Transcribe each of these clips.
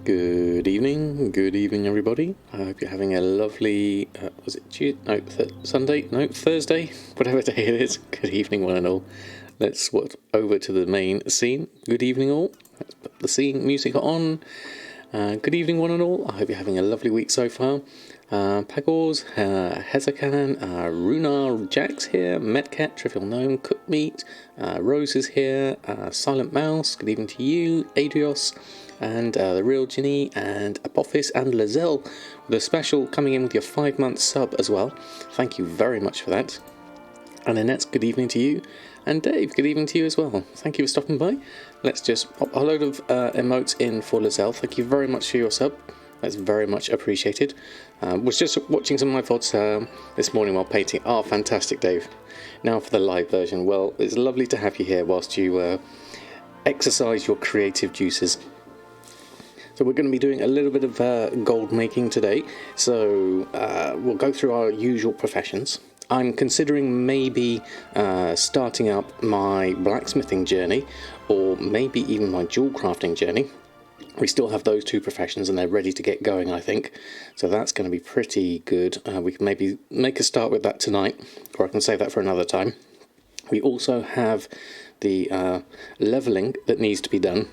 Good evening everybody. I hope you're having a lovely, was it Tuesday? No, Sunday? No, Thursday? Whatever day it is. Good evening one and all. Let's swap over to the main scene. Good evening all. Let's put the scene music on. Good evening one and all. I hope you're having a lovely week so far. Pagors, Hezekan, Runar, Jax here, Medcat, Trivial Gnome, Cook Meat, Rose is here, Silent Mouse, good evening to you, Adrios, and The Real Ginny, and Apophis, and Lizelle, with a special coming in with your 5-month sub as well. Thank you very much for that. And Annette, good evening to you. And Dave, good evening to you as well. Thank you for stopping by. Let's just pop a load of emotes in for Lizelle. Thank you very much for your sub. That's very much appreciated. Was just watching some of my VODs this morning while painting. Oh, fantastic, Dave. Now for the live version. Well, it's lovely to have you here whilst you exercise your creative juices. So we're going to be doing a little bit of gold making today. So we'll go through our usual professions. I'm considering maybe starting up my blacksmithing journey, or maybe even my jewel crafting journey. We still have those two professions and they're ready to get going, I think. So that's going to be pretty good. We can maybe make a start with that tonight, or I can save that for another time. We also have the levelling that needs to be done.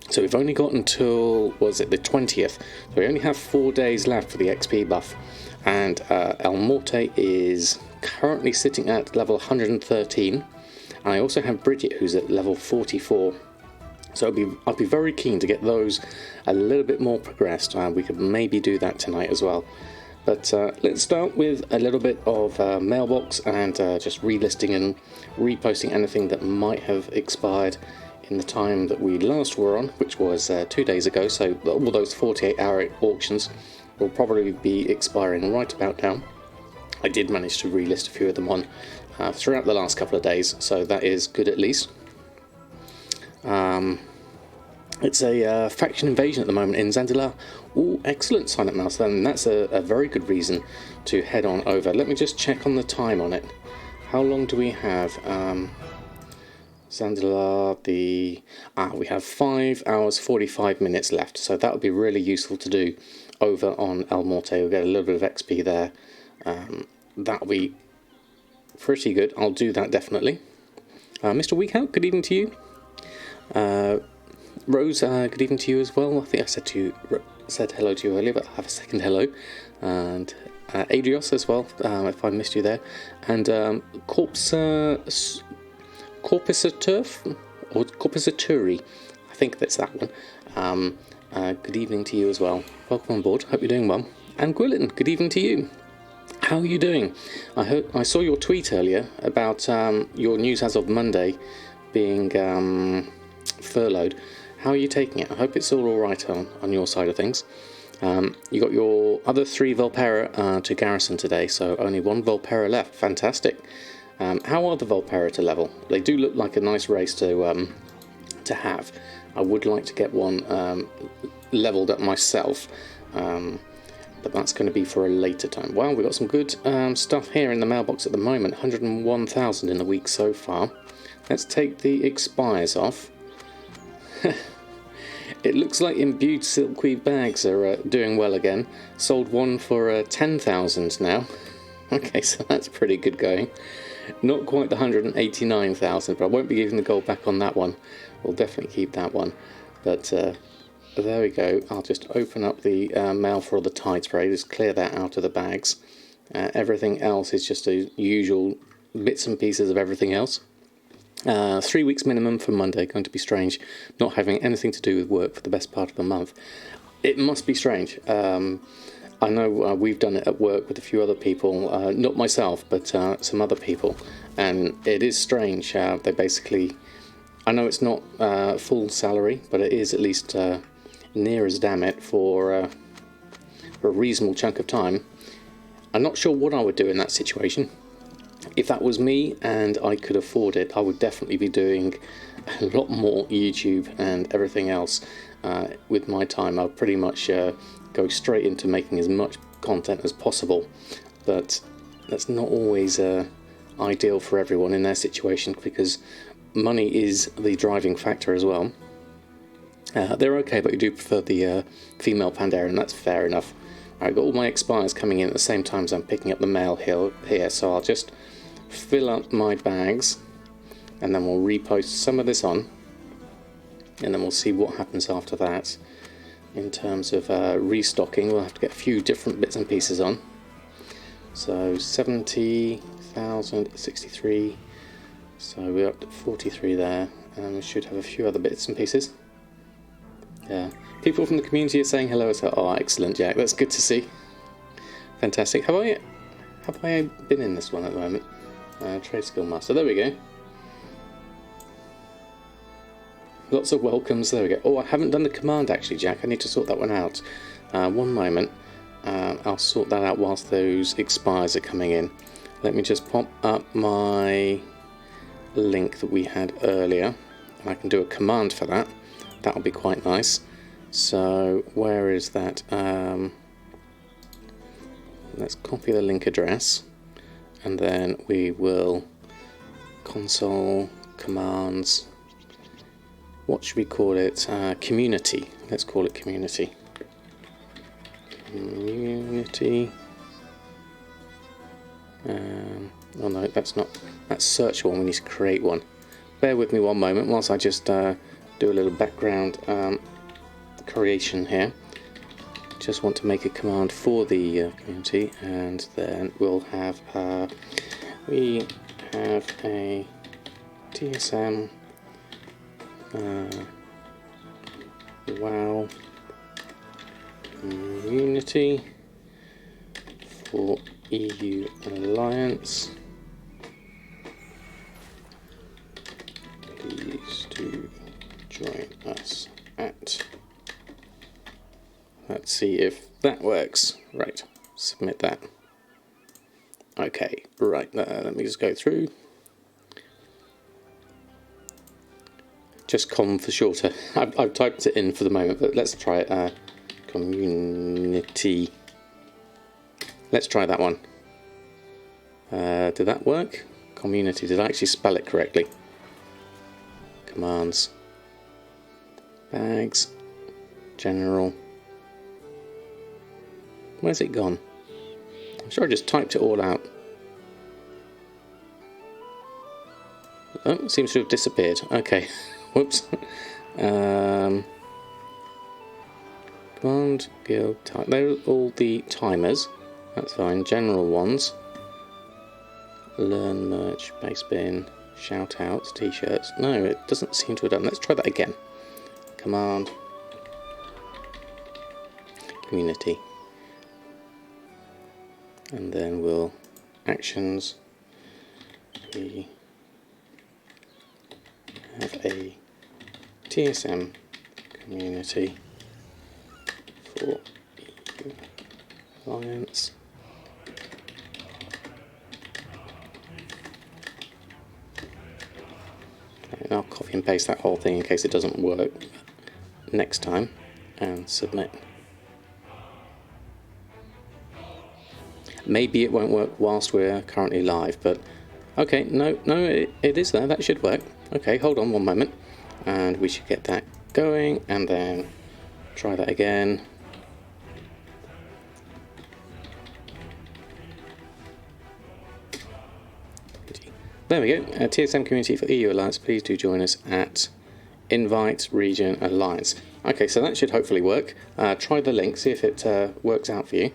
So we've only got until, was it the 20th? So we only have 4 days left for the XP buff. And El Morte is currently sitting at level 113. And I also have Bridget, who's at level 44. So I'd be very keen to get those a little bit more progressed. We could maybe do that tonight as well. But let's start with a little bit of mailbox and just relisting and reposting anything that might have expired in the time that we last were on, which was 2 days ago. So all those 48-hour auctions will probably be expiring right about now. I did manage to relist a few of them on throughout the last couple of days, so that is good at least. It's a faction invasion at the moment in Zanzibar. Oh, excellent, Silent Mouse. Then that's a very good reason to head on over. Let me just check on the time on it. How long do we have? Zanzibar, we have 5 hours 45 minutes left, so that would be really useful to do over on El Morte. We'll get a little bit of XP there. That'll be pretty good. I'll do that definitely. Mr. Weekhout, good evening to you. Rose, good evening to you as well. I think I said hello to you earlier, but I'll have a second hello. And Adrios as well, if I missed you there. And Corpusaturf, or Corpusaturi, I think that's that one. Good evening to you as well. Welcome on board, hope you're doing well. And Gwilyn, good evening to you. How are you doing? I saw your tweet earlier about your news as of Monday being furloughed. How are you taking it? I hope it's all right on your side of things. You got your other 3 Volpera to garrison today, so only 1 Volpera left. Fantastic. How are the Volpera to level? They do look like a nice race to have. I would like to get one leveled up myself, but that's going to be for a later time. Wow, we've got some good stuff here in the mailbox at the moment. 101,000 in the week so far. Let's take the expires off. It looks like imbued silkweed bags are doing well again. Sold one for 10,000 now. Okay, so that's pretty good going. Not quite the 189,000, but I won't be giving the gold back on that one. We'll definitely keep that one. But there we go. I'll just open up the mail for the tide spray. Just clear that out of the bags. Everything else is just the usual bits and pieces of everything else. 3 weeks minimum for Monday. Going to be strange not having anything to do with work for the best part of the month. It must be strange. I know we've done it at work with a few other people, not myself, but some other people, and it is strange. They basically, I know it's not full salary, but it is at least near as damn it for a reasonable chunk of time. I'm not sure what I would do in that situation. If that was me and I could afford it, I would definitely be doing a lot more YouTube and everything else with my time. I'll pretty much go straight into making as much content as possible, but that's not always ideal for everyone in their situation, because money is the driving factor as well. They're okay, but you do prefer the female Pandera, and that's fair enough. I've got all my expires coming in at the same time as I'm picking up the mail here, so I'll just fill up my bags, and then we'll repost some of this on, and then we'll see what happens after that. In terms of restocking, we'll have to get a few different bits and pieces on. So 70,000, 63, so we're up to 43 there, and we should have a few other bits and pieces. Yeah, people from the community are saying hello. So, oh, excellent, Jack. That's good to see. Fantastic. Have I been in this one at the moment? Trade Skill Master. There we go. Lots of welcomes. There we go. Oh, I haven't done the command actually, Jack. I need to sort that one out. One moment. I'll sort that out whilst those expires are coming in. Let me just pop up my link that we had earlier, and I can do a command for that. That'll be quite nice. So where is that? Let's copy the link address, and then we will console commands. What should we call it? Community. Let's call it community. Community. Oh no, that's not. That's search one. We need to create one. Bear with me one moment whilst I just do a little background creation here. Just want to make a command for the community, and then we'll have we have a TSM WoW community for EU Alliance. Please do join us at. Let's see if that works. Right, submit that. Okay, right, let me just go through. Just com for shorter. I've typed it in for the moment, but let's try it. Community. Let's try that one. Did that work? Community. Did I actually spell it correctly? Commands. Bags. General. Where's it gone? I'm sure I just typed it all out. Oh, it seems to have disappeared. Okay. Whoops. Command, guild, type. They're all the timers. That's fine. General ones. Learn, merch, base bin, shout outs, t-shirts. No, it doesn't seem to have done. Let's try that again. Command. Community. And then we'll actions. We have a TSM community for EU Alliance. Okay, I'll copy and paste that whole thing in case it doesn't work next time, and submit. Maybe it won't work whilst we're currently live, but okay, no, it is there. That should work. Okay, hold on one moment, and we should get that going, and then try that again. There we go. TSM community for EU Alliance. Please do join us at Invite Region Alliance. Okay, so that should hopefully work. Try the link, see if it works out for you.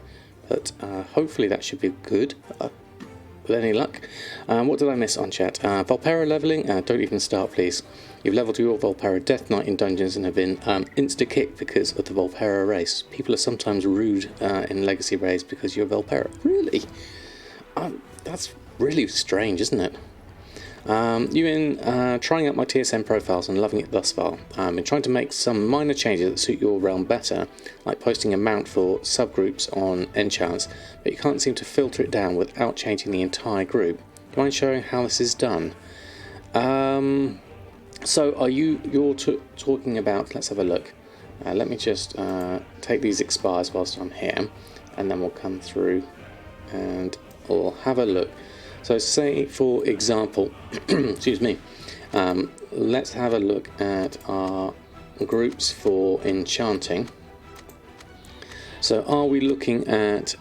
But hopefully that should be good, with any luck. What did I miss on chat? Volpera leveling? Don't even start, please. You've leveled your Volpera Death Knight in dungeons and have been insta-kicked because of the Volpera race. People are sometimes rude in Legacy raids because you're Volpera. Really? That's really strange, isn't it? You've been trying out my TSM profiles and loving it thus far. Been trying to make some minor changes that suit your realm better, like posting a mount for subgroups on enchants, but you can't seem to filter it down without changing the entire group. Do you mind showing how this is done? So are you're talking about, let's have a look. Let me just take these expires whilst I'm here, and then we'll come through and we'll have a look. So say, for example, excuse me, let's have a look at our groups for enchanting. So are we looking at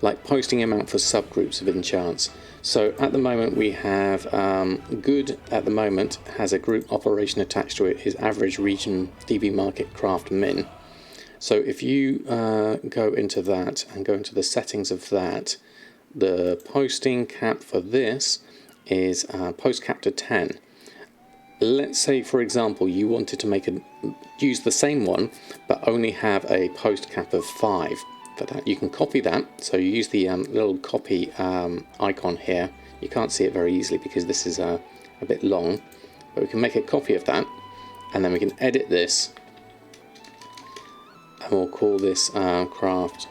like posting amount for subgroups of enchants? So at the moment we have good at the moment has a group operation attached to it, is average region DB market craft min. So if you go into that and go into the settings of that, the posting cap for this is post cap to 10. Let's say, for example, you wanted to use the same one, but only have a post cap of 5. For that, you can copy that. So you use the little copy icon here. You can't see it very easily because this is a bit long, but we can make a copy of that, and then we can edit this, and we'll call this craft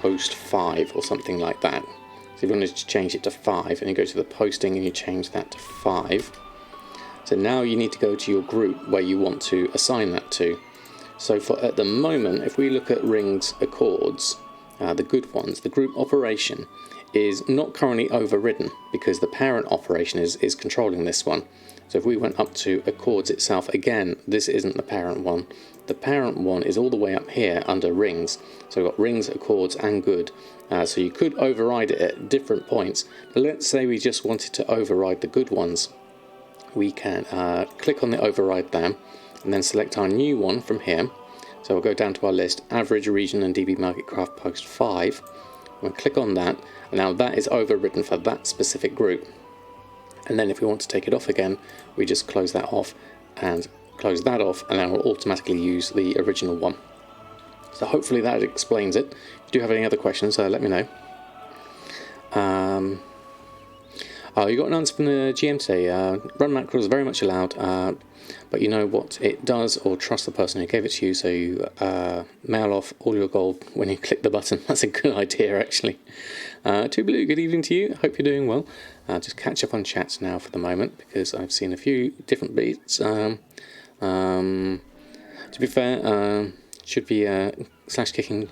post 5 or something like that. So if you wanted to change it to 5, and you go to the posting and you change that to 5. So now you need to go to your group where you want to assign that to. So for at the moment, if we look at rings accords, the good ones, the group operation is not currently overridden because the parent operation is controlling this one. So if we went up to accords itself, again, this isn't the parent one. The parent one is all the way up here under rings. So we've got rings, accords, and good. So you could override it at different points. But let's say we just wanted to override the good ones. We can click on the override there, and then select our new one from here. So we'll go down to our list, average region and DB market craft post 5. We'll click on that, and now that is overridden for that specific group. And then if we want to take it off again, we just close that off and close that off, and then we'll automatically use the original one. So hopefully that explains it. If you do have any other questions, let me know. Oh, you got an answer from the GM today. Run macro is very much allowed, but you know what it does, or trust the person who gave it to you, so you mail off all your gold when you click the button. That's a good idea, actually. Two Blue, good evening to you. Hope you're doing well. Just catch up on chats now for the moment, because I've seen a few different beats. To be fair, should be slash kicking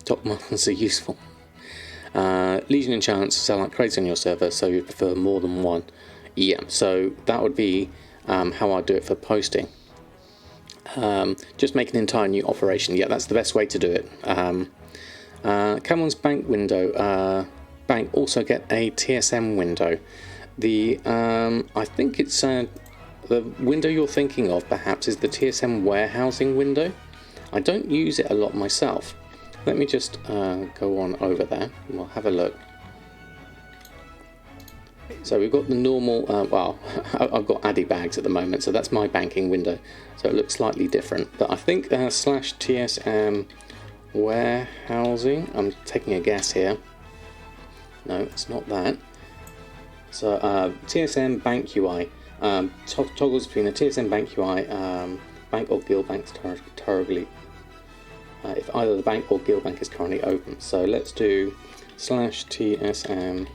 top models are useful. Legion enchants sell like crazy on your server, so you prefer more than one. Yeah, so that would be how I do it for posting. Just make an entire new operation. Yeah, that's the best way to do it. Cameron's bank window. Bank also get a TSM window. The I think it's the window you're thinking of perhaps is the TSM warehousing window. I don't use it a lot myself. Let me just go on over there and we'll have a look. So we've got the normal, well, I've got Addy bags at the moment, so that's my banking window. So it looks slightly different, but I think slash TSM warehousing, I'm taking a guess here. No, it's not that. So TSM bank UI, toggles between the TSM bank UI, bank or guild banks terribly. If either the bank or guild bank is currently open. So let's do slash TSM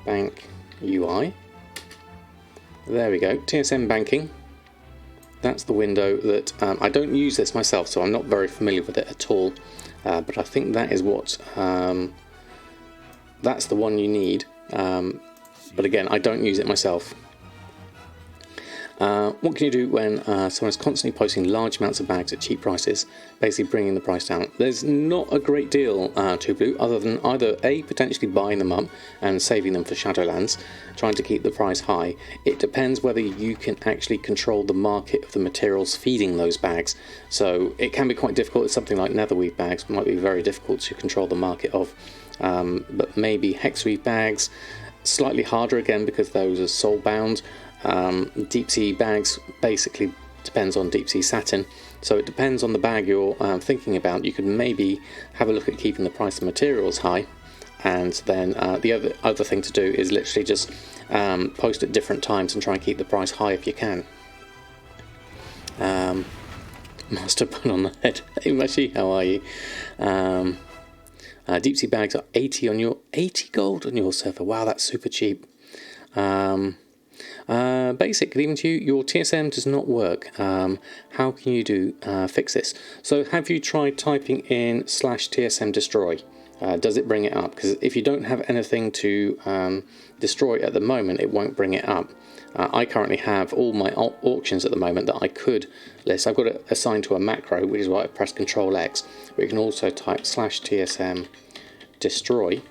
bank UI. There we go, TSM banking. That's the window that I don't use this myself, so I'm not very familiar with it at all. But I think that is what that's the one you need. But again, I don't use it myself. What can you do when someone's constantly posting large amounts of bags at cheap prices, basically bringing the price down? There's not a great deal to Blue, other than either A, potentially buying them up and saving them for Shadowlands, trying to keep the price high. It depends whether you can actually control the market of the materials feeding those bags. So it can be quite difficult. Something like netherweave bags might be very difficult to control the market of, but maybe hexweave bags, slightly harder again because those are soul bound. Deep sea bags basically depends on deep sea satin, so it depends on the bag you're thinking about. You could maybe have a look at keeping the price of materials high, and then the other thing to do is literally just post at different times and try and keep the price high if you can. Master pun on the head. Hey Mashi, how are you? Deep sea bags are 80 gold on your server. Wow, that's super cheap. Basic, good evening to you. Your TSM does not work. How can you fix this? So have you tried typing in slash TSM destroy? Does it bring it up? Because if you don't have anything to destroy at the moment, it won't bring it up. I currently have all my auctions at the moment that I could list. I've got it assigned to a macro, which is why I press Control X. But you can also type /TSM destroy,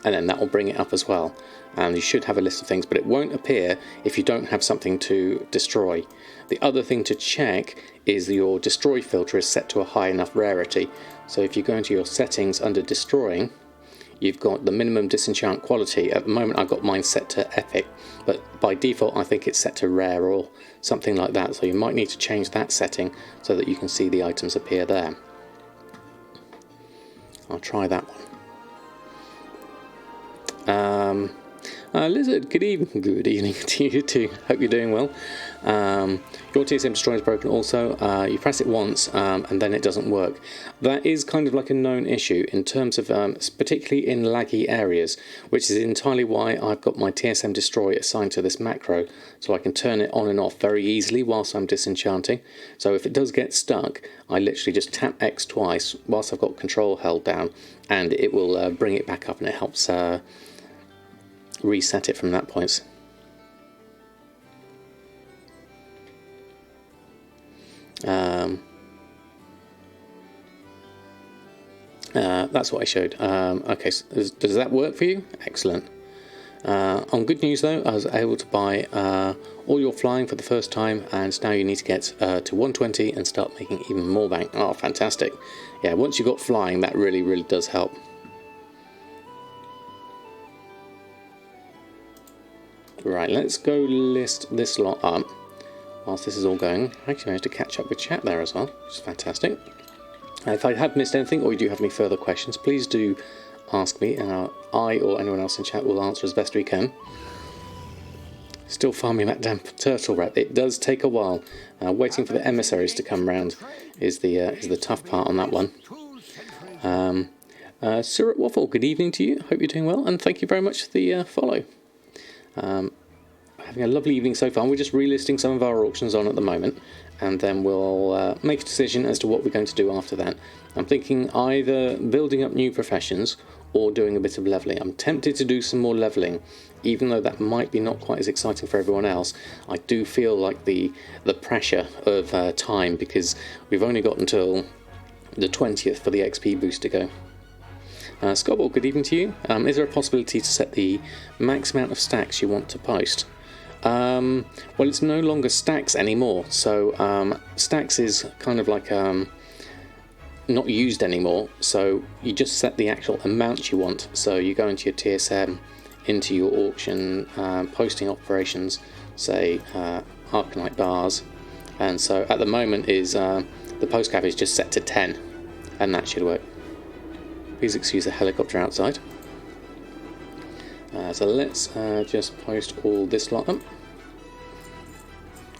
and then that will bring it up as well. And you should have a list of things, but it won't appear if you don't have something to destroy. The other thing to check is your destroy filter is set to a high enough rarity. So if you go into your settings under destroying, you've got the minimum disenchant quality. At the moment I've got mine set to epic, but by default I think it's set to rare or something like that. So you might need to change that setting so that you can see the items appear there. I'll try that one. Lizard, good evening. Good evening to you too. Hope you're doing well. Your TSM destroyer is broken also. You press it once and then it doesn't work. That is kind of like a known issue in terms of, particularly in laggy areas, which is entirely why I've got my TSM destroy assigned to this macro, so I can turn it on and off very easily whilst I'm disenchanting. So if it does get stuck, I literally just tap X twice whilst I've got control held down, and it will bring it back up, and it helps reset it from that point. That's what I showed. Okay, so does that work for you? Excellent. On good news though, I was able to buy all your flying for the first time, and now you need to get to 120 and start making even more bank. Oh, fantastic. Yeah, once you've got flying, that really does help. Right, let's go list this lot up whilst this is all going. I actually managed to catch up with chat there as well, which is fantastic. If I have missed anything or you do have any further questions, please do ask me, and I or anyone else in chat will answer as best we can. Still farming that damn turtle rat. It does take a while. Waiting for the emissaries to come round is the tough part on that one. Syrup Waffle, good evening to you. Hope you're doing well, and thank you very much for the follow. Having a lovely evening so far. We're just relisting some of our auctions on at the moment, and then we'll make a decision as to what we're going to do after that. I'm thinking either building up new professions or doing a bit of levelling. I'm tempted to do some more levelling, even though that might be not quite as exciting for everyone else. I do feel like the pressure of time, because we've only got until the 20th for the XP boost to go. Scobball, good evening to you. Is there a possibility to set the max amount of stacks you want to post? Well, it's no longer stacks anymore, so stacks is kind of like not used anymore, so you just set the actual amount you want. So you go into your TSM, into your auction posting operations, say Arcanite bars, and so at the moment is the post cap is just set to 10, and that should work. Please excuse the helicopter outside. So let's just post all this lot up.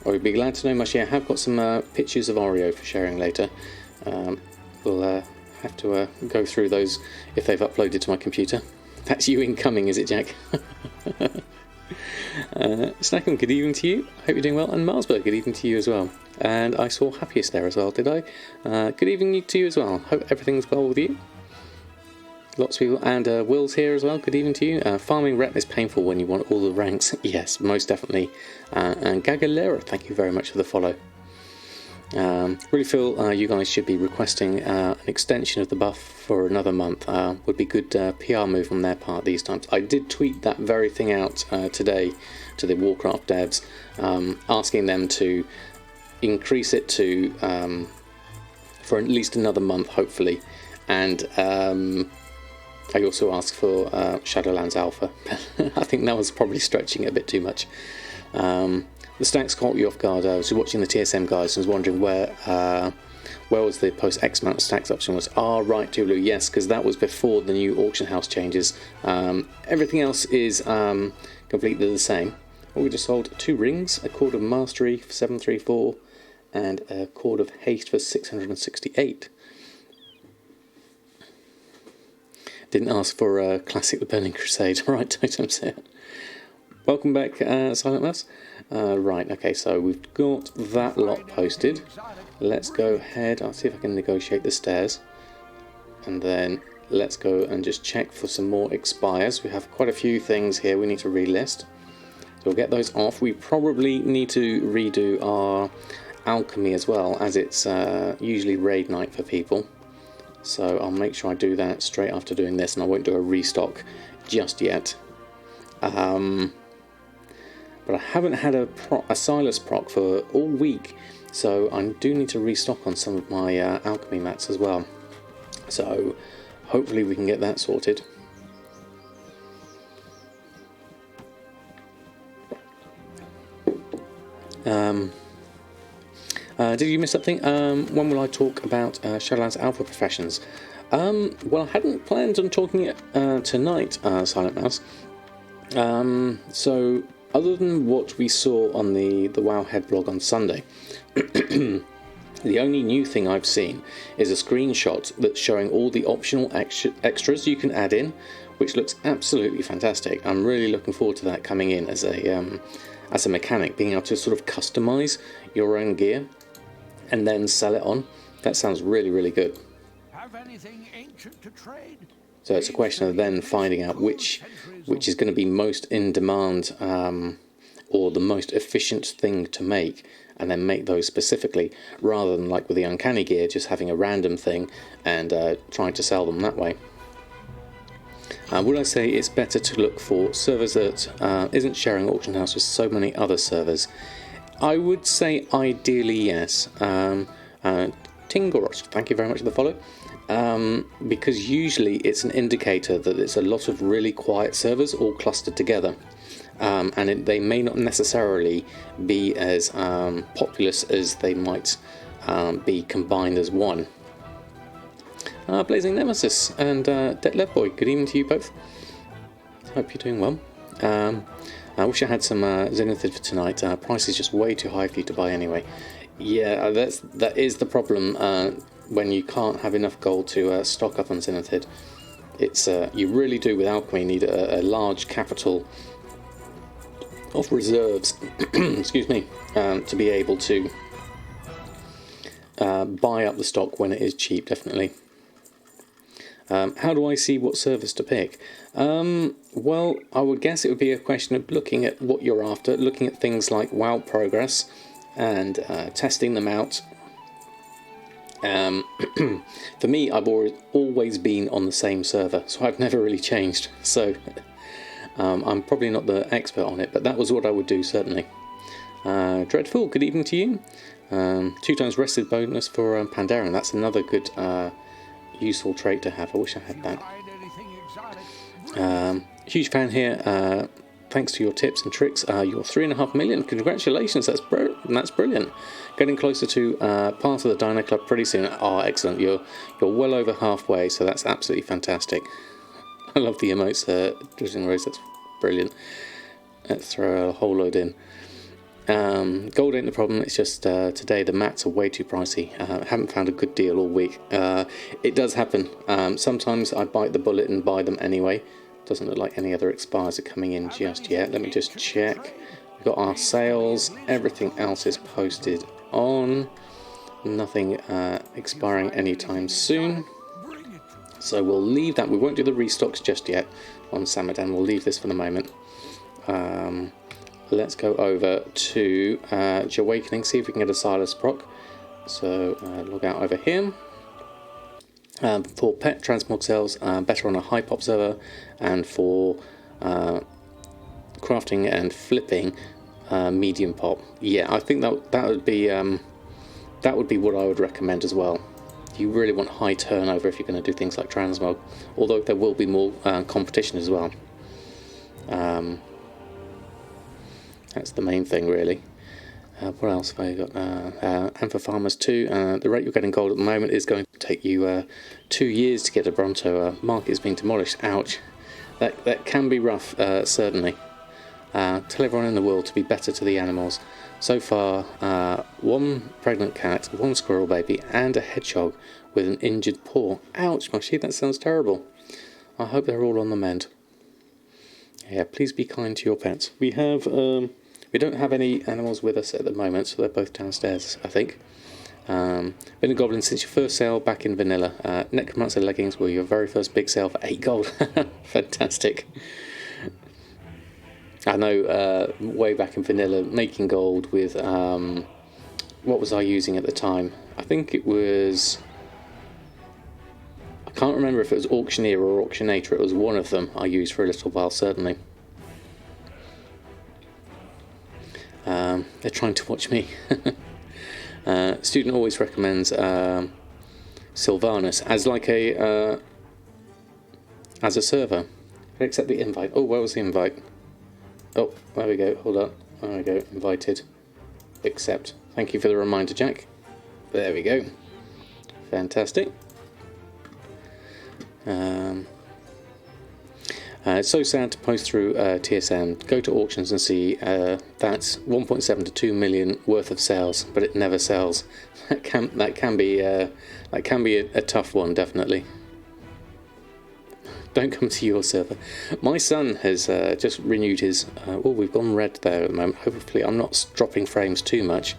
Or you'd be glad to know, Mushy, I have got some pictures of Oreo for sharing later. We'll have to go through those if they've uploaded to my computer. That's you incoming, is it, Jack? Snackham, good evening to you. Hope you're doing well. And Marsburg, good evening to you as well. And I saw Happiest there as well, did I? Good evening to you as well. Hope everything's well with you. Lots of people, and Will's here as well. Good evening to you. Farming rep is painful when you want all the ranks. Yes, most definitely. And Gagalera, thank you very much for the follow. Really feel you guys should be requesting an extension of the buff for another month. Would be good PR move on their part these times. I did tweet that very thing out today to the Warcraft devs, asking them to increase it to for at least another month, hopefully. And I also asked for Shadowlands Alpha. I think that was probably stretching it a bit too much. The stacks caught you off guard. I was watching the TSM guys and was wondering where was the post X amount of stacks option was. Ah, right, Tulu, yes, because that was before the new auction house changes. Everything else is completely the same. We just sold 2 rings, a Cord of Mastery for 734 and a Cord of Haste for 668. Didn't ask for Classic the Burning Crusade. Right, Totem set. Welcome back, Silent Mouse. Right, okay, so we've got that lot posted. Let's go ahead. I'll see if I can negotiate the stairs. And then let's go and just check for some more expires. We have quite a few things here we need to relist. So we'll get those off. We probably need to redo our alchemy as well, as it's usually raid night for people. So I'll make sure I do that straight after doing this, and I won't do a restock just yet. But I haven't had a Silas proc for all week, so I do need to restock on some of my alchemy mats as well. So hopefully we can get that sorted. Did you miss something? When will I talk about Shadowlands Alpha Professions? Well, I hadn't planned on talking it tonight, Silent Mouse. So, other than what we saw on the Wowhead blog on Sunday, the only new thing I've seen is a screenshot that's showing all the optional extras you can add in, which looks absolutely fantastic. I'm really looking forward to that coming in as a mechanic, being able to sort of customize your own gear and then sell it on. That sounds really, really good. Have anything ancient to trade? So it's a question of then finding out which is going to be most in demand or the most efficient thing to make, and then make those specifically, rather than like with the uncanny gear, just having a random thing and trying to sell them that way. Would I say it's better to look for servers that isn't sharing auction house with so many other servers? I would say ideally yes. Tingorosh, thank you very much for the follow. Because usually it's an indicator that it's a lot of really quiet servers all clustered together. And they may not necessarily be as populous as they might be combined as one. Blazing Nemesis and Detlef Boy, good evening to you both. Hope you're doing well. I wish I had some Zenithid for tonight. Price is just way too high for you to buy anyway. Yeah, that is the problem when you can't have enough gold to stock up on Zenithid. It's you really do with alchemy need a large capital of reserves, excuse me, to be able to buy up the stock when it is cheap, definitely. How do I see what servers to pick? Well, I would guess it would be a question of looking at what you're after, looking at things like WoW progress and testing them out. For me, I've always been on the same server, so I've never really changed. So I'm probably not the expert on it, but that was what I would do, certainly. Dreadful, good evening to you. 2 times rested bonus for Pandaren. That's another good useful trait to have. I wish I had that. Huge fan here. Thanks to your tips and tricks, you're 3.5 million. Congratulations, that's brilliant. Getting closer to part of the Dino Club pretty soon. Oh, excellent. You're well over halfway, so that's absolutely fantastic. I love the emotes, Drizzling Rose. That's brilliant. Let's throw a whole load in. Gold ain't the problem. It's just today the mats are way too pricey. Haven't found a good deal all week. It does happen. Sometimes I bite the bullet and buy them anyway. Doesn't look like any other expires are coming in just yet. Let me just check. We've got our sales. Everything else is posted on. Nothing expiring anytime soon. So we'll leave that. We won't do the restocks just yet on Samadan. We'll leave this for the moment. Let's go over to Awakening, see if we can get a Silas proc. So log out over here. For pet transmog cells, better on a high pop server, and for crafting and flipping, medium pop. Yeah, I think that would be what I would recommend as well. You really want high turnover if you're going to do things like transmog, although there will be more competition as well. That's the main thing, really. What else have I got? And for farmers too, the rate you're getting gold at the moment is going to take you 2 years to get a Bronto. Market is being demolished. Ouch. That can be rough, certainly. Tell everyone in the world to be better to the animals. So far, 1 pregnant cat, 1 squirrel baby, and a hedgehog with an injured paw. Ouch, Mushy, that sounds terrible. I hope they're all on the mend. Yeah, please be kind to your pets. We have... we don't have any animals with us at the moment, so they're both downstairs, I think. Been a goblin since your first sale back in vanilla. Necromancer leggings were your very first big sale for 8 gold. Fantastic. I know way back in vanilla, making gold with what was I using at the time? I think it was, I can't remember if it was Auctioneer or Auctionator. It was one of them I used for a little while, certainly. They're trying to watch me. Student always recommends Sylvanus as like a as a server. Accept the invite. Oh, where was the invite? Oh, there we go. Hold on. There we go. Invited. Accept. Thank you for the reminder, Jack. There we go. Fantastic. It's so sad to post through TSM. Go to auctions and see that's 1.7 to 2 million worth of sales, but it never sells. That can be a tough one, definitely. Don't come to your server. My son has just renewed his. Oh, we've gone red there at the moment. Hopefully, I'm not dropping frames too much.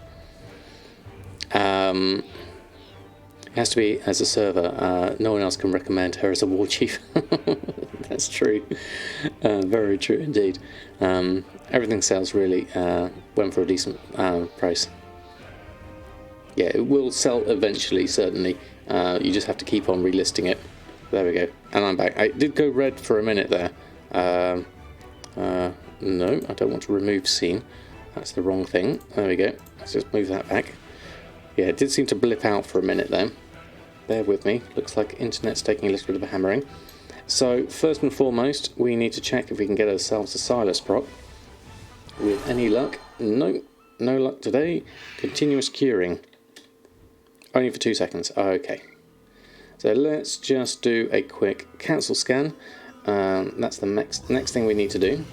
It has to be as a server. No one else can recommend her as a war chief. That's true. Very true indeed. Everything sells really. Went for a decent price. Yeah, it will sell eventually, certainly. You just have to keep on relisting it. There we go. And I'm back. I did go red for a minute there. No, I don't want to remove scene. That's the wrong thing. There we go. Let's just move that back. Yeah, it did seem to blip out for a minute there. Bear with me. Looks like internet's taking a little bit of a hammering. So, first and foremost, we need to check if we can get ourselves a Silas proc. With any luck. No, no luck today. Continuous curing. Only for 2 seconds. Okay. So let's just do a quick cancel scan. That's the next thing we need to do.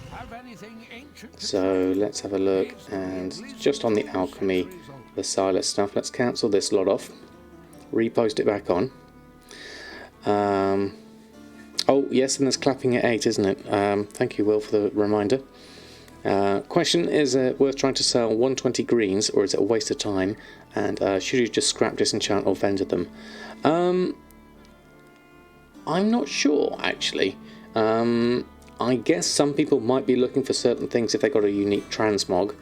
So let's have a look, and just on the alchemy, the Silas stuff, let's cancel this lot off. Repost it back on. Oh yes, and there's clapping at 8, isn't it? Thank you, Will, for the reminder. Question, is it worth trying to sell 120 greens, or is it a waste of time? And should you just scrap, disenchant, or vendor them? I'm not sure, actually. I guess some people might be looking for certain things if they got a unique transmog.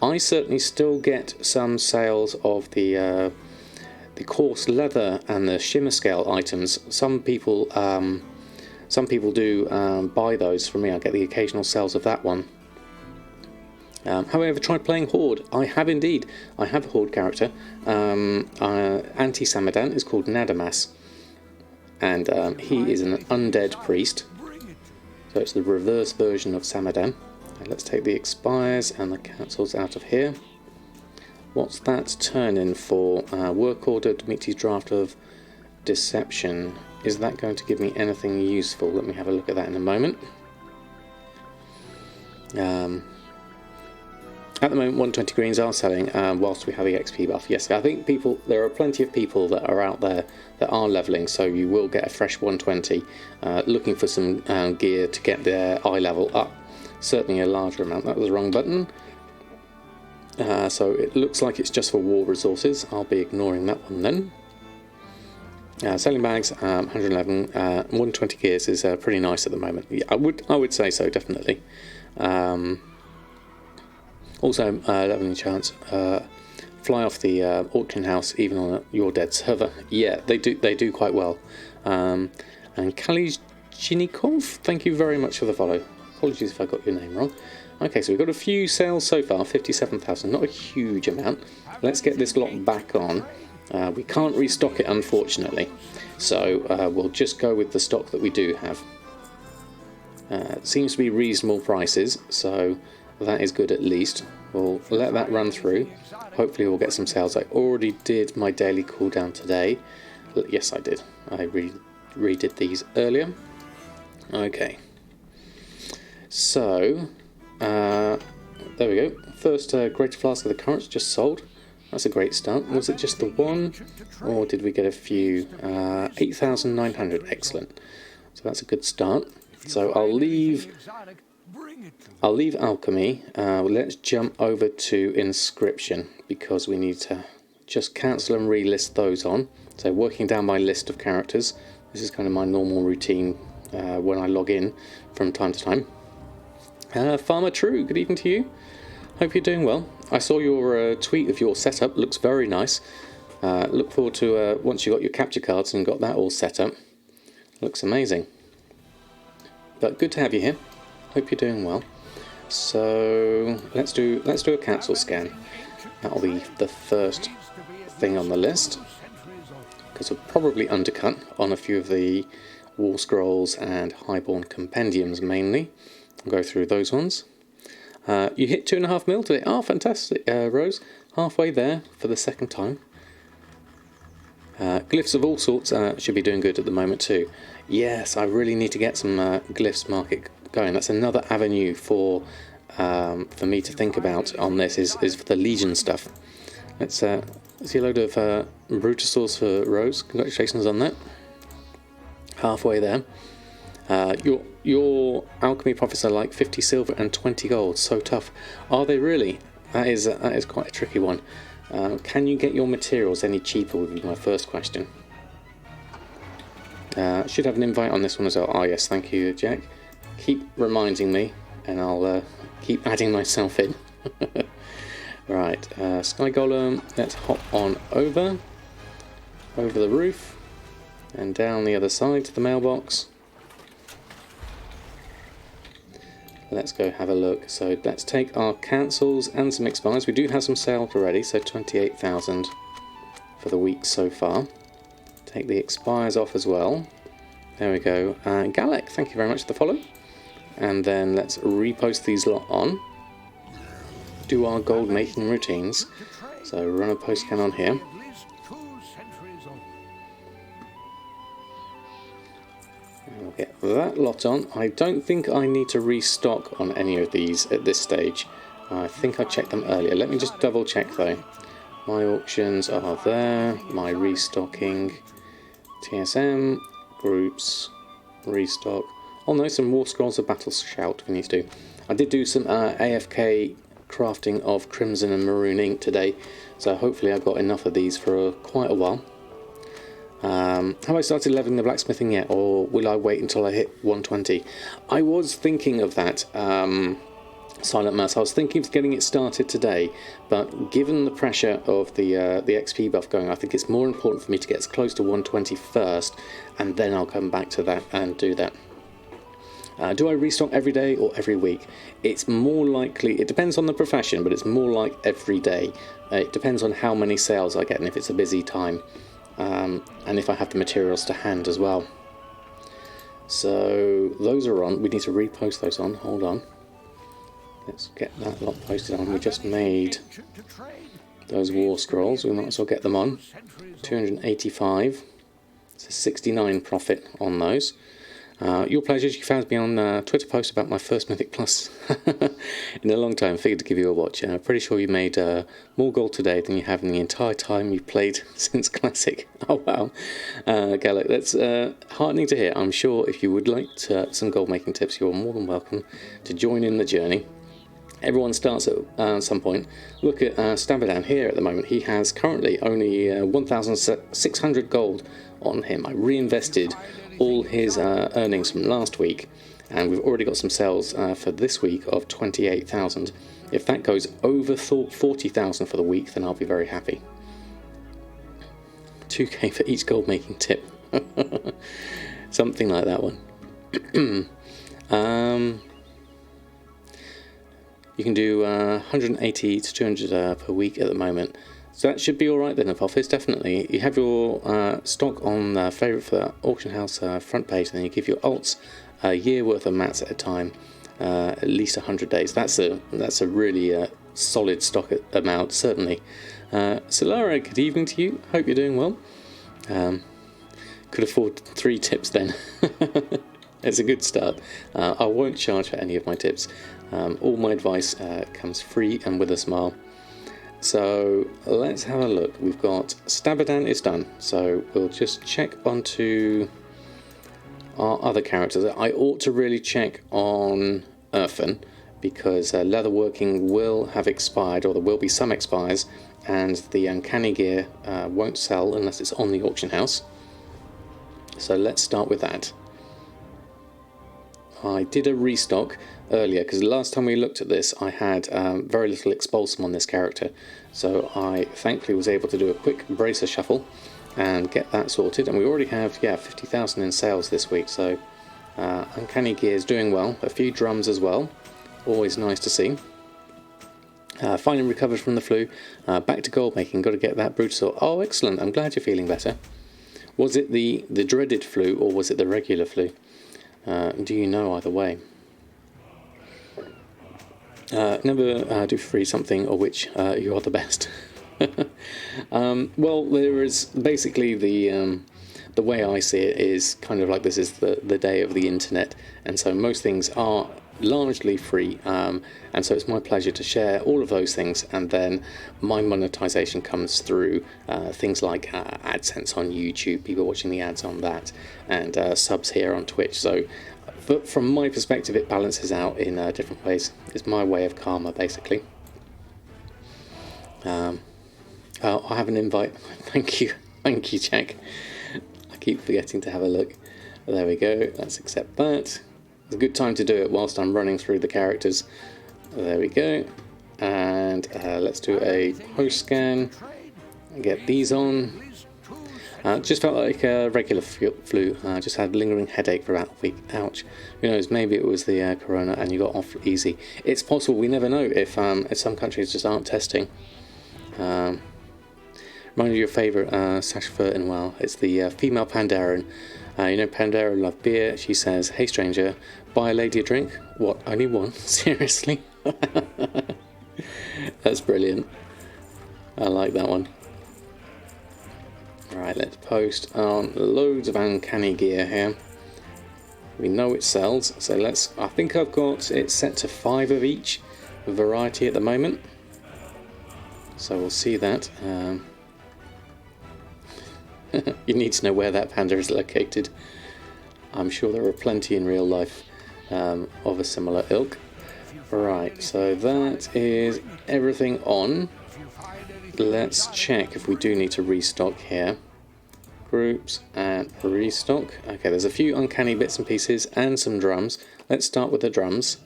I certainly still get some sales of the coarse leather and the shimmer scale items. Some people do buy those from me. I get the occasional sales of that one. However, tried playing Horde. I have indeed. I have a Horde character. Anti-Samadan is called Nadamas. And he is an undead priest. So it's the reverse version of Samadan. And let's take the expires and the cancels out of here. What's that turn in for? Work order, Dimitri's draft of deception. Is that going to give me anything useful? Let me have a look at that in a moment. At the moment, 120 greens are selling whilst we have the XP buff. Yes, I think there are plenty of people that are out there that are leveling, so you will get a fresh 120 looking for some gear to get their eye level up. Certainly a larger amount. That was the wrong button. So it looks like it's just for war resources. I'll be ignoring that one then. Selling bags, 111, 120 gears is pretty nice at the moment. Yeah, I would say so, definitely. Also, leveling chance, fly off the auction house even on your dead server. Yeah, they do quite well. And Kalizhinikov, thank you very much for the follow. Apologies if I got your name wrong. Okay, so we've got a few sales so far, 57,000, not a huge amount. Let's get this lot back on. We can't restock it, unfortunately, so we'll just go with the stock that we do have. It seems to be reasonable prices, so that is good at least. We'll let that run through. Hopefully we'll get some sales. I already did my daily cooldown today. Yes, I did. I redid these earlier. Okay. So, there we go. First Greater Flask of the Currents just sold. That's a great start. Was it just the one, or did we get a few? 8,900. Excellent. So that's a good start. So I'll leave alchemy. Let's jump over to inscription because we need to just cancel and relist those on. So working down my list of characters. This is kind of my normal routine when I log in from time to time. Farmer True, good evening to you. Hope you're doing well. I saw your tweet of your setup. Looks very nice. Look forward to once you got your capture cards and got that all set up. Looks amazing. But good to have you here. Hope you're doing well. So let's do a cancel scan. That'll be the first thing on the list, because we'll probably undercut on a few of the War Scrolls and Highborn Compendiums mainly. I'll go through those ones. You hit 2.5 mil today. Oh, fantastic, Rose. Halfway there for the second time. Glyphs of all sorts should be doing good at the moment too. Yes, I really need to get some glyphs market going. That's another avenue for me to think about on this is for the Legion stuff. Let's see a load of Brutosaurs for Rose. Congratulations on that. Halfway there. Your alchemy profits are like 50 silver and 20 gold. So tough. Are they really? That is quite a tricky one. Can you get your materials any cheaper would be my first question. Should have an invite on this one as well. Oh yes, thank you, Jack. Keep reminding me and I'll keep adding myself in. Right, Sky Golem, let's hop on over the roof and down the other side to the mailbox. Let's go have a look. So let's take our cancels and some expires. We do have some sales already, so 28,000 for the week so far. Take the expires off as well. There we go. Galek, thank you very much for the follow. And then let's repost these lot on. Do our gold making routines. So run a post scan on here. We'll get that lot on. I don't think I need to restock on any of these at this stage. I think I checked them earlier. Let me just double check though. My auctions are there. My restocking. TSM. Groups. Restock. Oh no, some War Scrolls of Battle Shout we need to do. I did do some AFK crafting of Crimson and Maroon ink today. So hopefully I've got enough of these for quite a while. Have I started leveling the blacksmithing yet, or will I wait until I hit 120? I was thinking of that, Silent Mass. I was thinking of getting it started today, but given the pressure of the XP buff going, I think it's more important for me to get as close to 120 first, and then I'll come back to that and do that. Do I restock every day or every week? It's more likely, it depends on the profession, but it's more like every day. It depends on how many sales I get and if it's a busy time. And if I have the materials to hand as well. So those are on. We need to repost those on. Hold on. Let's get that lot posted on. We just made those War Scrolls. We might as well get them on. 285. It's a 69 profit on those. Your pleasures. You found me on Twitter post about my first Mythic Plus in a long time. Figured to give you a watch. I'm pretty sure you made more gold today than you have in the entire time you've played since Classic. Oh wow, Gallic, that's heartening to hear. I'm sure if you would like some gold making tips, you're more than welcome to join in the journey. Everyone starts at some point. Look at Samadan here at the moment. He has currently only 1,600 gold on him. I reinvested all his earnings from last week, and we've already got some sales for this week of 28,000. If that goes over 40,000 for the week, then I'll be very happy. 2k for each gold making tip. Something like that one. You can do 180 to 200 per week at the moment. So that should be alright then, Apophis, definitely. You have your stock on favourite for the auction house front page, and then you give your alts a year worth of mats at a time, at least 100 days. That's a really solid stock amount, certainly. Solara, good evening to you. Hope you're doing well. Could afford 3 tips then. It's a good start. I won't charge for any of my tips. All my advice comes free and with a smile. So let's have a look. We've got Samadan is done, so we'll just check onto our other characters. I ought to really check on Urfan, because leatherworking will have expired, or there will be some expires, and the uncanny gear won't sell unless it's on the auction house. So let's start with that. I did a restock earlier because the last time we looked at this I had very little expulsum on this character, so I thankfully was able to do a quick bracer shuffle and get that sorted, and we already have 50,000 in sales this week, so uncanny gear is doing well. A few drums as well, always nice to see. Finally recovered from the flu, back to gold making, got to get that brute assault. Oh excellent, I'm glad you're feeling better. Was it the dreaded flu or was it the regular flu? Do you know either way? Never do free something of which you are the best. Well, there is basically the way I see it is kind of like this is the day of the internet, and so most things are largely free, and so it's my pleasure to share all of those things, and then my monetization comes through things like AdSense on YouTube, people watching the ads on that, and subs here on Twitch. So but from my perspective it balances out in different ways. It's my way of karma basically. I have an invite. Thank you Jack. I keep forgetting to have a look. There we go, let's accept that. It's a good time to do it whilst I'm running through the characters. There we go. And let's do a post scan. Get these on. Just felt like a regular flu. Just had a lingering headache for about a week. Ouch. Who knows, maybe it was the corona and you got off easy. It's possible, we never know if some countries just aren't testing. Remind you of your favourite Sash Furton. Well, it's the female Pandaren. You know, Pandaren love beer. She says, "Hey stranger, buy a lady a drink." What, only one? Seriously? That's brilliant. I like that one. Right, let's post on loads of uncanny gear here. We know it sells, so I think I've got it set to 5 of each variety at the moment. So we'll see that. You need to know where that panda is located. I'm sure there are plenty in real life of a similar ilk. Right, so that is everything on. Let's check if we do need to restock here. Groups and restock. Okay, there's a few uncanny bits and pieces and some drums. Let's start with the drums.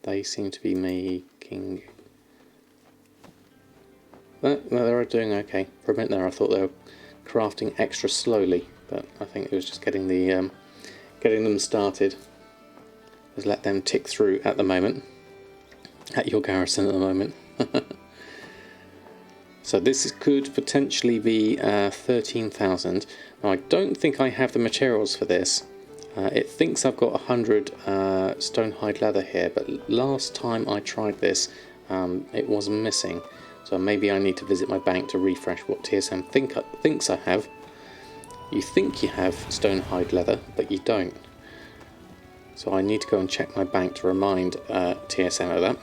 They seem to be making... No, they're doing okay. For a minute there I thought they were crafting extra slowly, but I think it was just getting them started. Just let them tick through at the moment. At your garrison at the moment. So this could potentially be 13,000. Now I don't think I have the materials for this. It thinks I've got 100 stone hide leather here, but last time I tried this it was missing. So maybe I need to visit my bank to refresh what TSM thinks I have. You think you have stone hide leather, but you don't. So I need to go and check my bank to remind TSM of that.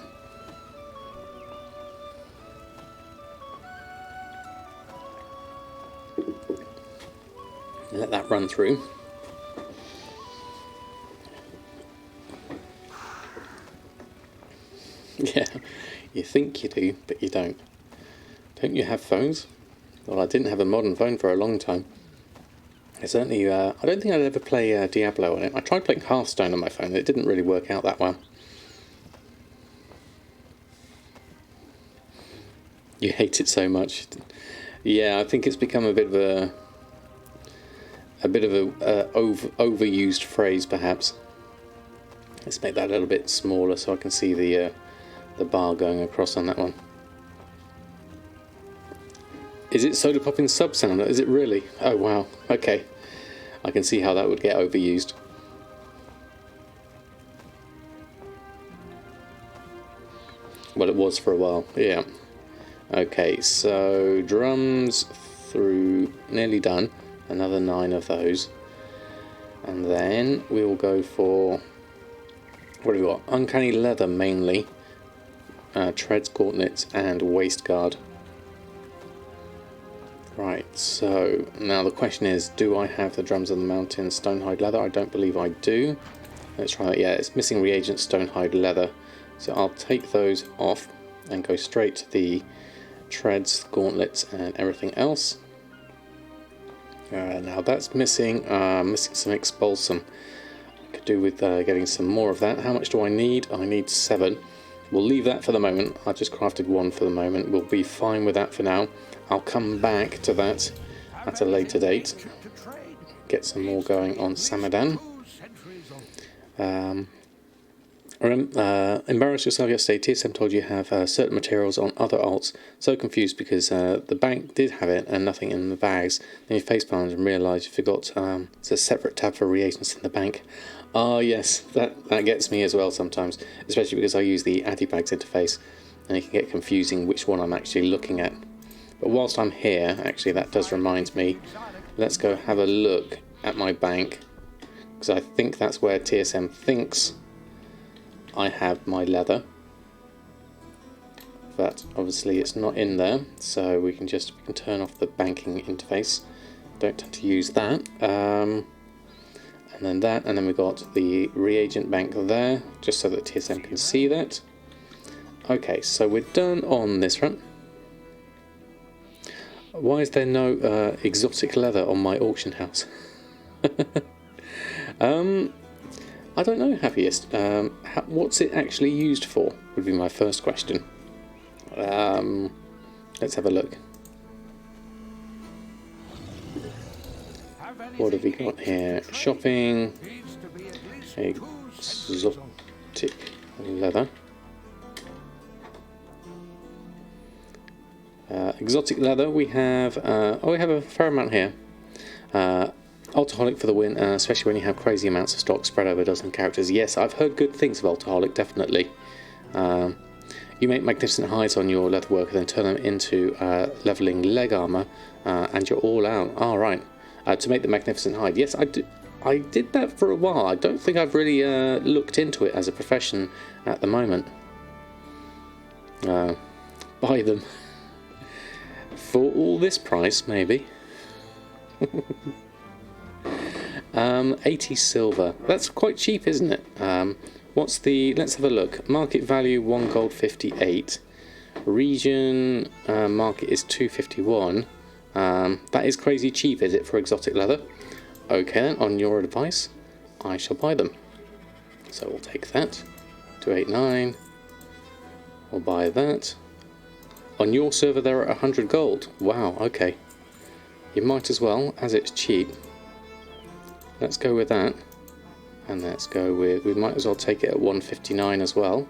Let that run through. Yeah, you think you do, but you don't. Don't you have phones? Well, I didn't have a modern phone for a long time. I certainly, I don't think I'd ever play Diablo on it. I tried playing Hearthstone on my phone, it didn't really work out that well. You hate it so much. Yeah, I think it's become a bit of a overused phrase, perhaps. Let's make that a little bit smaller so I can see the bar going across on that one. Is it soda popping sub sounder? Is it really? Oh wow, okay. I can see how that would get overused. Well, it was for a while, yeah. Okay, so drums through, nearly done. Another 9 of those. And then we will go for, what have we got? Uncanny leather mainly. Treads, gauntlets, and waist guard. Right, so now the question is, do I have the drums of the mountain stonehide leather? I don't believe I do. Let's try that. Yeah, it's missing reagent, stone hide, leather. So I'll take those off and go straight to the treads, gauntlets, and everything else. Now that's missing. Missing some expulsum. Could do with getting some more of that. How much do I need? I need 7. We'll leave that for the moment. I've just crafted 1 for the moment. We'll be fine with that for now. I'll come back to that at a later date. Get some more going on Samadan. Embarrass yourself yesterday. TSM told you have certain materials on other alts. So confused because the bank did have it and nothing in the bags. Then you facepalmed and realised you forgot it's a separate tab for reagents in the bank. Ah, yes, that gets me as well sometimes, especially because I use the Adibags interface and it can get confusing which one I'm actually looking at. But whilst I'm here, actually that does remind me, let's go have a look at my bank, because I think that's where TSM thinks I have my leather. But obviously it's not in there, so we can turn off the banking interface. Don't tend to use that. And then that, and then we've got the reagent bank there, just so that TSM can see that. Okay, so we're done on this front. Why is there no exotic leather on my auction house? I don't know, Happiest. What's it actually used for, would be my first question. Let's have a look. What have we got here? Shopping, exotic leather. Exotic leather, we have we have a fair amount here. Alcoholic for the win, especially when you have crazy amounts of stock spread over a dozen characters. Yes, I've heard good things of Alcoholic, definitely. You make magnificent hides on your leatherwork and then turn them into leveling leg armor, and you're all out. All right. To make the magnificent hide. Yes, I did that for a while. I don't think I've really looked into it as a profession at the moment. Buy them. For all this price, maybe. 80 silver. That's quite cheap, isn't it? What's the... Let's have a look. Market value, 1 gold 58. Region market is 251. That is crazy cheap, is it, for exotic leather? Okay then, on your advice, I shall buy them. So we'll take that. 289. We'll buy that. On your server they're at 100 gold. Wow, okay. You might as well, as it's cheap. Let's go with that. And let's go with... We might as well take it at 159 as well.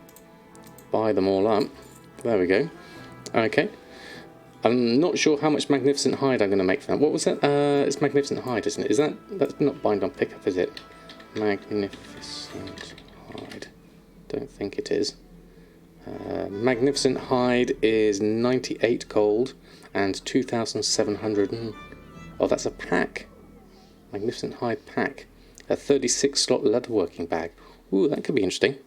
Buy them all up. There we go. Okay. I'm not sure how much magnificent hide I'm going to make for that. What was that? It's magnificent hide, isn't it? Is that... That's not bind on pickup, is it? Magnificent hide. Don't think it is. Magnificent hide is 98 gold and 2,700. Oh, that's a pack. Magnificent hide pack. A 36 slot leatherworking bag. Ooh, that could be interesting.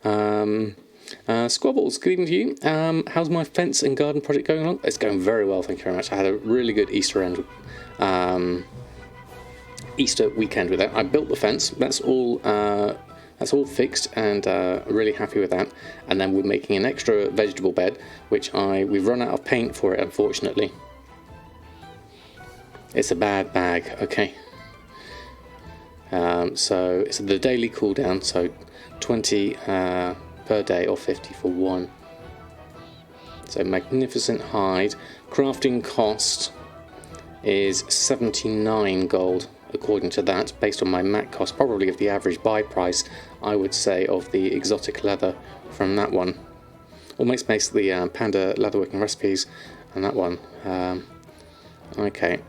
Squabbles, good evening to you. How's my fence and garden project going along? It's going very well, thank you very much. I had a really good Easter weekend with that. I built the fence. That's all fixed, and really happy with that. And then we're making an extra vegetable bed, which we've run out of paint for it, unfortunately. It's a bad bag. Okay. So it's the daily cooldown, so 20 per day or 50 for one. So magnificent hide. Crafting cost is 79 gold according to that, based on my mat cost, probably of the average buy price, I would say, of the exotic leather from that one. Almost basically panda leatherworking recipes and that one. Okay.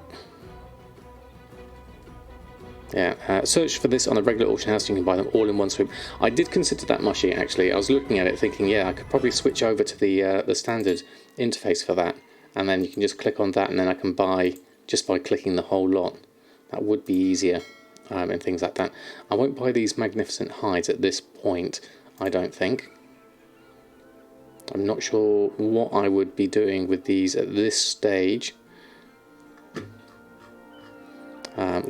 Yeah, search for this on the regular auction house, you can buy them all in one swoop. I did consider that, Mushy, actually. I was looking at it thinking, yeah, I could probably switch over to the standard interface for that, and then you can just click on that and then I can buy just by clicking the whole lot. That would be easier, and things like that. I won't buy these magnificent hides at this point, I don't think. I'm not sure what I would be doing with these at this stage.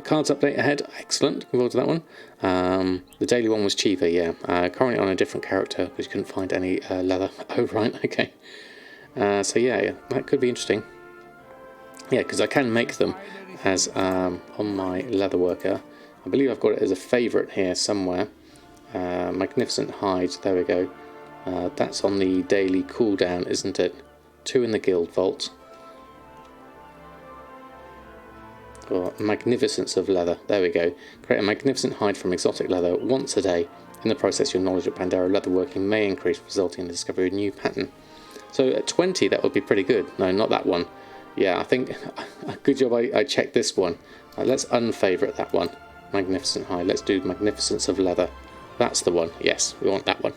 Cards update ahead, excellent, looking forward to that one. The daily one was cheaper, yeah. Currently on a different character because you couldn't find any leather. Oh, right, okay. So yeah, that could be interesting. Yeah, because I can make them as on my leather worker. I believe I've got it as a favourite here somewhere. Magnificent hide, there we go. That's on the daily cooldown, isn't it? 2 in the guild vault. Or magnificence of leather, there we go. Create a magnificent hide from exotic leather once a day. In the process, your knowledge of Pandera leatherworking may increase, resulting in the discovery of a new pattern. So at 20, that would be pretty good. No, not that one. Yeah, I think, good job I checked this one. Let's unfavourite that one. Magnificent hide. Let's do magnificence of leather. That's the one. Yes, we want that one.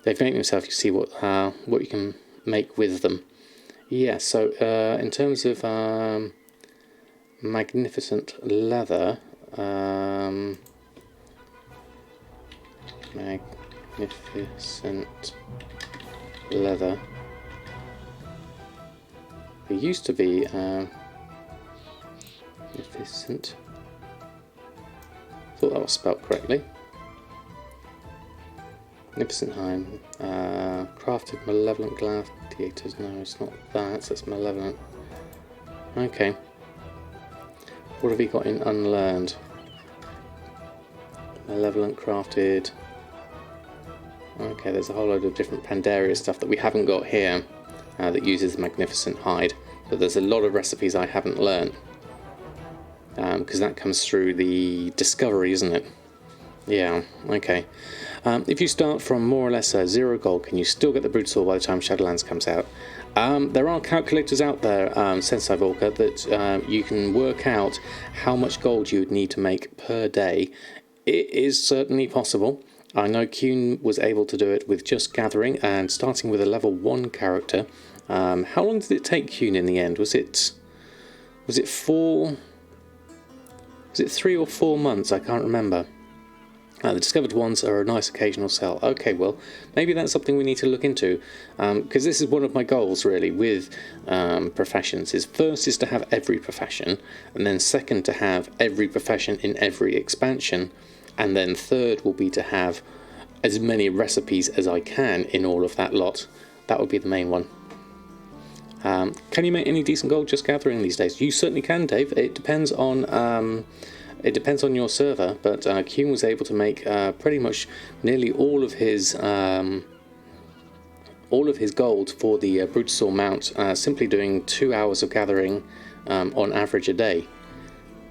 They've made themselves. You see what you can make with them. Yeah. So in terms of magnificent leather, magnificent leather. It used to be magnificent. Thought that was spelled correctly. Magnificent hide. Crafted malevolent gladiators. No, it's not that. That's malevolent. Okay. What have we got in unlearned? Malevolent crafted. Okay, there's a whole load of different Pandaria stuff that we haven't got here that uses the magnificent hide. But there's a lot of recipes I haven't learned. Because that comes through the discovery, isn't it? Yeah, okay. If you start from more or less 0 gold, can you still get the Brute Sword by the time Shadowlands comes out? There are calculators out there, Sensei Volker, that you can work out how much gold you would need to make per day. It is certainly possible. I know Kuhn was able to do it with just gathering and starting with a level 1 character. How long did it take Kuhn in the end? Was it 4? Was it 3 or 4 months? I can't remember. The discovered ones are a nice occasional sell. Okay, well, maybe that's something we need to look into, because this is one of my goals really with professions. First is to have every profession, and then second to have every profession in every expansion, and then third will be to have as many recipes as I can in all of that lot. That would be the main one. Can you make any decent gold just gathering these days? You certainly can, Dave. It depends on your server, but Kuhn was able to make pretty much nearly all of his gold for the Brutosaur mount simply doing 2 hours of gathering on average a day,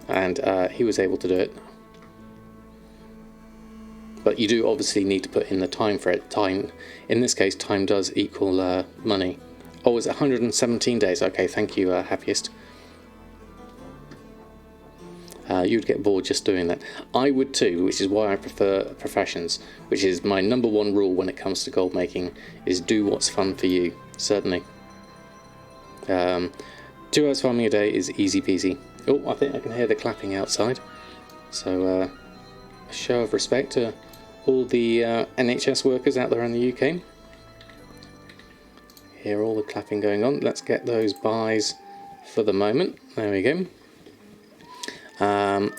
and he was able to do it. But you do obviously need to put in the time for it. Time, in this case, time does equal money. Oh, it's 117 days. Okay, thank you, Happiest. You'd get bored just doing that. I would too, which is why I prefer professions, which is my number 1 rule when it comes to gold making, is do what's fun for you, certainly. 2 hours farming a day is easy peasy. Oh, I think I can hear the clapping outside. So, a show of respect to all the NHS workers out there in the UK. Hear all the clapping going on. Let's get those buys for the moment. There we go.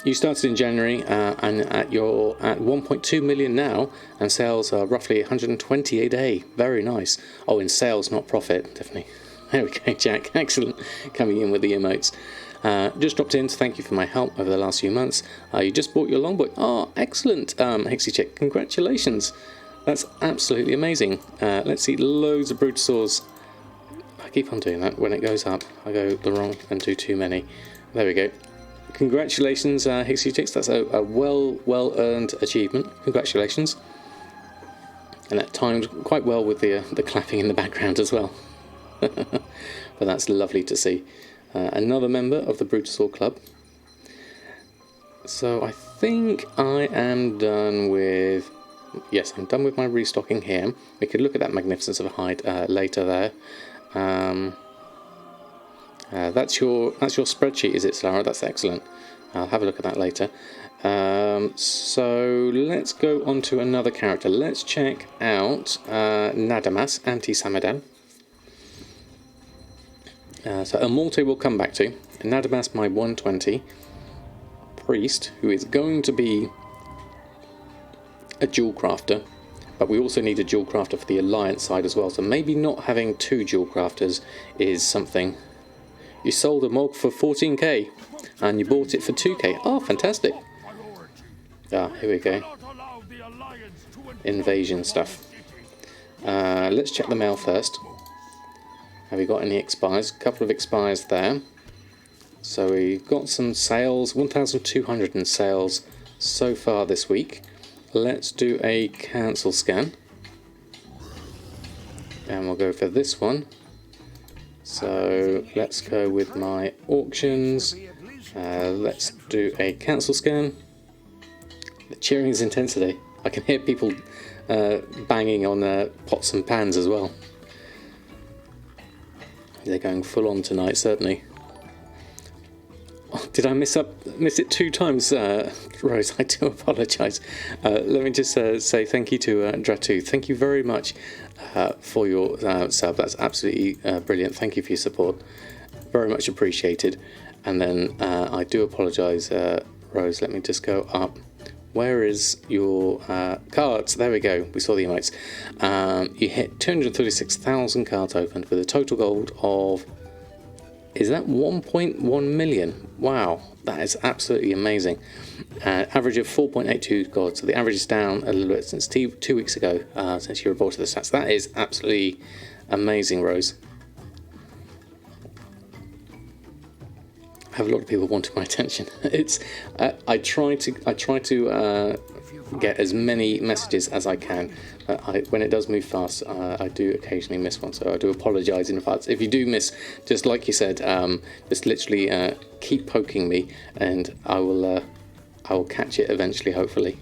You started in January and you're at 1.2 million now, and sales are roughly 120 a day. Very nice. Oh, in sales, not profit, definitely. There we go, Jack. Excellent. Coming in with the emotes. Just dropped in to thank you for my help over the last few months. You just bought your longbow. Oh, excellent, Hexy Chick. Congratulations. That's absolutely amazing. Let's see, loads of Brutosaurs. I keep on doing that. When it goes up, I go the wrong and do too many. There we go. Congratulations, Hixie Chicks. That's a well-earned achievement. Congratulations. And that timed quite well with the clapping in the background as well. But that's lovely to see. Another member of the Brutosaur Club. So I think I am done with... Yes, I'm done with my restocking here. We could look at that magnificence of a hide later there. That's your spreadsheet, is it, Slara? That's excellent. I'll have a look at that later. So let's go on to another character. Let's check out Nadamas, anti-Samadan. So Immorte we'll come back to Nadamas, my 120 priest, who is going to be a dual crafter, but we also need a dual crafter for the alliance side as well, so maybe not having 2 dual crafters is something. You sold a Mog for 14k and you bought it for 2k. Oh, fantastic. Ah, here we go. Invasion stuff. Let's check the mail first. Have we got any expires? A couple of expires there. So we've got some sales, 1,200 in sales so far this week. Let's do a cancel scan. And we'll go for this one. So let's go with my auctions. Let's do a cancel scan. The cheering is intense today. I can hear people banging on pots and pans as well. They're going full on tonight, certainly. Oh, did I miss it 2 times, Rose? I do apologise. Let me just say thank you to Dratu. Thank you very much for your sub. That's absolutely brilliant. Thank you for your support. Very much appreciated. And then I do apologise, Rose. Let me just go up. Where is your cards? There we go. We saw the emotes. You hit 236,000 cards opened with a total gold of, is that 1.1 million? Wow, that is absolutely amazing. Average of 4.82 gold. So the average is down a little bit since 2 weeks ago, since you reported the stats. That is absolutely amazing, Rose. I have a lot of people wanting my attention. It's I try to get as many messages as I can, but when it does move fast, I do occasionally miss one. So I do apologise in advance. If you do miss, just like you said, just literally keep poking me, and I will catch it eventually, hopefully.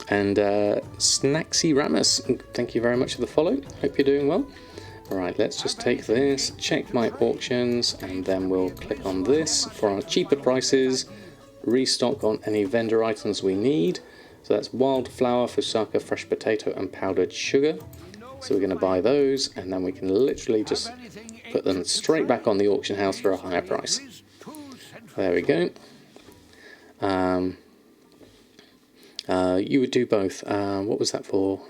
And Snacksy Ramus, thank you very much for the follow. Hope you're doing well. Alright, let's just take this, check my auctions, and then we'll click on this for our cheaper prices, restock on any vendor items we need. So that's wildflower, fusaka, fresh potato, and powdered sugar. So we're going to buy those, and then we can literally just put them straight back on the auction house for a higher price. There we go. You would do both. What was that for?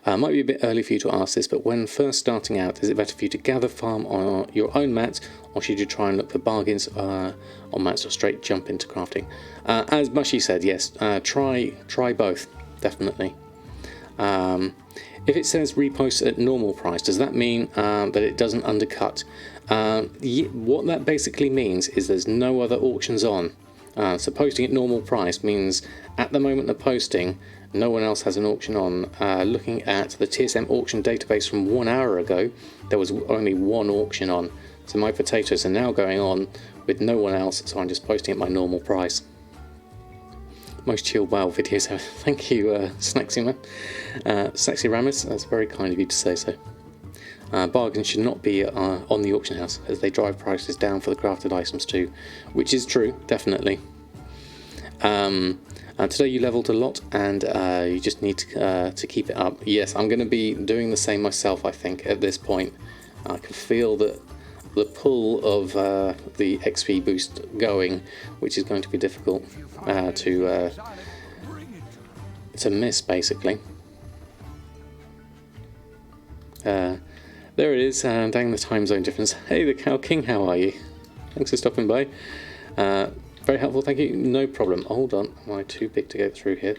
Might be a bit early for you to ask this, but when first starting out, is it better for you to gather farm on your own mats, or should you try and look for bargains on mats, or straight jump into crafting? As Mushy said, yes, try both, definitely. If it says repost at normal price, does that mean that it doesn't undercut? What that basically means is there's no other auctions on. So posting at normal price means at the moment of posting, no one else has an auction on. Looking at the TSM auction database from 1 hour ago, there was only one auction on. So my potatoes are now going on with no one else, so I'm just posting at my normal price. Most chill WoW videos ever. Thank you, Snacksy Man. Snacksy Ramus, that's very kind of you to say so. Bargains should not be on the auction house, as they drive prices down for the crafted items too, which is true, definitely. Today you leveled a lot, and you just need to keep it up. Yes, I'm going to be doing the same myself, I think, at this point. I can feel the pull of the XP boost going, which is going to be difficult to miss, basically. There it is, dang the time zone difference. Hey, the Cow King, how are you? Thanks for stopping by. Very helpful, thank you. No problem. Hold on, am I too big to go through here?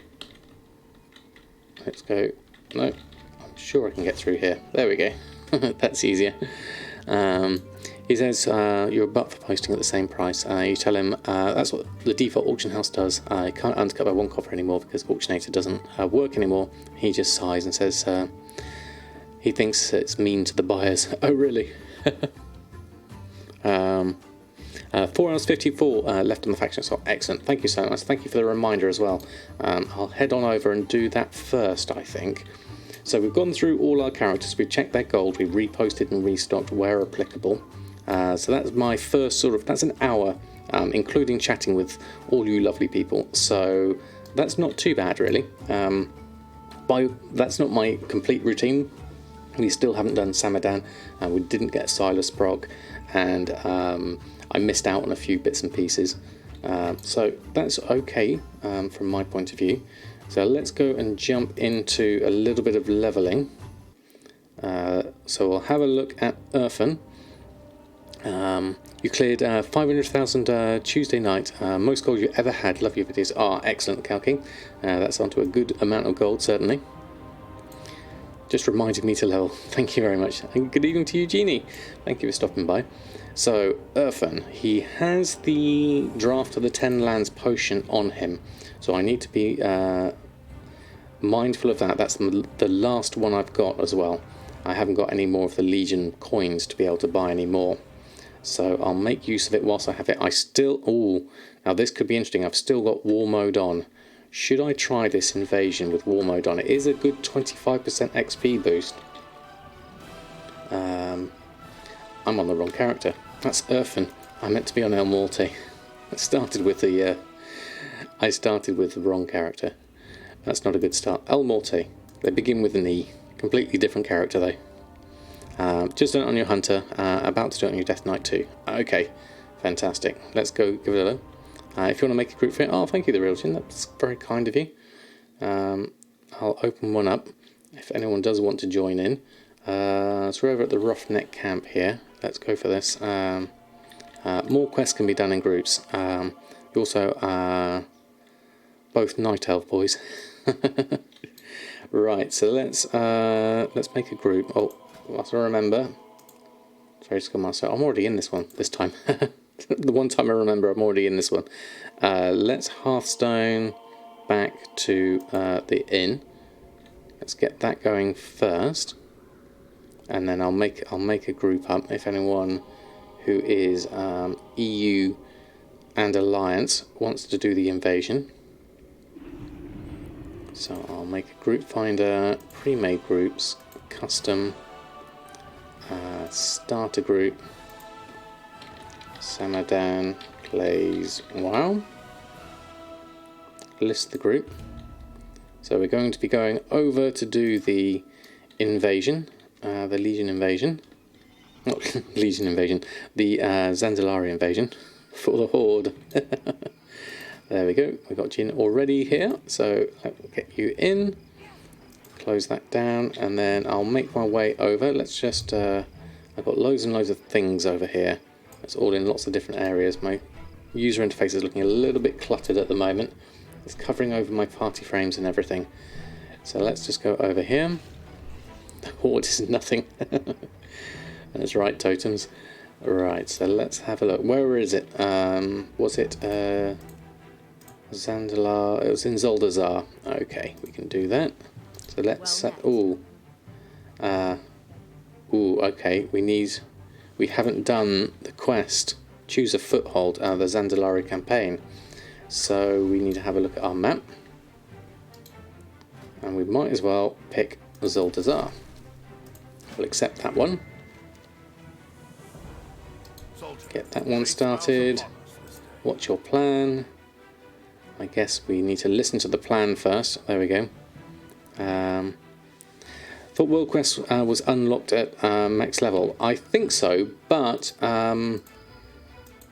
Let's go. No, I'm sure I can get through here. There we go. That's easier. He says you're a butt for posting at the same price. You tell him that's what the default auction house does. You can't undercut by 1 copper anymore because Auctionator doesn't work anymore. He just sighs and says he thinks it's mean to the buyers. Oh, really? 4 hours 54 left on the faction, so excellent. Thank you so much. Thank you for the reminder as well. I'll head on over and do that first, I think. So we've gone through all our characters, we've checked their gold, we've reposted and restocked where applicable. So that's my first that's an hour, including chatting with all you lovely people. So that's not too bad, really. That's not my complete routine We still haven't done Samadan, and we didn't get Silas proc, and I missed out on a few bits and pieces. So that's okay from my point of view. So let's go and jump into a little bit of leveling. So we'll have a look at Urfan. You cleared 500,000 Tuesday night. Most gold you ever had. Love your videos. Excellent, Calking. That's onto a good amount of gold, certainly. Just reminded me to level. Thank you very much. And good evening to you, Jeannie. Thank you for stopping by. So, Urfan, he has the draft of the 10 lands potion on him. So I need to be mindful of that. That's the last one I've got as well. I haven't got any more of the Legion coins to be able to buy any more. So I'll make use of it whilst I have it. Now this could be interesting. I've still got war mode on. Should I try this invasion with war mode on? It is a good 25% XP boost. I'm on the wrong character. That's Urfan. I meant to be on El Morte. I started with the wrong character. That's not a good start. El Morte. They begin with an E. Completely different character though. Just done it on your Hunter. About to do it on your Death Knight too. Okay. Fantastic. Let's go give it a look. If you want to make a group for it, thank you, the Real Chin. That's very kind of you. I'll open one up if anyone does want to join in. So we're over at the Roughneck camp here. Let's go for this. More quests can be done in groups. You also both Night Elf boys. Right. So let's make a group. Whilst I remember. Sorry, just got myself. I'm already in this one this time. The one time I remember, I'm already in this one. Let's Hearthstone back to the inn. Let's get that going first, and then I'll make a group up. If anyone who is EU and Alliance wants to do the invasion, so I'll make a group finder, pre-made groups, custom, starter group. Samadan plays WoW. List the group. So we're going to be going over to do the invasion, the Legion invasion. Not Legion invasion, the Zanzalari invasion for the Horde. There we go. We've got Jin already here, so I'll get you in. Close that down, and then I'll make my way over. Let's just. I've got loads and loads of things over here. It's all in lots of different areas. My user interface is looking a little bit cluttered at the moment. It's covering over my party frames and everything. So let's just go over here. The Horde is nothing. That's right, totems. Right, so let's have a look. Where is it? Was it Zandalar? It was in Zoldazar. Okay, we can do that. So let's set. Okay. We haven't done the quest. Choose a foothold. The Zandalari campaign. So we need to have a look at our map, and we might as well pick Zoldazar. We'll accept that one. Get that one started. What's your plan? I guess we need to listen to the plan first. There we go. Thought World Quest was unlocked at max level. I think so, but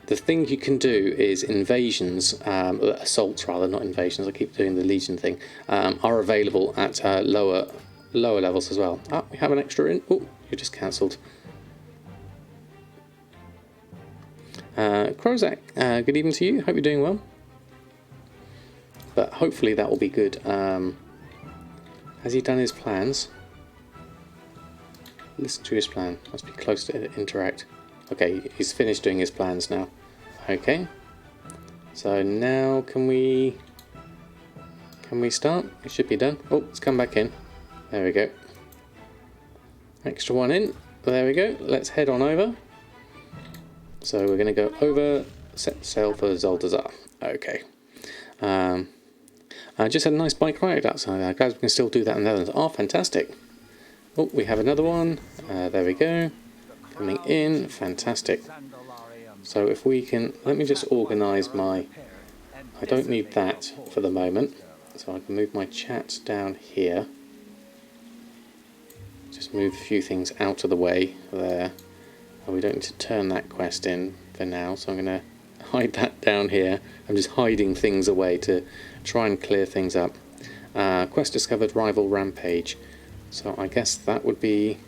the thing you can do is invasions, assaults rather, not invasions. I keep doing the Legion thing. Are available at lower levels as well. We have an extra in. Oh, you just cancelled. Krozak, good evening to you. Hope you're doing well. But hopefully that will be good. Has he done his plans? Listen to his plan. Must be close to interact. Okay, he's finished doing his plans now. Okay. So now can we start? It should be done. Oh, let's come back in. There we go. Extra one in. There we go. Let's head on over. So we're going to go over, set sail for Zoldazar. Okay. I just had a nice bike ride outside. I'm glad we can still do that in the Netherlands. Oh, fantastic. Oh, we have another one. There we go. Coming in. Fantastic. So if we can... Let me just organise my... I don't need that for the moment. So I can move my chat down here. Just move a few things out of the way there. We don't need to turn that quest in for now, so I'm going to hide that down here. I'm just hiding things away to try and clear things up. Quest discovered, rival rampage. So I guess that would be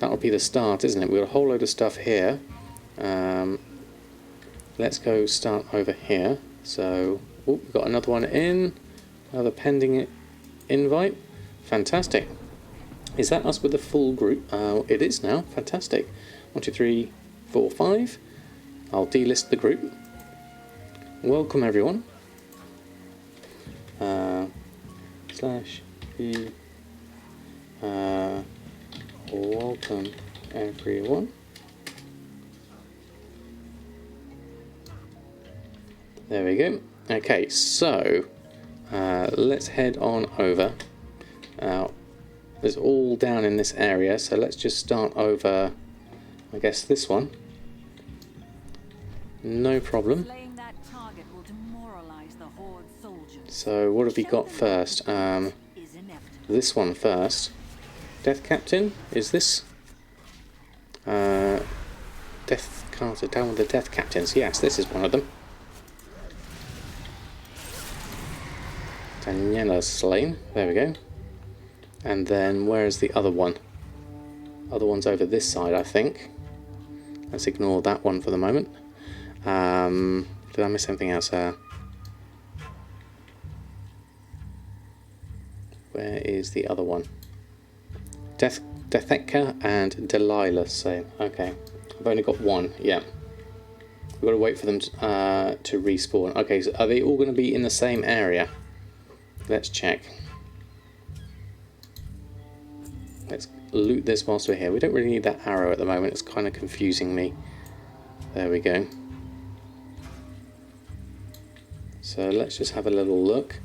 the start, isn't it? We've got a whole load of stuff here. Let's go start over here. So we've got another one in, another pending invite. Fantastic. Is that us with the full group? It is now. Fantastic. 1, 2, 3, 4, 5. I'll delist the group. Welcome everyone. /b. Welcome everyone. There we go. Okay, so let's head on over. It's all down in this area, so let's just start over, I guess, this one. No problem. Slaying that target will demoralize the horde soldiers. So what have we got first? This one first. Death Captain, is this? Death Carter, down with the Death Captains. Yes, this is one of them. Daniela slain. There we go. And then where's the other one? Other one's over this side, I think. Let's ignore that one for the moment. Did I miss anything else? Where is the other one? Detheka and Delilah. So okay, I've only got one. Yeah, we've got to wait for them to respawn. Okay, so are they all going to be in the same area? Let's check. Let's loot this whilst we're here. We don't really need that arrow at the moment. It's kind of confusing me. There we go. So let's just have a little look.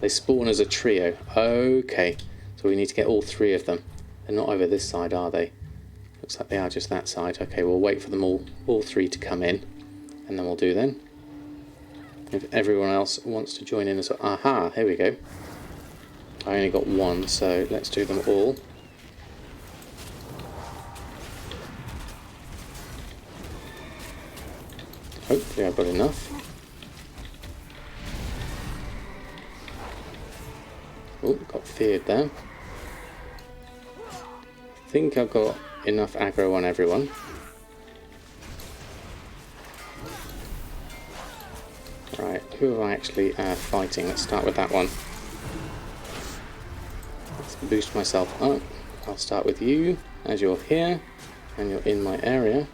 They spawn as a trio. Okay. So we need to get all 3 of them. They're not over this side, are they? Looks like they are just that side. Okay, we'll wait for them all 3 to come in. And then we'll do then. If everyone else wants to join in as well. Aha, here we go. I only got 1, so let's do them all. Hopefully I've got enough. Oh, got feared there. I think I've got enough aggro on everyone. Right, who are I actually fighting? Let's start with that one. Let's boost myself up. I'll start with you, as you're here, and you're in my area.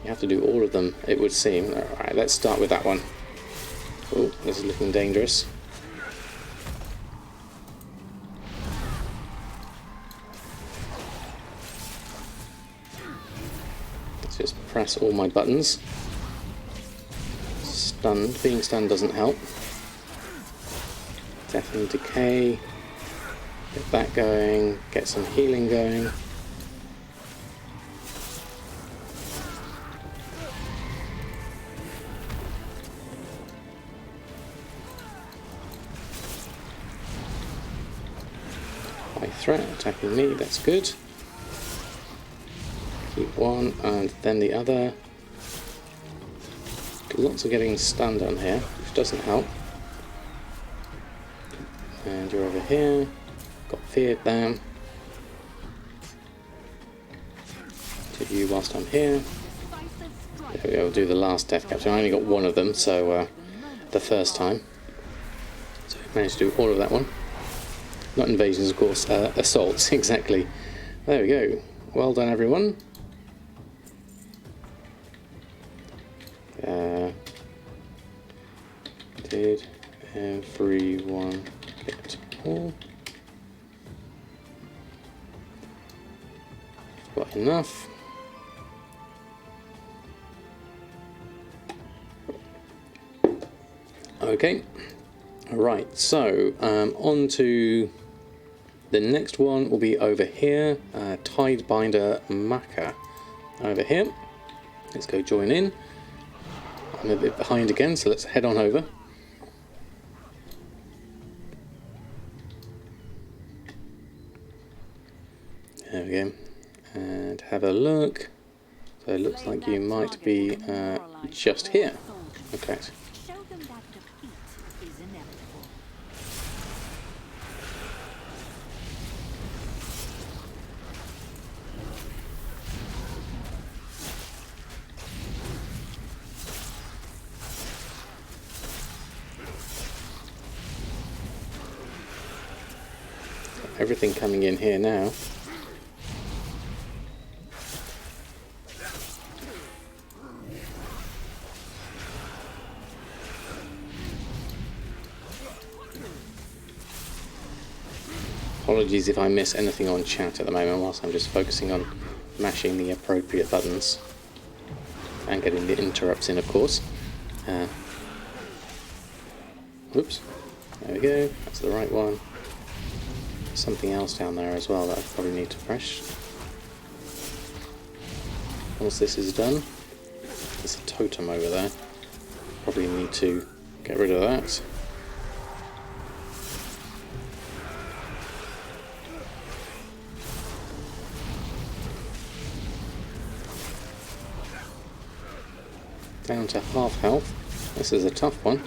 You have to do all of them, it would seem. Alright, let's start with that one. Oh, this is looking dangerous. Let's just press all my buttons. Stunned. Being stunned doesn't help. Death and Decay. Get that going. Get some healing going. High threat attacking me. That's good. Keep one and then the other. Lots of getting stunned on here, which doesn't help. And you're over here. Got feared there. Do you whilst I'm here. There we go, we'll do the last death capture. I only got 1 of them, so the first time. So we managed to do all of that one. Not invasions, of course, assaults, exactly. There we go. Well done, everyone. Did everyone get all? Got enough. Okay. Right, so on to the next one will be over here. Tidebinder Maka. Over here. Let's go join in. I'm a bit behind again, so let's head on over. we go. And have a look. So it looks like you might be just here. Okay. Show them that defeat is inevitable. Everything coming in here now. Apologies if I miss anything on chat at the moment whilst I'm just focusing on mashing the appropriate buttons and getting the interrupts in, of course. Whoops, there we go, that's the right one. Something else down there as well that I probably need to press. Once this is done, there's a totem over there. Probably need to get rid of that. Down to half health. This is a tough one.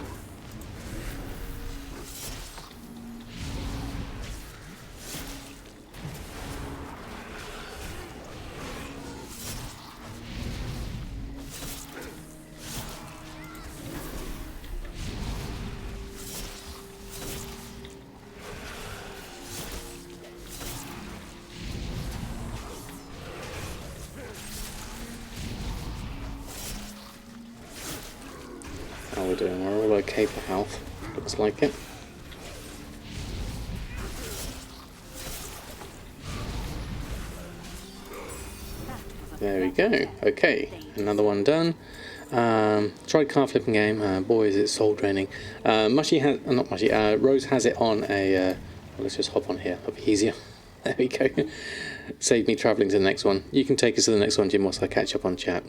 How are we doing? We're all okay for health. Looks like it. There we go. Okay, another one done. Tried card flipping game. Boy, is it soul draining. Mushy has, not Mushy. Rose has it on a. Well, let's just hop on here. That'll be easier. There we go. Save me travelling to the next one. You can take us to the next one, Jim, whilst I catch up on chat.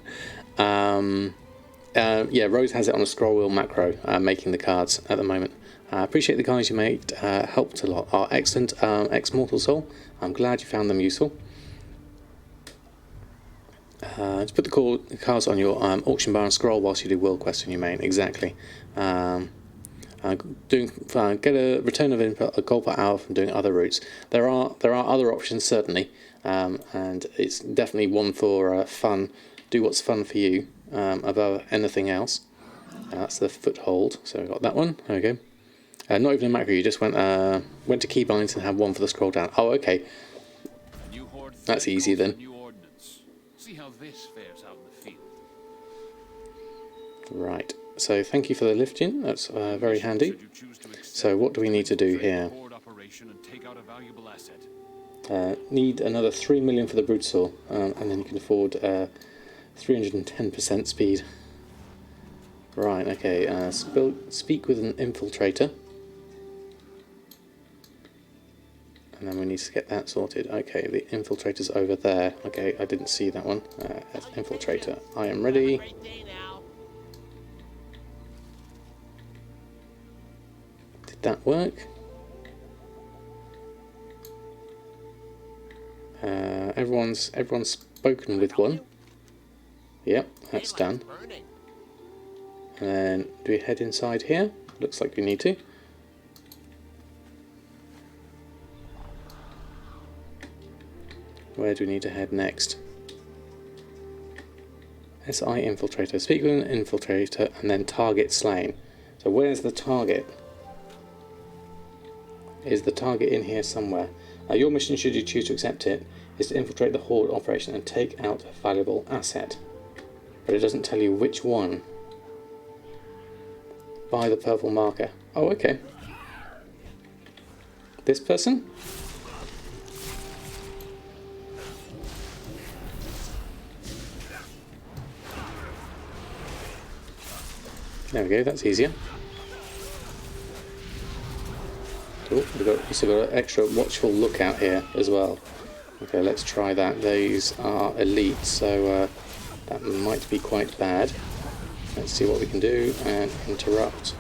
Yeah, Rose has it on a scroll wheel macro, making the cards at the moment. I appreciate the guys you made, helped a lot. Are excellent, ex-Mortal Soul. I'm glad you found them useful. Just put the cards on your auction bar and scroll whilst you do world quest in your main. Exactly. Get a return of input, a gold per hour from doing other routes. There are other options certainly, and it's definitely one for fun. Do what's fun for you above anything else. That's the foothold. So we got that one. There we go. Not even a macro. You just went to keybinds and had one for the scroll down. Oh, okay. That's easy then. See how this fares out in the field. Right. So thank you for the lift in. That's very handy. So what do we need to do here? Need another 3 million for the brute saw, and then you can afford 310% speed. Right. Okay. Speak with an infiltrator. And then we need to get that sorted. Okay, the infiltrator's over there. Okay, I didn't see that one. Infiltrator, I am ready. Did that work? Everyone's spoken with one. Yep, that's done. And then do we head inside here? Looks like we need to. Where do we need to head next? SI infiltrator. Speak with an infiltrator and then target slain. So where's the target? Is the target in here somewhere? Your mission, should you choose to accept it, is to infiltrate the Horde operation and take out a valuable asset. But it doesn't tell you which one. By the purple marker. Oh, okay. This person? There we go, that's easier. Oh, we've also got an extra watchful lookout here as well. Okay, let's try that. These are elite, so that might be quite bad. Let's see what we can do and interrupt.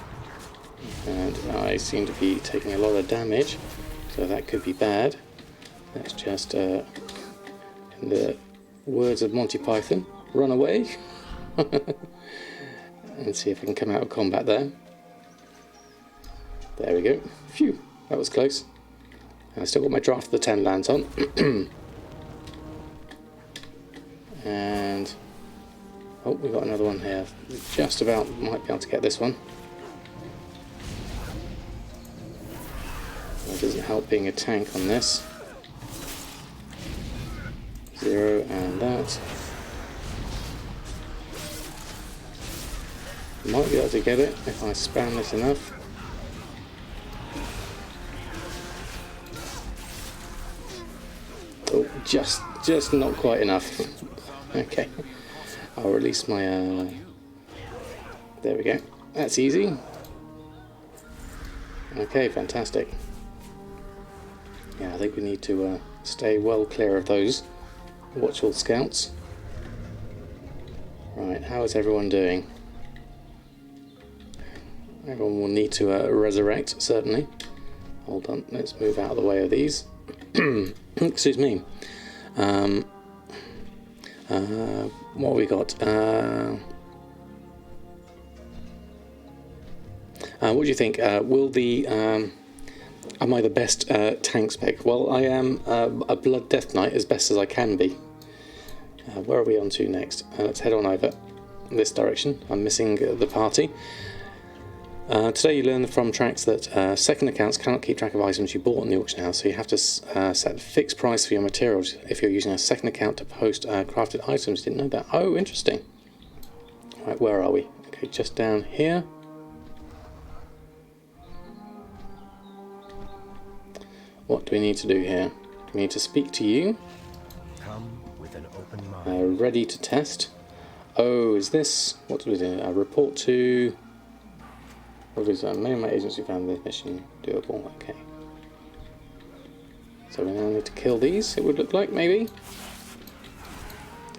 And I seem to be taking a lot of damage, so that could be bad. Let's just In the words of Monty Python, run away. And see if I can come out of combat there. There we go. Phew, that was close. And I still got my Draft of the Ten Lands on. And oh, we've got another one here. Just about might be able to get this one. It doesn't help being a tank on this. 0 and that. Might be able to get it if I spam this enough. Oh, just not quite enough. Okay, I'll release my. There we go. That's easy. Okay, fantastic. Yeah, I think we need to stay well clear of those watchful scouts. Right, how is everyone doing? Everyone will need to resurrect, certainly. Hold on, let's move out of the way of these. Excuse me. What have we got? What do you think? Will the am I the best tank spec? Well, I am a Blood Death Knight as best as I can be. Where are we on to next? Let's head on over this direction. I'm missing the party. Today you learn from tracks that second accounts cannot keep track of items you bought in the auction house, so you have to set a fixed price for your materials if you're using a second account to post crafted items. Didn't know that. Oh, interesting. Right, where are we? Okay, just down here. What do we need to do here? We need to speak to you. Come with an open mind. Ready to test. Oh, is this... What do we do? Report to... What is that? Many of my agents who found this mission doable. Okay. So we now need to kill these, it would look like, maybe.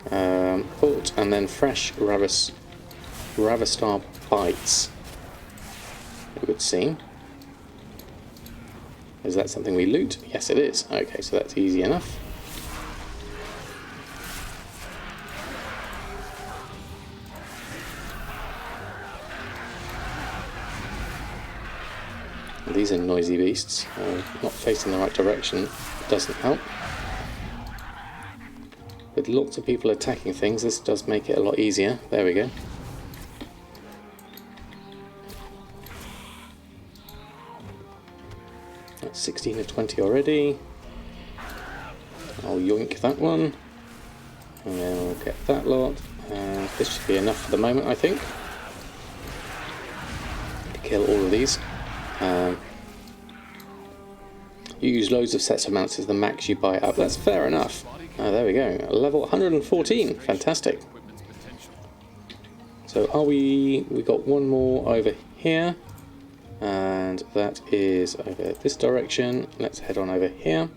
Port and then fresh Ravistar bites. It would seem. Is that something we loot? Yes, it is. Okay, so that's easy enough. These are noisy beasts. Not facing the right direction doesn't help. With lots of people attacking things, this does make it a lot easier. There we go. That's 16 of 20 already. I'll yoink that one. And then we'll get that lot. And this should be enough for the moment, I think. To kill all of these. You use loads of sets of mounts as the max you buy up. That's fair enough. There we go. Level 114. Fantastic. So are we got one more over here. And that is over this direction. Let's head on over here.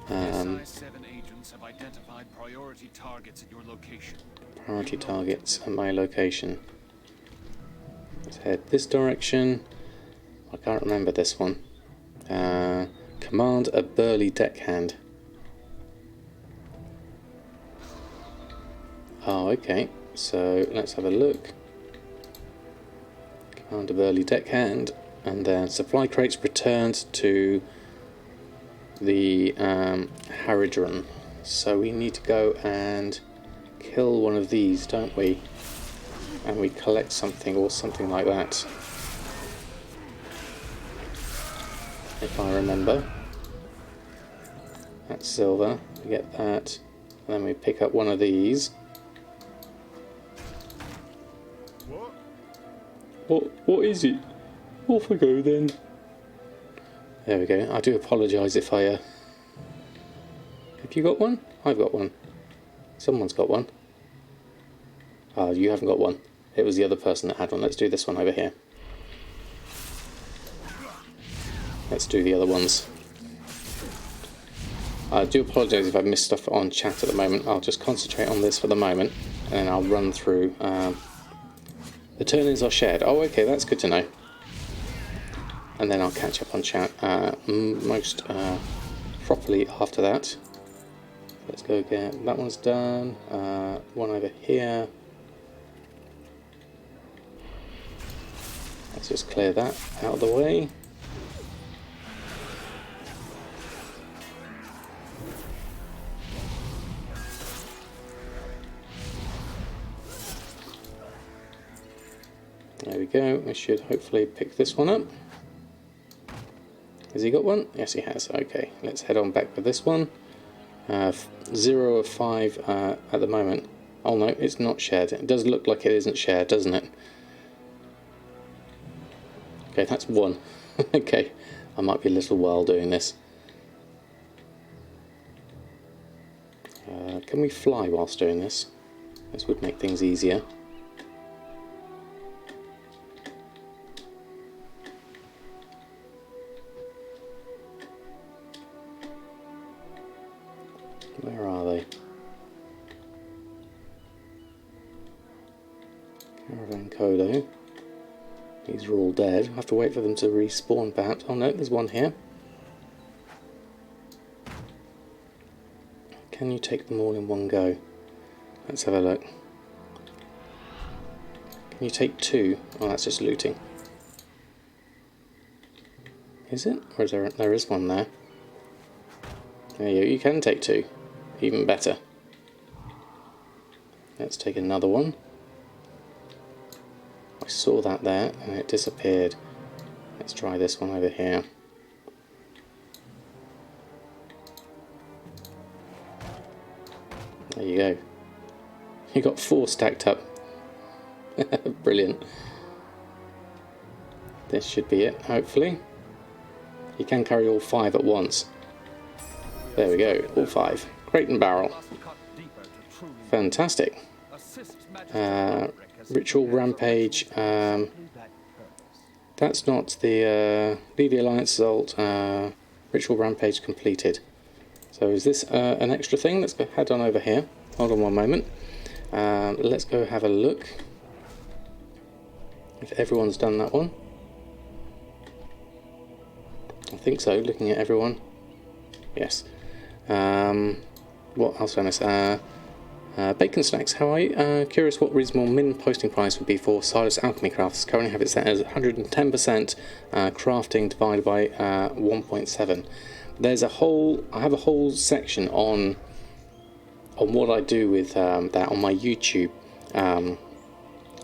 Seven agents have identified priority targets at your location. Priority targets at my location. Let's head this direction. I can't remember this one. Command a burly deckhand. Oh, okay. So let's have a look. Command a burly deckhand, and then supply crates returned to the Haridron. So we need to go and kill one of these, don't we? And we collect something or something like that. If I remember. That's silver. We get that. And then we pick up one of these. What is it? Off I go then. There we go. I do apologise if I... Have you got one? I've got one. Someone's got one. Oh, you haven't got one. It was the other person that had one. Let's do this one over here. Let's do the other ones. I do apologise if I've missed stuff on chat at the moment. I'll just concentrate on this for the moment, and then I'll run through. The turn-ins are shared. Oh, okay, that's good to know. and then I'll catch up on chat most properly after that. Let's go get that one's done. One over here. Let's just clear that out of the way. There we go. We should hopefully pick this one up. Has he got one? Yes, he has. Okay, let's head on back with this one. 0 of 5 at the moment. Oh no, it's not shared. It does look like it isn't shared, doesn't it? Okay, that's 1. Okay, I might be a little while doing this. Can we fly whilst doing this? This would make things easier. Where are they? Caravan Kodo. These are all dead. I have to wait for them to respawn perhaps. Oh no, there's one here. Can you take them all in one go? Let's have a look. Can you take 2? Oh, that's just looting. Is it? Or is there is one there. There you go. You can take 2. Even better. Let's take another one. I saw that there and it disappeared. Let's try this one over here. There you go. You got 4 stacked up. Brilliant. This should be it, hopefully. You can carry all 5 at once. There we go, all 5. Crate and barrel. Fantastic. Ritual Rampage. That's not the BfA Assault. Ritual Rampage completed. So is this an extra thing? Let's go head on over here. Hold on one moment. Let's go have a look. If everyone's done that one. I think so, looking at everyone. Yes. What else did I miss? Bacon Snacks, how are you? Curious what reasonable min posting price would be for Silas Alchemy Crafts. Currently have it set as 110% crafting divided by 1.7. There's a whole, I have a whole section on what I do with that on my YouTube. I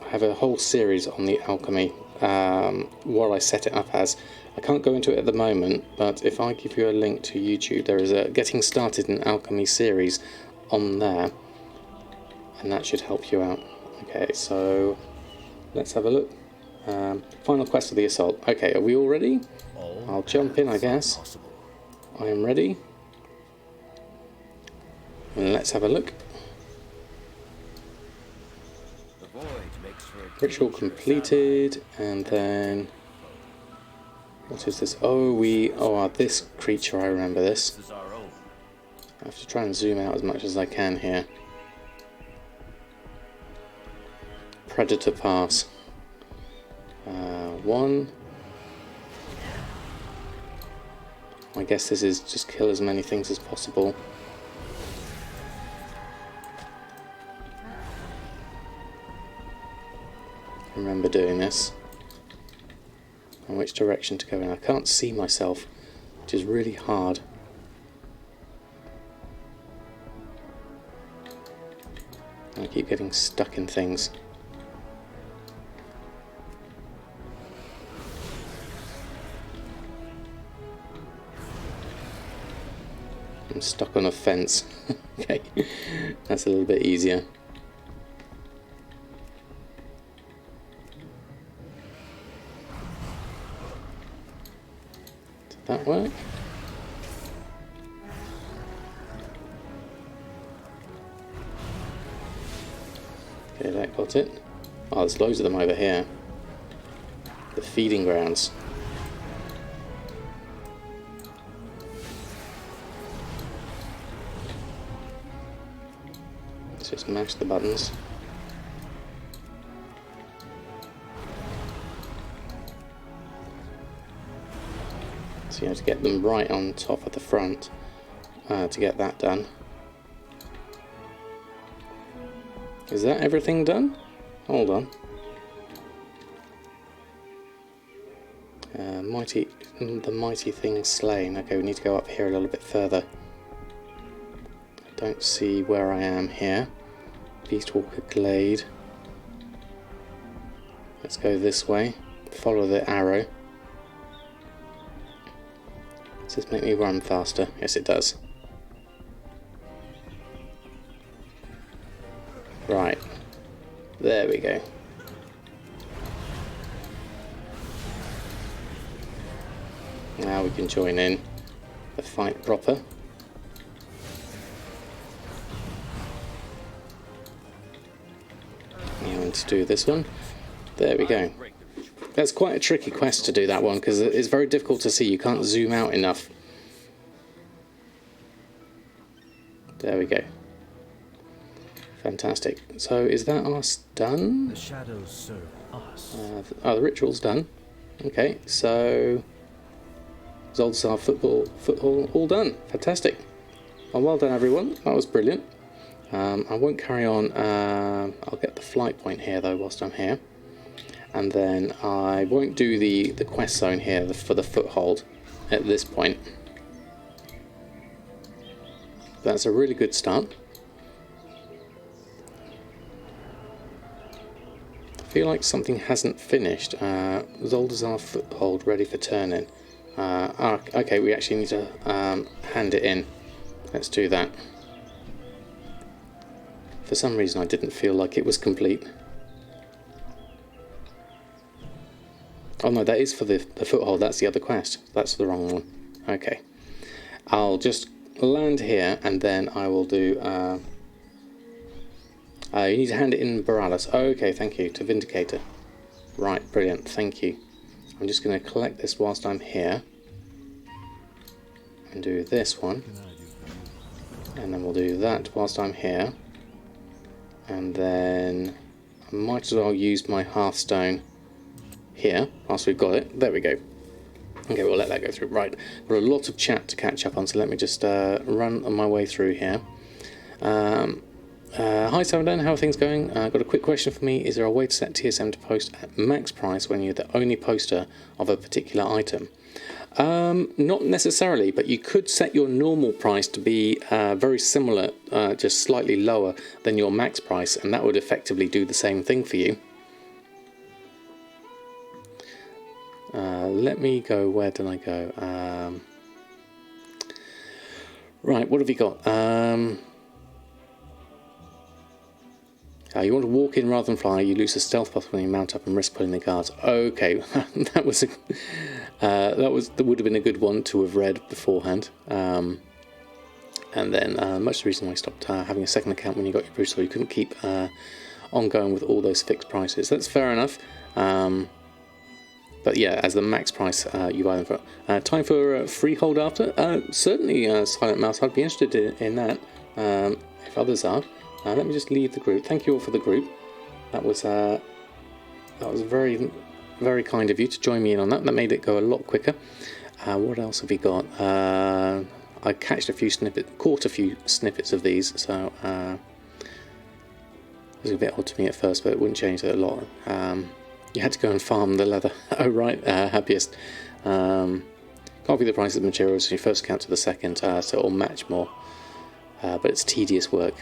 have a whole series on the alchemy, what I set it up as. I can't go into it at the moment, but if I give you a link to YouTube, there is a Getting Started in Alchemy series on there, and that should help you out. Okay, so let's have a look. Final quest of the assault. Okay, are we all ready? I'll jump in, I guess. I am ready. And let's have a look. Ritual completed, and then what is this? Oh, this creature, I remember this. I have to try and zoom out as much as I can here. Predator Pass. 1. I guess this is just kill as many things as possible. I remember doing this. And which direction to go in. I can't see myself, which is really hard. I keep getting stuck in things. I'm stuck on a fence. Okay, that's a little bit easier. Did that work? Okay, that got it. Oh, there's loads of them over here. The feeding grounds. Let's just mash the buttons. So you have to get them right on top of the front to get that done. Is that everything done? Hold on. The mighty thing slain. Okay, we need to go up here a little bit further. I don't see where I am here. Beastwalker Glade. Let's go this way. Follow the arrow. Does this make me run faster? Yes, it does. Right. There we go. Now we can join in the fight proper. And to do this one. There we go. That's quite a tricky quest to do that one because it's very difficult to see. You can't zoom out enough. There we go. Fantastic. So is that us done? The shadows serve us. The ritual's done. Okay, so Zoldazar football all done. Fantastic. Well done, everyone. That was brilliant. I won't carry on. I'll get the flight point here though whilst I'm here, and then I won't do the quest zone here for the foothold at this point. That's a really good start. I feel like something hasn't finished. Zoldazar foothold ready for turn-in. Okay, we actually need to hand it in. Let's do that. For some reason I didn't feel like it was complete. Oh no, that is for the foothold. That's the other quest. That's the wrong one. Okay. I'll just land here and then I will do... you need to hand it in Boralis. Oh, okay, thank you. To Vindicator. Right, brilliant. Thank you. I'm just going to collect this whilst I'm here. And do this one. And then we'll do that whilst I'm here. And then I might as well use my Hearthstone here whilst we've got it. There we go. Okay, we'll let that go through. Right, got a lot of chat to catch up on, so let me just run on my way through here. Hi Samadan, how are things going? Got a quick question for me. Is there a way to set TSM to post at max price when you're the only poster of a particular item? Not necessarily, but you could set your normal price to be very similar, just slightly lower than your max price, and that would effectively do the same thing for you. Let me go, where did I go? Right, what have you got? You want to walk in rather than fly. You lose a stealth buff when you mount up and risk pulling the guards. Okay, that would have been a good one to have read beforehand. And then much the reason why I stopped having a second account when you got your Bruce, you couldn't keep on going with all those fixed prices. That's fair enough. But yeah, as the max price, you buy them for. Time for freehold after? Certainly, Silent Mouse. I'd be interested in that if others are. Let me just leave the group. Thank you all for the group. That was very, very kind of you to join me in on that. That made it go a lot quicker. What else have we got? I caught a few snippets of these, so it was a bit odd to me at first, but it wouldn't change that a lot. You had to go and farm the leather. Oh right, happiest. Copy the price of the materials from your first account to the second, so it'll match more. But it's tedious work.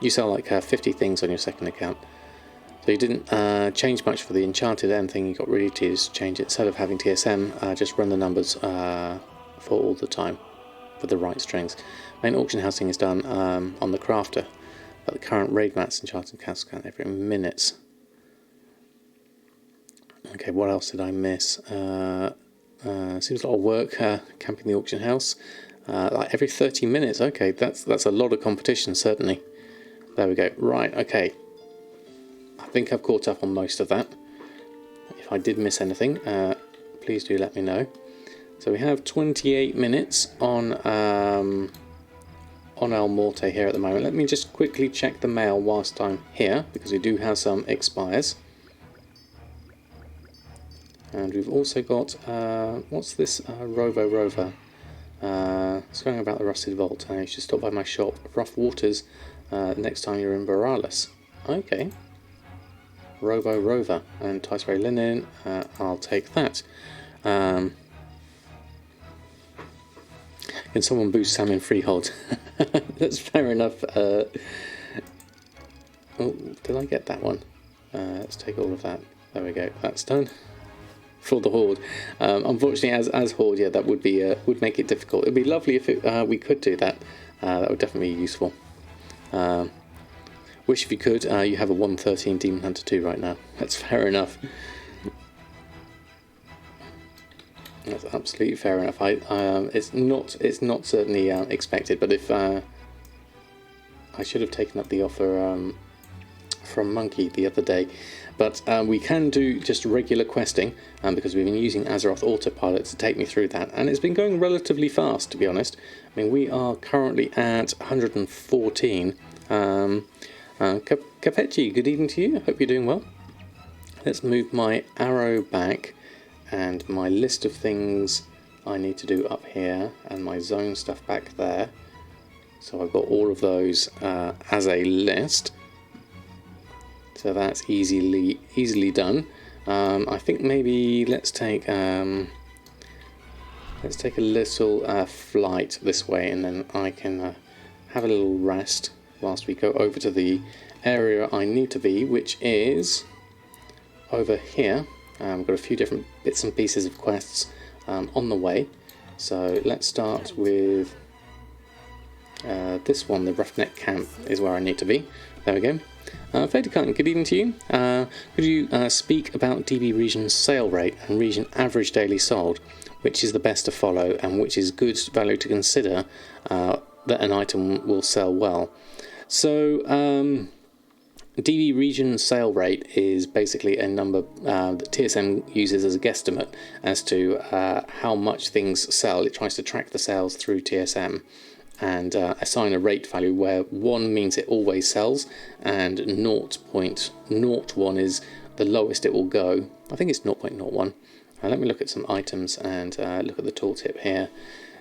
You sell like 50 things on your second account. So you didn't change much for the enchanted end thing. You got really tedious to change it. Instead of having TSM, just run the numbers for all the time for the right strings. Main auction housing is done on the crafter, but the current raid mats enchanted cast count every minutes. Okay, what else did I miss? Seems a lot of work camping the auction house. Like every 30 minutes. Okay, that's a lot of competition, certainly. There we go. Right, okay. I think I've caught up on most of that. If I did miss anything, please do let me know. So we have 28 minutes on El Morte here at the moment. Let me just quickly check the mail whilst I'm here, because we do have some expires. And we've also got, what's this, Rover. It's going about the Rusted Vault. You should stop by my shop, Rough Waters, next time you're in Borealis. Okay. Rover and Ticeray Linen, I'll take that. Can someone boost Sam in Freehold? That's fair enough. Oh, did I get that one? Let's take all of that. There we go. That's done. For the Horde. Unfortunately, as Horde, yeah, that would make it difficult. It'd be lovely if we could do that. That would definitely be useful. Wish if you could. You have a 113 Demon Hunter 2 right now. That's fair enough. That's absolutely fair enough. It's not certainly expected, but if I should have taken up the offer from Monkey the other day, but we can do just regular questing because we've been using Azeroth Autopilot to take me through that, and it's been going relatively fast, to be honest. I mean, we are currently at 114. Capetti, good evening to you. I hope you're doing well. Let's move my arrow back and my list of things I need to do up here and my zone stuff back there. So I've got all of those as a list. So that's easily done. I think maybe let's take a little flight this way, and then I can have a little rest whilst we go over to the area I need to be, which is over here. We've got a few different bits and pieces of quests on the way. So let's start with this one. The Roughneck Camp is where I need to be. There we go. Faderkant, good evening to you. Could you speak about DB region's sale rate and region average daily sold? Which is the best to follow and which is good value to consider that an item will sell well? So DB region sale rate is basically a number that TSM uses as a guesstimate as to how much things sell. It tries to track the sales through TSM and assign a rate value where 1 means it always sells and 0.01 is the lowest it will go. I think it's 0.01. Let me look at some items and look at the tooltip here.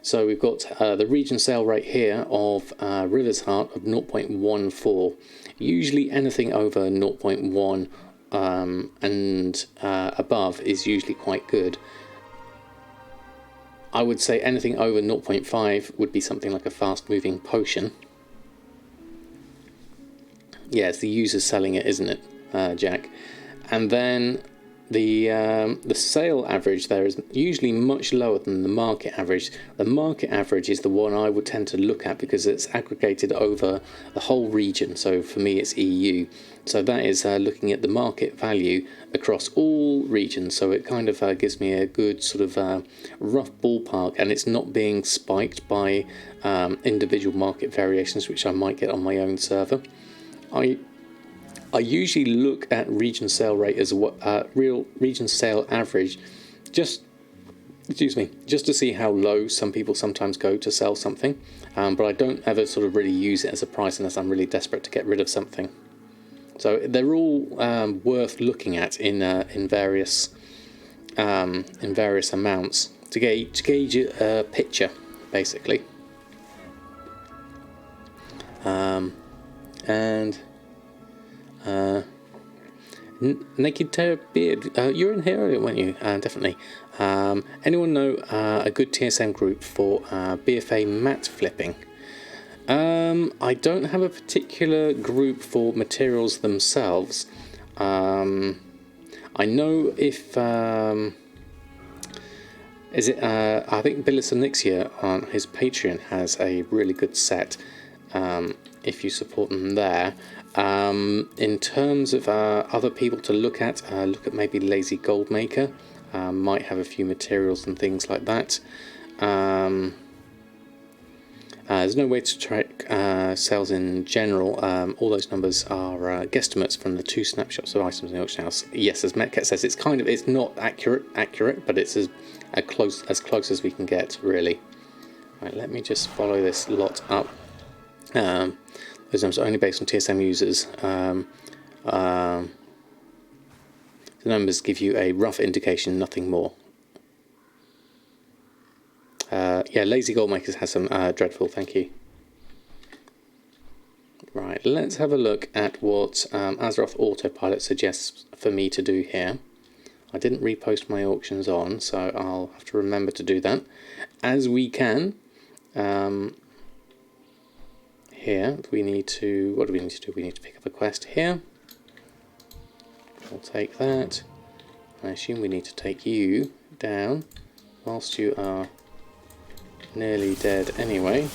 So we've got the region sale rate here of River's Heart of 0.14. Usually anything over 0.1 and above is usually quite good. I would say anything over 0.5 would be something like a fast-moving potion. Yeah, it's the users selling it, isn't it, Jack? And then the sale average there is usually much lower than the market average. The market average is the one I would tend to look at because it's aggregated over the whole region. So for me, it's EU. So that is looking at the market value across all regions. So it kind of gives me a good sort of rough ballpark, and it's not being spiked by individual market variations, which I might get on my own server. I usually look at region sale rate as what real region sale average, just to see how low some people sometimes go to sell something, but I don't ever sort of really use it as a price unless I'm really desperate to get rid of something. So they're all worth looking at in various amounts to gauge a picture, basically. Naked Terror Beard, you're in here, weren't you? Definitely. Anyone know a good TSM group for BfA mat flipping? I don't have a particular group for materials themselves. I know if is it? I think Billis Elixir on his Patreon has a really good set. If you support them there. In terms of other people to look at maybe Lazy Goldmaker. Might have a few materials and things like that. There's no way to track sales in general. All those numbers are guesstimates from the 2 snapshots of items in the auction house. Yes, as Metcat says, it's not accurate, but it's as close as we can get, really. Right, let me just follow this lot up. Those numbers are only based on TSM users. The numbers give you a rough indication, nothing more. Yeah, Lazy Goldmakers has some dreadful, thank you. Right, let's have a look at what Azeroth Autopilot suggests for me to do here. I didn't repost my auctions on, so I'll have to remember to do that. As we can, here, we need to, what do we need to do? We need to pick up a quest here. We'll take that. I assume we need to take you down whilst you are nearly dead anyway.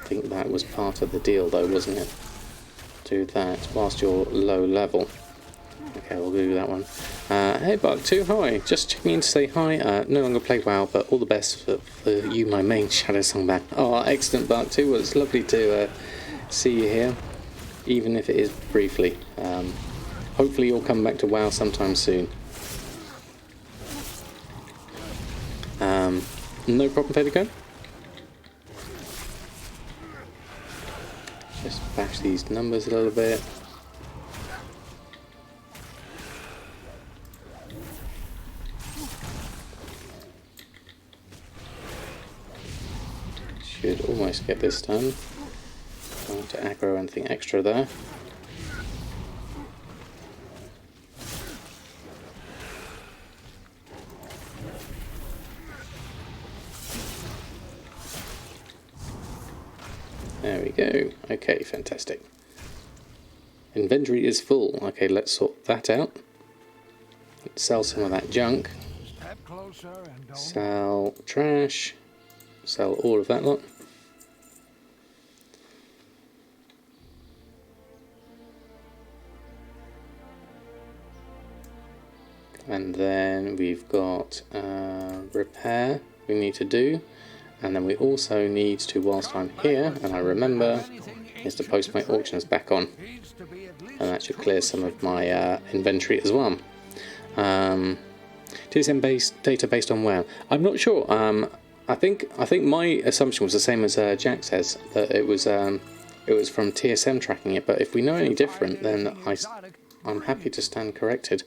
I think that was part of the deal though, wasn't it? Do that whilst you're low level. Okay, we'll do that one. Hey Bark2, hi. Just checking in to say hi. No longer play WoW, but all the best for you, my main Shadow Songman. Oh, excellent Bark2. Well, it's lovely to see you here, even if it is briefly. Hopefully you'll come back to WoW sometime soon. No problem, Fedico. Just bash these numbers a little bit. Should almost get this done. Don't want to aggro anything extra there. There we go. Okay, fantastic. Inventory is full. Okay, let's sort that out. Let's sell some of that junk. Step closer and don't... Sell trash. Sell all of that lot. And then we've got repair we need to do. And then we also need to, whilst I'm here, and I remember, is to post my auctions back on. And that should clear some of my inventory as well. TSM based data based on WoW. I'm not sure. I think my assumption was the same as Jack says, that it was from TSM tracking it. But if we know any different, then I'm happy to stand corrected.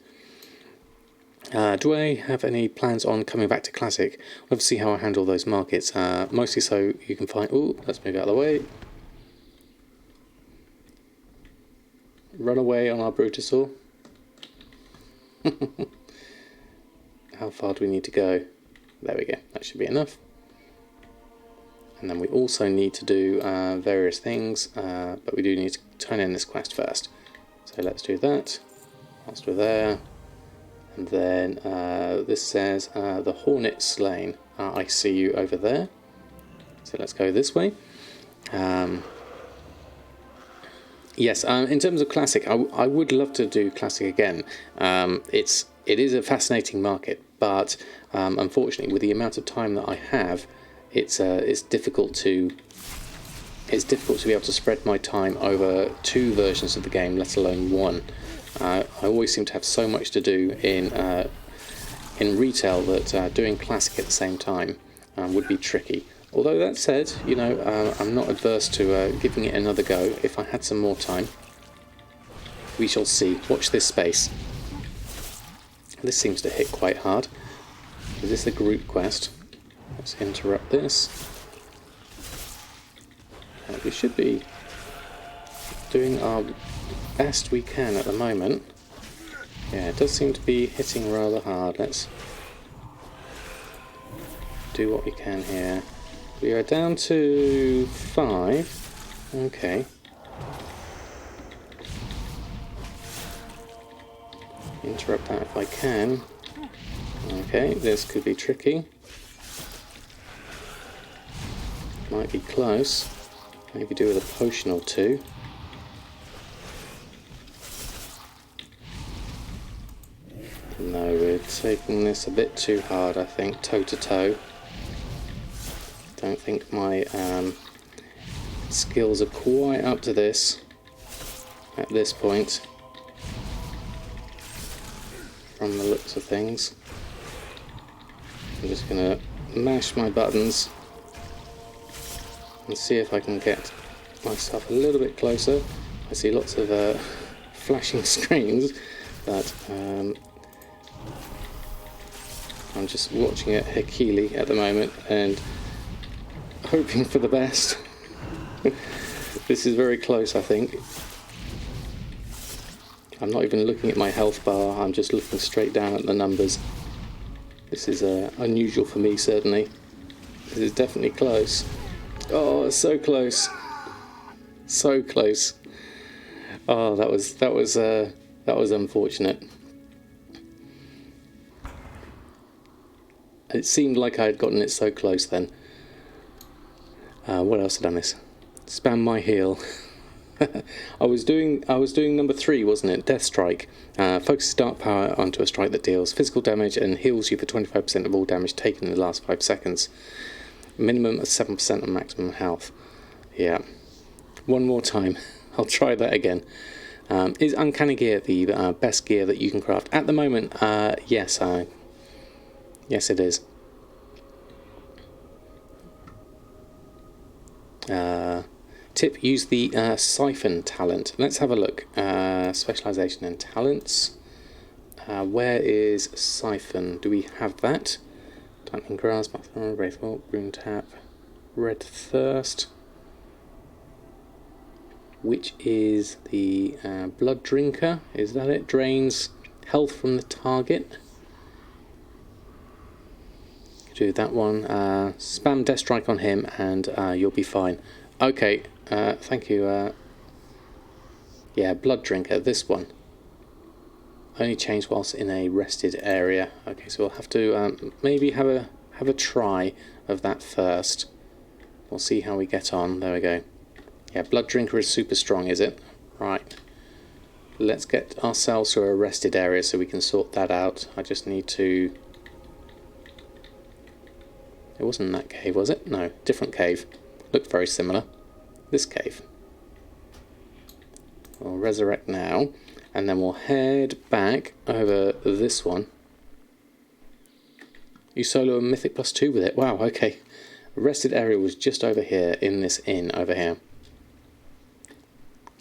Do I have any plans on coming back to Classic? We'll have to see how I handle those markets. Mostly so you can find... Ooh, let's move out of the way. Run away on our Brutosaur. How far do we need to go? There we go. That should be enough. And then we also need to do various things, but we do need to turn in this quest first. So let's do that whilst we're there. And then this says the Hornet Slain. I see you over there. So let's go this way. Yes, in terms of Classic, I would love to do Classic again. It is a fascinating market, but unfortunately, with the amount of time that I have, it's difficult to be able to spread my time over 2 versions of the game, let alone 1. I always seem to have so much to do in retail that doing Classic at the same time would be tricky. Although that said, you know, I'm not adverse to giving it another go if I had some more time. We shall see. Watch this space. This seems to hit quite hard. Is this a group quest? Let's interrupt this. We should be doing our best we can at the moment. Yeah, it does seem to be hitting rather hard. Let's do what we can here. We are down to 5. Okay. Interrupt that if I can. Okay, this could be tricky. Might be close. Maybe do with a potion or 2. No, we're taking this a bit too hard, I think, toe to toe. Don't think my skills are quite up to this at this point, from the looks of things. I'm just going to mash my buttons and see if I can get myself a little bit closer. I see lots of flashing screens, but I'm just watching it Hakili at the moment and hoping for the best. This is very close, I think. I'm not even looking at my health bar, I'm just looking straight down at the numbers. This is unusual for me, certainly. This is definitely close. Oh, so close. So close. Oh, that was unfortunate. It seemed like I had gotten it so close then. What else did I miss? Spam my heal. I was doing number 3, wasn't it? Death Strike. Focuses dark power onto a strike that deals physical damage and heals you for 25% of all damage taken in the last 5 seconds. Minimum of 7% on maximum health. Yeah. One more time. I'll try that again. Is Uncanny Gear the best gear that you can craft? At the moment, yes. Yes, it is. Tip, use the Siphon talent. Let's have a look. Specialization and talents. Where is Siphon? Do we have that? Tightening Grasp, Wraithwalk, Rune Tap, Red Thirst. Which is the Blood Drinker? Is that it? Drains health from the target. Do that one. Spam Death Strike on him and you'll be fine. Okay, thank you. Yeah, Blood Drinker, this one. Only change whilst in a rested area. Okay, so we'll have to maybe have a try of that first. We'll see how we get on. There we go. Yeah, Blood Drinker is super strong, is it? Right. Let's get ourselves to a rested area so we can sort that out. I just need to... It wasn't that cave, was it? No, different cave. Looked very similar. This cave. We'll resurrect now, and then we'll head back over this one. You solo a Mythic +2 with it. Wow, okay. The rested area was just over here, in this inn over here.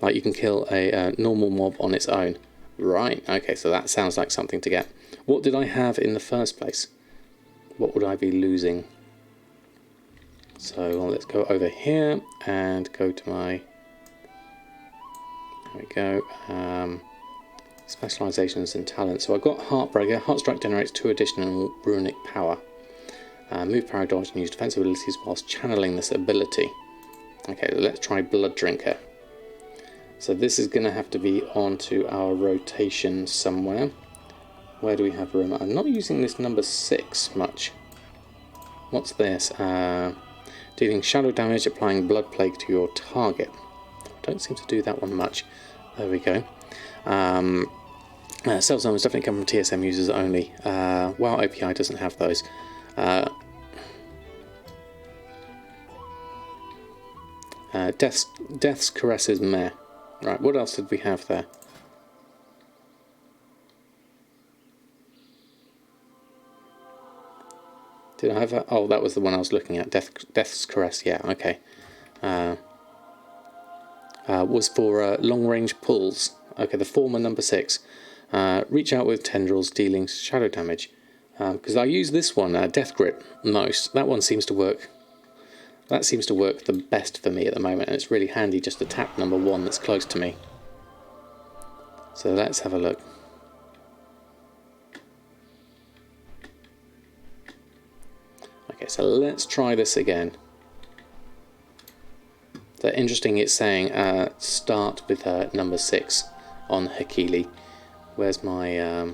Like you can kill a normal mob on its own. Right, okay, so that sounds like something to get. What did I have in the first place? What would I be losing? So let's go over here and go to my... There we go. Specializations and talents. So I've got Heartbreaker. Heartstrike generates 2 additional runic power. Move, power, dodge, and use defensive abilities whilst channeling this ability. Okay, let's try Blood Drinker. So this is going to have to be onto our rotation somewhere. Where do we have room? I'm not using this number 6 much. What's this? Dealing shadow damage, applying blood plague to your target. Don't seem to do that one much. There we go. Self-zones definitely come from TSM users only. WoW API doesn't have those. Death's Caress is meh. Right, what else did we have there? Did I have that? Oh, that was the one I was looking at. Death's Caress, yeah, okay. Was for long-range pulls. Okay, the former number 6. Reach out with tendrils, dealing shadow damage. Because I use this one, Death Grip, most. That one seems to work. That seems to work the best for me at the moment, and it's really handy just to tap number 1 that's close to me. So let's have a look. Okay, so let's try this again. So interesting, it's saying start with number 6 on Hakili. Where's my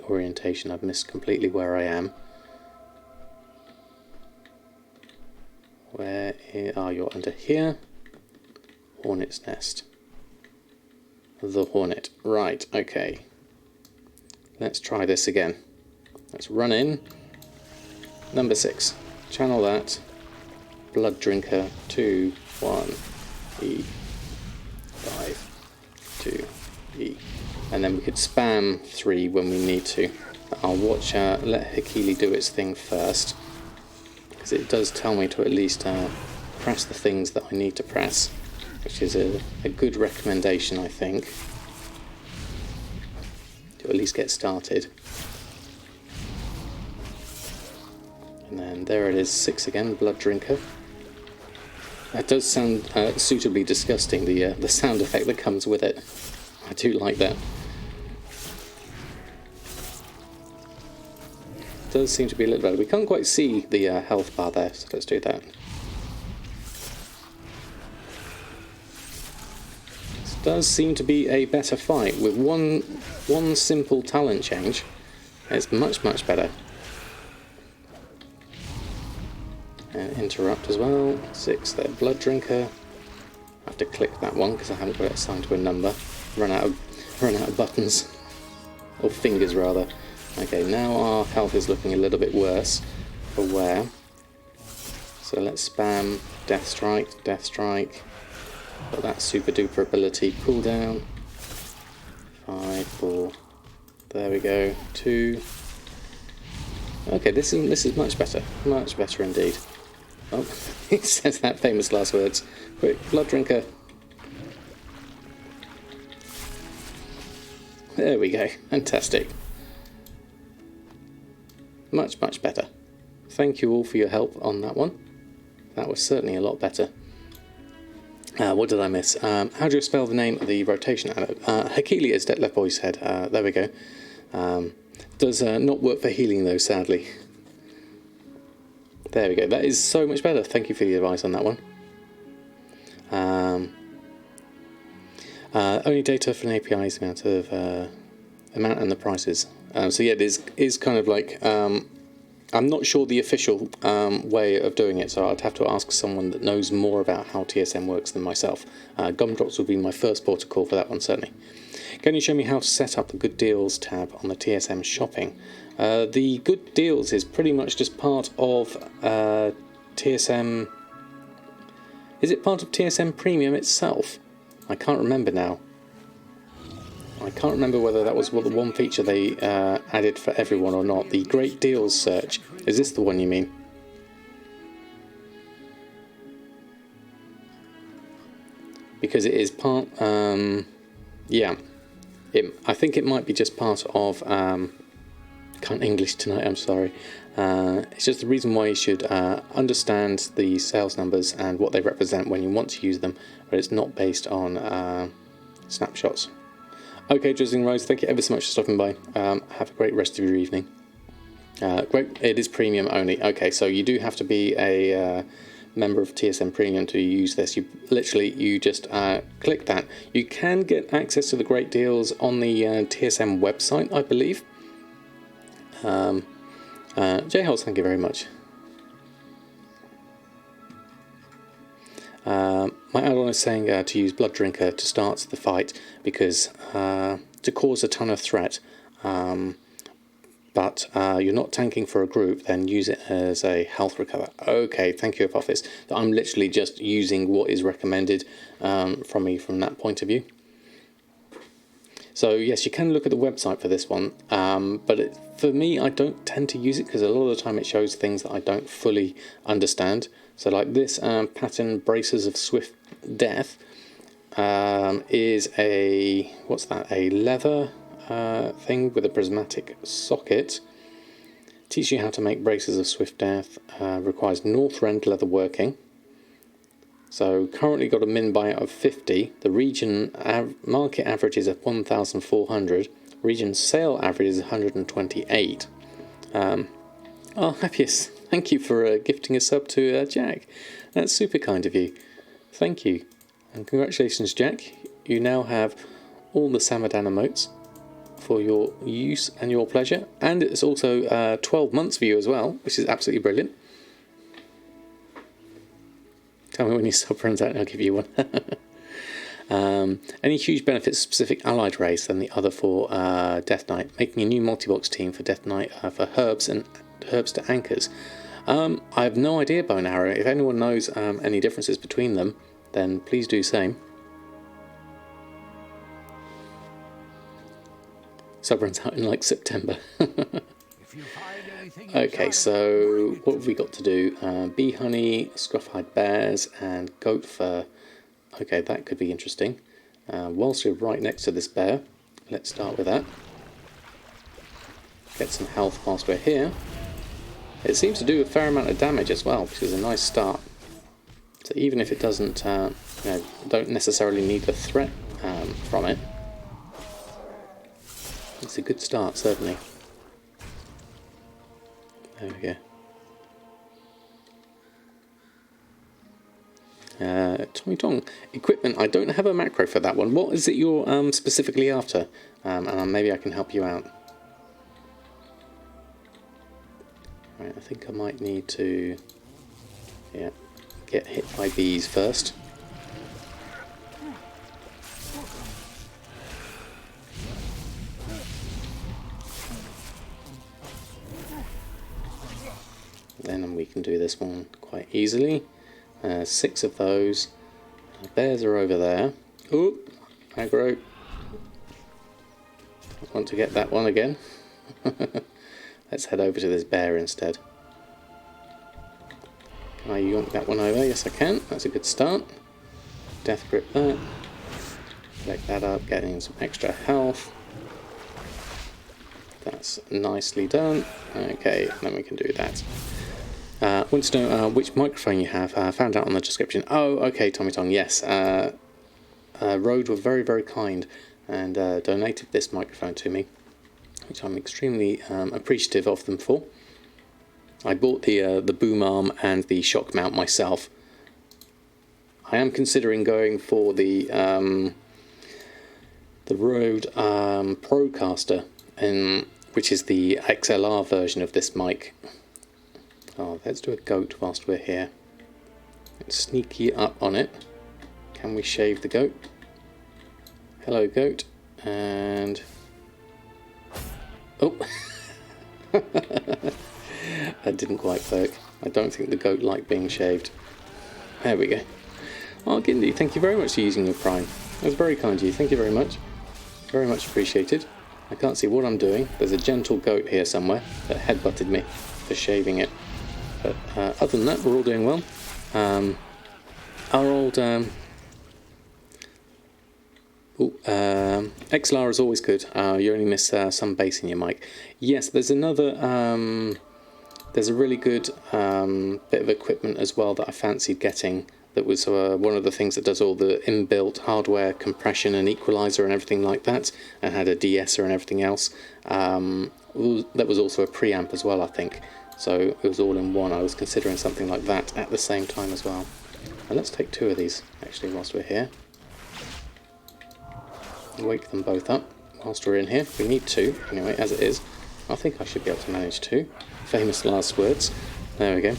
orientation? I've missed completely where I am. Where are you? Under here. Hornet's Nest. The Hornet. Right, okay. Let's try this again. Let's run in. Number 6. Channel that. Blood Drinker 2, 1, E, 5, 2, E. And then we could spam 3 when we need to. I'll watch, let Hakili do its thing first. because it does tell me to at least press the things that I need to press, which is a good recommendation, I think, to at least get started. And then there it is, 6 again, Blood Drinker. That does sound suitably disgusting, the sound effect that comes with it. I do like that. It does seem to be a little better. We can't quite see the health bar there, so let's do that. This does seem to be a better fight. With one simple talent change, it's much, much better. And interrupt as well. 6 there, Blood Drinker. I have to click that one because I haven't got it assigned to a number. Run out of buttons, or fingers rather. Okay, now our health is looking a little bit worse for wear. So let's spam Death Strike, Death Strike. Got that super duper ability cooldown. 5, 4. There we go. 2. Okay, this is much better indeed. Oh, it says that famous last words. Quick, Blood Drinker. There we go, fantastic. Much, much better. Thank you all for your help on that one. That was certainly a lot better. What did I miss? How do you spell the name of the rotation arrow? Hakili, as Detlef Boy said. There we go. Does not work for healing though, sadly. There we go. That is so much better. Thank you for the advice on that one. Only data for an API is the amount and the prices. So yeah, it is kind of like I'm not sure the official way of doing it, so I'd have to ask someone that knows more about how TSM works than myself. Gumdrops would be my first port of call for that one, certainly. Can you show me how to set up the Good Deals tab on the TSM shopping? The Good Deals is pretty much just part of TSM. Is it part of TSM Premium itself? I can't remember now. I can't remember whether that was the one feature they added for everyone or not. The Great Deals search. Is this the one you mean? Because it is part... yeah. I think it might be just part of... can't English tonight, I'm sorry. It's just the reason why you should understand the sales numbers and what they represent when you want to use them, but it's not based on snapshots. Okay, Drizzling Rose, thank you ever so much for stopping by. Have a great rest of your evening. Great, it is premium only. Okay, so you do have to be a member of TSM Premium to use this. You just click that. You can get access to the great deals on the TSM website, I believe. J-Holes, thank you very much. My add-on is saying to use Blood Drinker to start the fight because to cause a ton of threat, but you're not tanking for a group, then use it as a health recover. Okay, thank you, Apophis. I'm literally just using what is recommended from me from that point of view. So yes, you can look at the website for this one, but for me, I don't tend to use it because a lot of the time it shows things that I don't fully understand. So like this pattern, Braces of Swift Death, is a, what's that, a leather thing with a prismatic socket. Teaches you how to make Braces of Swift Death, requires Northrend leather working. So currently got a min buy of 50. The region market average is at 1,400. Region sale average is 128. Oh, Happiest, thank you for gifting a sub to Jack. That's super kind of you. Thank you. And congratulations, Jack. You now have all the Samadan emotes for your use and your pleasure. And it's also 12 months for you as well, which is absolutely brilliant. Tell me when your sub runs out and I'll give you one. Any huge benefits specific allied race than the other for Death Knight? Making a new multi-box team for Death Knight for herbs and herbs to anchors. I have no idea, Bone Arrow. If anyone knows any differences between them, then please do say. Sub runs out in like September. If you find everything Okay, inside so of what have we got to do? Bee honey, scruff-hide bears, and goat fur. Okay, that could be interesting. Whilst we're right next to this bear, let's start with that. Get some health whilst we're here. It seems to do a fair amount of damage as well, which is a nice start. So even if it doesn't, don't necessarily need a threat from it, it's a good start, certainly. There we go. Tommy Tong. Equipment, I don't have a macro for that one. What is it you're specifically after? And maybe I can help you out. Right, I think I might need to get hit by bees first. Then we can do this one quite easily. 6 of those. Bears are over there. Oop, aggro. I want to get that one again. Let's head over to this bear instead. Can I yank that one over? Yes, I can. That's a good start. Death grip that. Collect that up, getting some extra health. That's nicely done. Okay, then we can do that. Want to know which microphone you have? Found out on the description. Oh, okay, Tommy Tong, yes. Rode were very, very kind and donated this microphone to me, which I'm extremely appreciative of them for. I bought the boom arm and the shock mount myself. I am considering going for the Rode Procaster, which is the XLR version of this mic. Oh, let's do a goat whilst we're here. Let's sneaky up on it. Can we shave the goat? Hello, goat. And... oh! That didn't quite work. I don't think the goat liked being shaved. There we go. Oh, Gindi, thank you very much for using your Prime. That was very kind of you. Thank you very much. Very much appreciated. I can't see what I'm doing. There's a gentle goat here somewhere that headbutted me for shaving it. But other than that, we're all doing well. Our old XLR is always good. You only miss some bass in your mic. Yes, there's another. There's a really good bit of equipment as well that I fancied getting. That was one of the things that does all the inbuilt hardware compression and equalizer and everything like that, and had a de-esser and everything else. That was also a preamp as well, I think. So it was all in one. I was considering something like that at the same time as well. And let's take 2 of these, actually, whilst we're here. Wake them both up whilst we're in here. We need 2, anyway, as it is. I think I should be able to manage 2. Famous last words. There we go.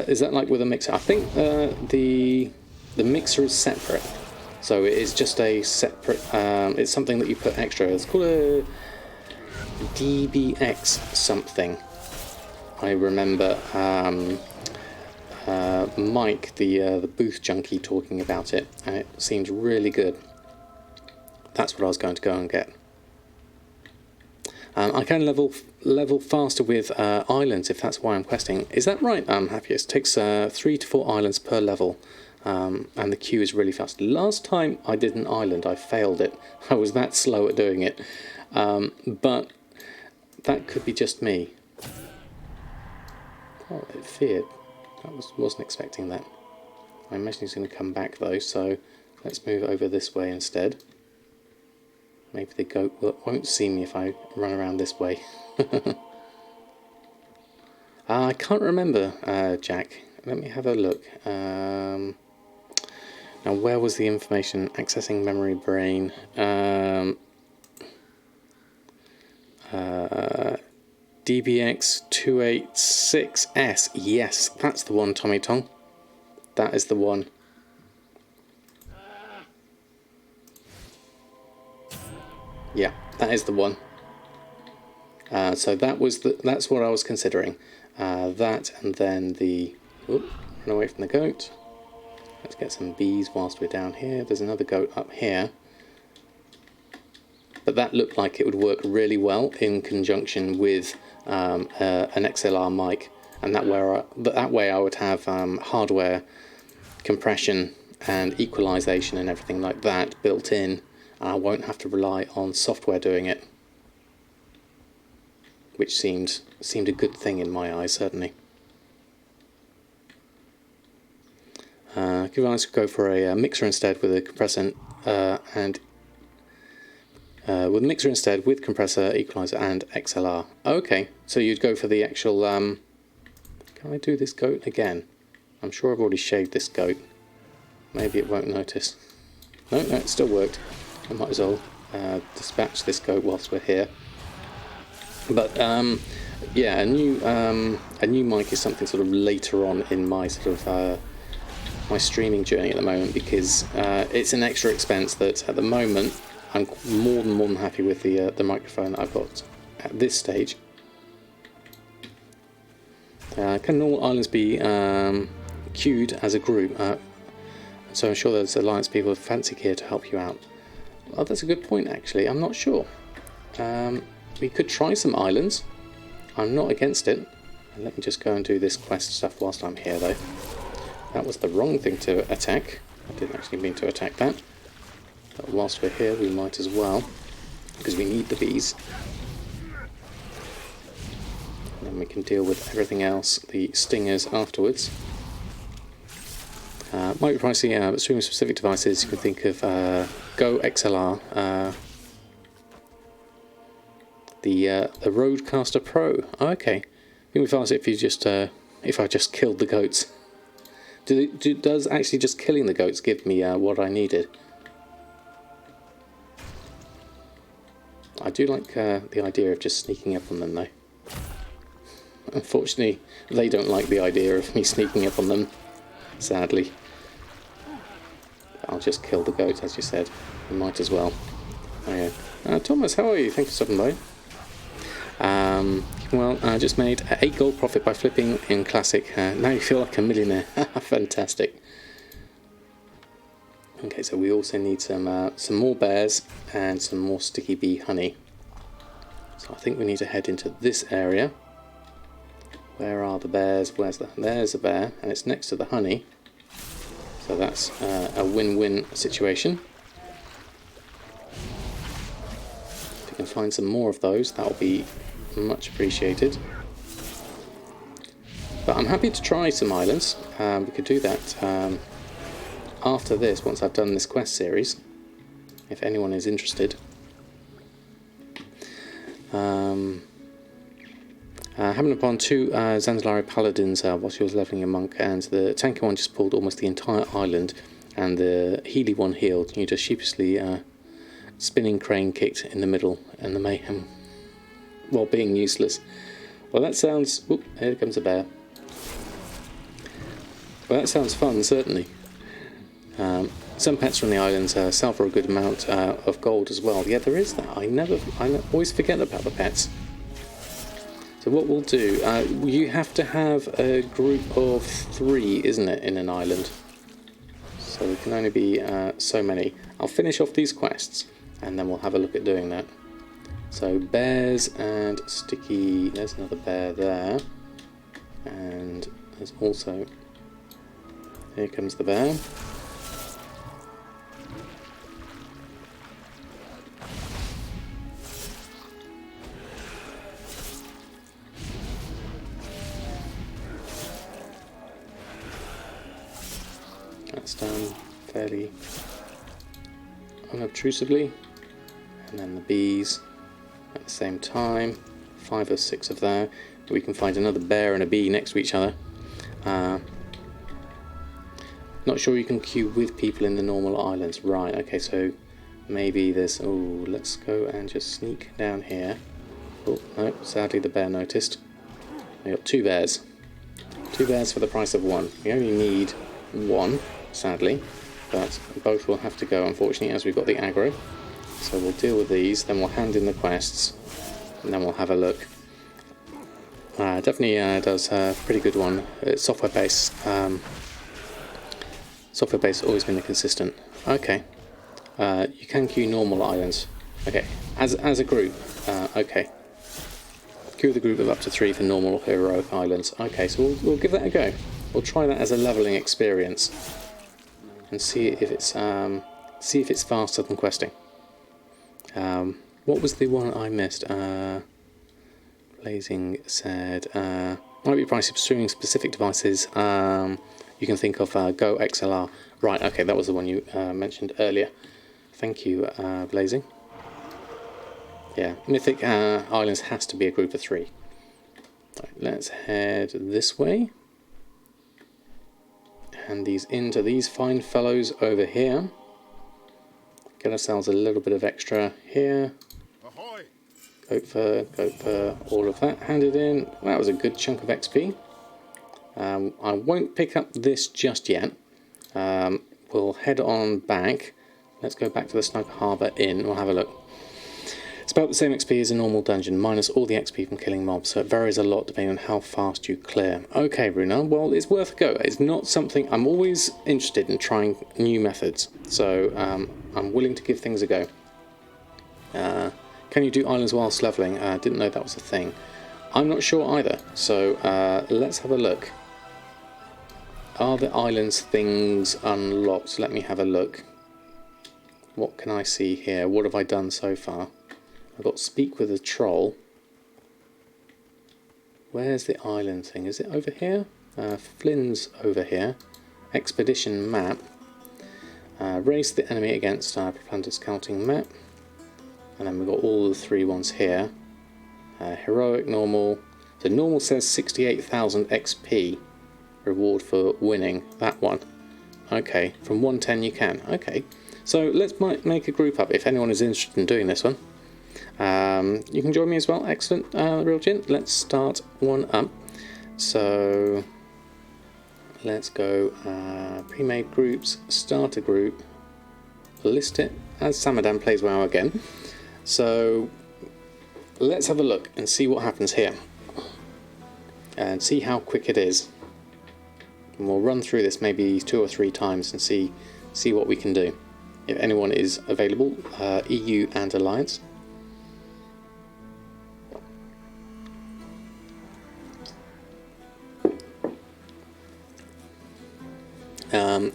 Is that like with a mixer? I think the mixer is separate. So it is just a separate... it's something that you put extra. It's called a... DBX something. I remember Mike, the booth junkie, talking about it, and it seemed really good. That's what I was going to go and get. I can level faster with islands if that's why I'm questing. Is that right? Happiest. It takes 3 to 4 islands per level, and the queue is really fast. Last time I did an island, I failed it. I was that slow at doing it, but. That could be just me. Oh, it feared. Wasn't expecting that. I imagine he's going to come back though, so let's move over this way instead. Maybe the goat won't see me if I run around this way. I can't remember, Jack. Let me have a look. Now, where was the information? Accessing memory brain. DBX 286S. Yes, that's the one, Tommy Tong. That is the one. Yeah, that is the one. So that's what I was considering. That and then the... Oop, run away from the goat. Let's get some bees whilst we're down here. There's another goat up here. but that looked like it would work really well in conjunction with an XLR mic, and that way I would have hardware compression and equalization and everything like that built in. I won't have to rely on software doing it, which seemed a good thing in my eyes, certainly. Give us go for a mixer instead with a compressor with a mixer instead with compressor, equalizer, and XLR. Okay, so you'd go for the actual. Can I do this goat again? I'm sure I've already shaved this goat. Maybe it won't notice. No, it still worked. I might as well dispatch this goat whilst we're here. But yeah, a new mic is something sort of later on in my sort of my streaming journey at the moment, because it's an extra expense that at the moment I'm more than happy with the microphone that I've got at this stage. Can all islands be queued as a group? So I'm sure there's alliance people with fancy gear to help you out. Well, that's a good point actually. I'm not sure. We could try some islands. I'm not against it. And let me just go and do this quest stuff whilst I'm here though. That was the wrong thing to attack. I didn't actually mean to attack that. But whilst we're here, we might as well, because we need the bees. And then we can deal with everything else, the stingers, afterwards. Might be pricey, but streaming specific devices, you can think of Go XLR, the Rodecaster Pro. Oh, okay. I think we found it if I just killed the goats. Does actually just killing the goats give me what I needed? I do like the idea of just sneaking up on them though. Unfortunately, they don't like the idea of me sneaking up on them, sadly. I'll just kill the goat, as you said. I might as well. Oh, yeah. Thomas, how are you? Thank you for stopping by. Well, I just made 8 gold profit by flipping in Classic. Now you feel like a millionaire. Fantastic. Okay, so we also need some more bears and some more sticky bee honey. So I think we need to head into this area. Where are the bears? There's a bear, and it's next to the honey. So that's a win-win situation. If we can find some more of those, that will be much appreciated. But I'm happy to try some islands. We could do that after this, once I've done this quest series, if anyone is interested. Happened upon 2 Zanzalari paladins whilst he was leveling a monk, and the tanky one just pulled almost the entire island, and the Healy one healed. You just sheepishly spinning crane kicked in the middle, and the mayhem while being useless. Well, that sounds... Oop, here comes a bear. Well, that sounds fun, certainly. Some pets from the islands sell for a good amount of gold as well. Yeah, there is that. I always forget about the pets. So what we'll do, you have to have a group of 3, isn't it, in an island? So there can only be so many. I'll finish off these quests, and then we'll have a look at doing that. So bears and sticky... There's another bear there. And there's also... Here comes the bear. That's done fairly unobtrusively. And then the bees at the same time. 5 or 6 of there. We can find another bear and a bee next to each other. Not sure you can queue with people in the normal islands. Right, okay, so maybe there's... Oh, let's go and just sneak down here. Oh, no, sadly the bear noticed. We got 2 bears. 2 bears for the price of 1. We only need 1, sadly. But both will have to go, unfortunately, as we've got the aggro. So we'll deal with these, then we'll hand in the quests, and then we'll have a look. Definitely does a pretty good one. It's software-based. Software-based has always been a consistent. Okay. You can queue normal islands. Okay, as a group, okay. Queue the group of up to 3 for normal or heroic islands. Okay, so we'll give that a go. We'll try that as a leveling experience and see if it's faster than questing. What was the one I missed? Blazing said might be pricey pursuing specific devices. You can think of Go XLR. Right, okay, that was the one you mentioned earlier. Thank you, Blazing. Yeah, Mythic Islands has to be a group of 3. Right, let's head this way. Hand these into these fine fellows over here. Get ourselves a little bit of extra here. Ahoy! Go for all of that handed in. That was a good chunk of XP. I won't pick up this just yet. We'll head on back. Let's go back to the Snug Harbour Inn. We'll have a look. It's about the same XP as a normal dungeon, minus all the XP from killing mobs, so it varies a lot depending on how fast you clear. Okay, Runa, well, it's worth a go. It's not something... I'm always interested in trying new methods, so I'm willing to give things a go. Can you do islands whilst levelling? Didn't know that was a thing. I'm not sure either, so let's have a look. Are the islands things unlocked? Let me have a look. What can I see here? What have I done so far? I've got Speak with a Troll. Where's the island thing? Is it over here? Flynn's over here. Expedition map. Race the enemy against Propaganda Scouting map. And then we've got all the 3 ones here. Heroic, normal. So normal says 68,000 XP. Reward for winning that one. Okay, from 110 you can. Okay, so let's make a group up if anyone is interested in doing this one. You can join me as well. Excellent, Real Gin. Let's start one up. So let's go pre-made groups, start a group, list it as Samadan plays WoW again. So let's have a look and see what happens here and see how quick it is. And we'll run through this maybe 2 or 3 times and see what we can do. If anyone is available, EU and Alliance.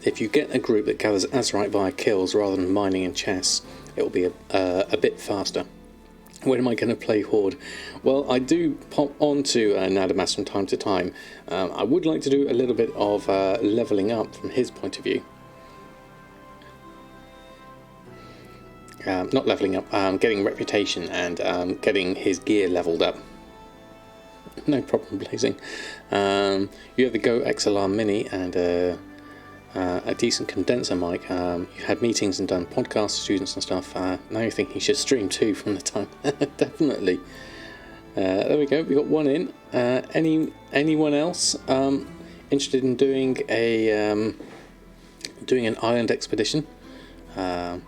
If you get a group that gathers Azurite via kills rather than mining in chests, it will be a bit faster. When am I going to play Horde? Well, I do pop onto Nadamas from time to time. I would like to do a little bit of levelling up from his point of view. Not levelling up, getting reputation and getting his gear levelled up. No problem, Blazing. You have the Go XLR Mini and a decent condenser mic. You've had meetings and done podcasts, students and stuff. Now you're thinking you should stream too from the time. Definitely. There we go. We got one in. Anyone else interested in doing an island expedition? The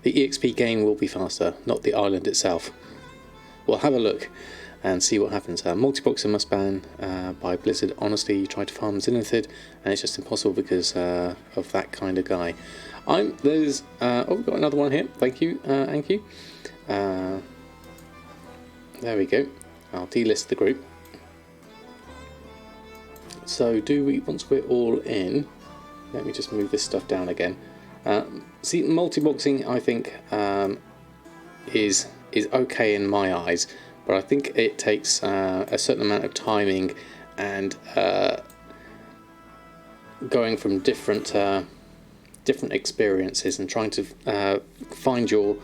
EXP gain will be faster, not the island itself. We'll have a look and see what happens. Multiboxer must ban by Blizzard. Honestly, you try to farm Zenithid and it's just impossible because of that kind of guy. We've got another one here. Thank you, Anki. There we go. I'll delist the group. So once we're all in, let me just move this stuff down again. See, multiboxing I think is okay in my eyes. But I think it takes a certain amount of timing and going from different experiences and trying to find your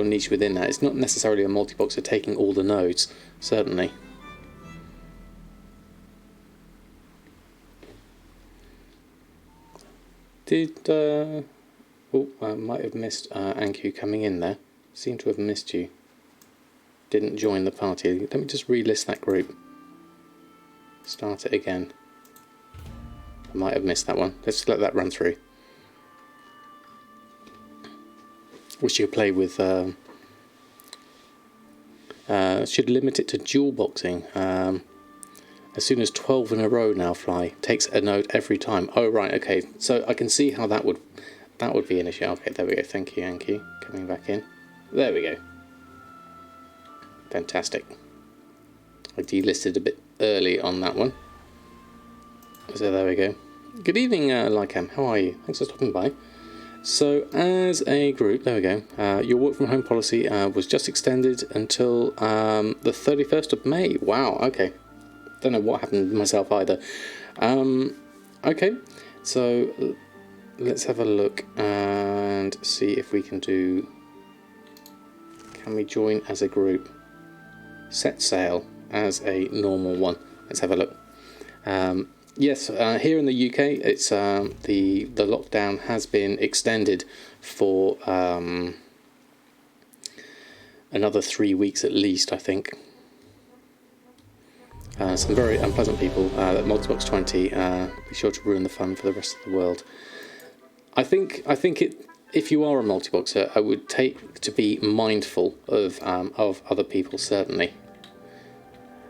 niche within that. It's not necessarily a multi-boxer taking all the nodes, certainly. I might have missed Anku coming in there. Seem to have missed you. Didn't join the party. Let me just relist that group. Start it again. I might have missed that one. Let's just let that run through. Wish you could play with... should limit it to dual boxing. As soon as 12 in a row now fly. Takes a node every time. Oh right, okay. So I can see how that would be an issue. Okay, there we go. Thank you, Yankee. Coming back in. There we go. Fantastic. I delisted a bit early on that one. So there we go. Good evening, Lycam. How are you? Thanks for stopping by. So, as a group, there we go. Your work from home policy was just extended until the 31st of May. Wow, okay. Don't know what happened myself either. Okay, so let's have a look and see if we can do... Can we join as a group? Set sail as a normal one. Let's have a look. Yes, here in the UK, it's the lockdown has been extended for another 3 weeks at least, I think. Some very unpleasant people at Multibox 20 be sure to ruin the fun for the rest of the world. I think it. If you are a multiboxer, I would take to be mindful of other people, certainly.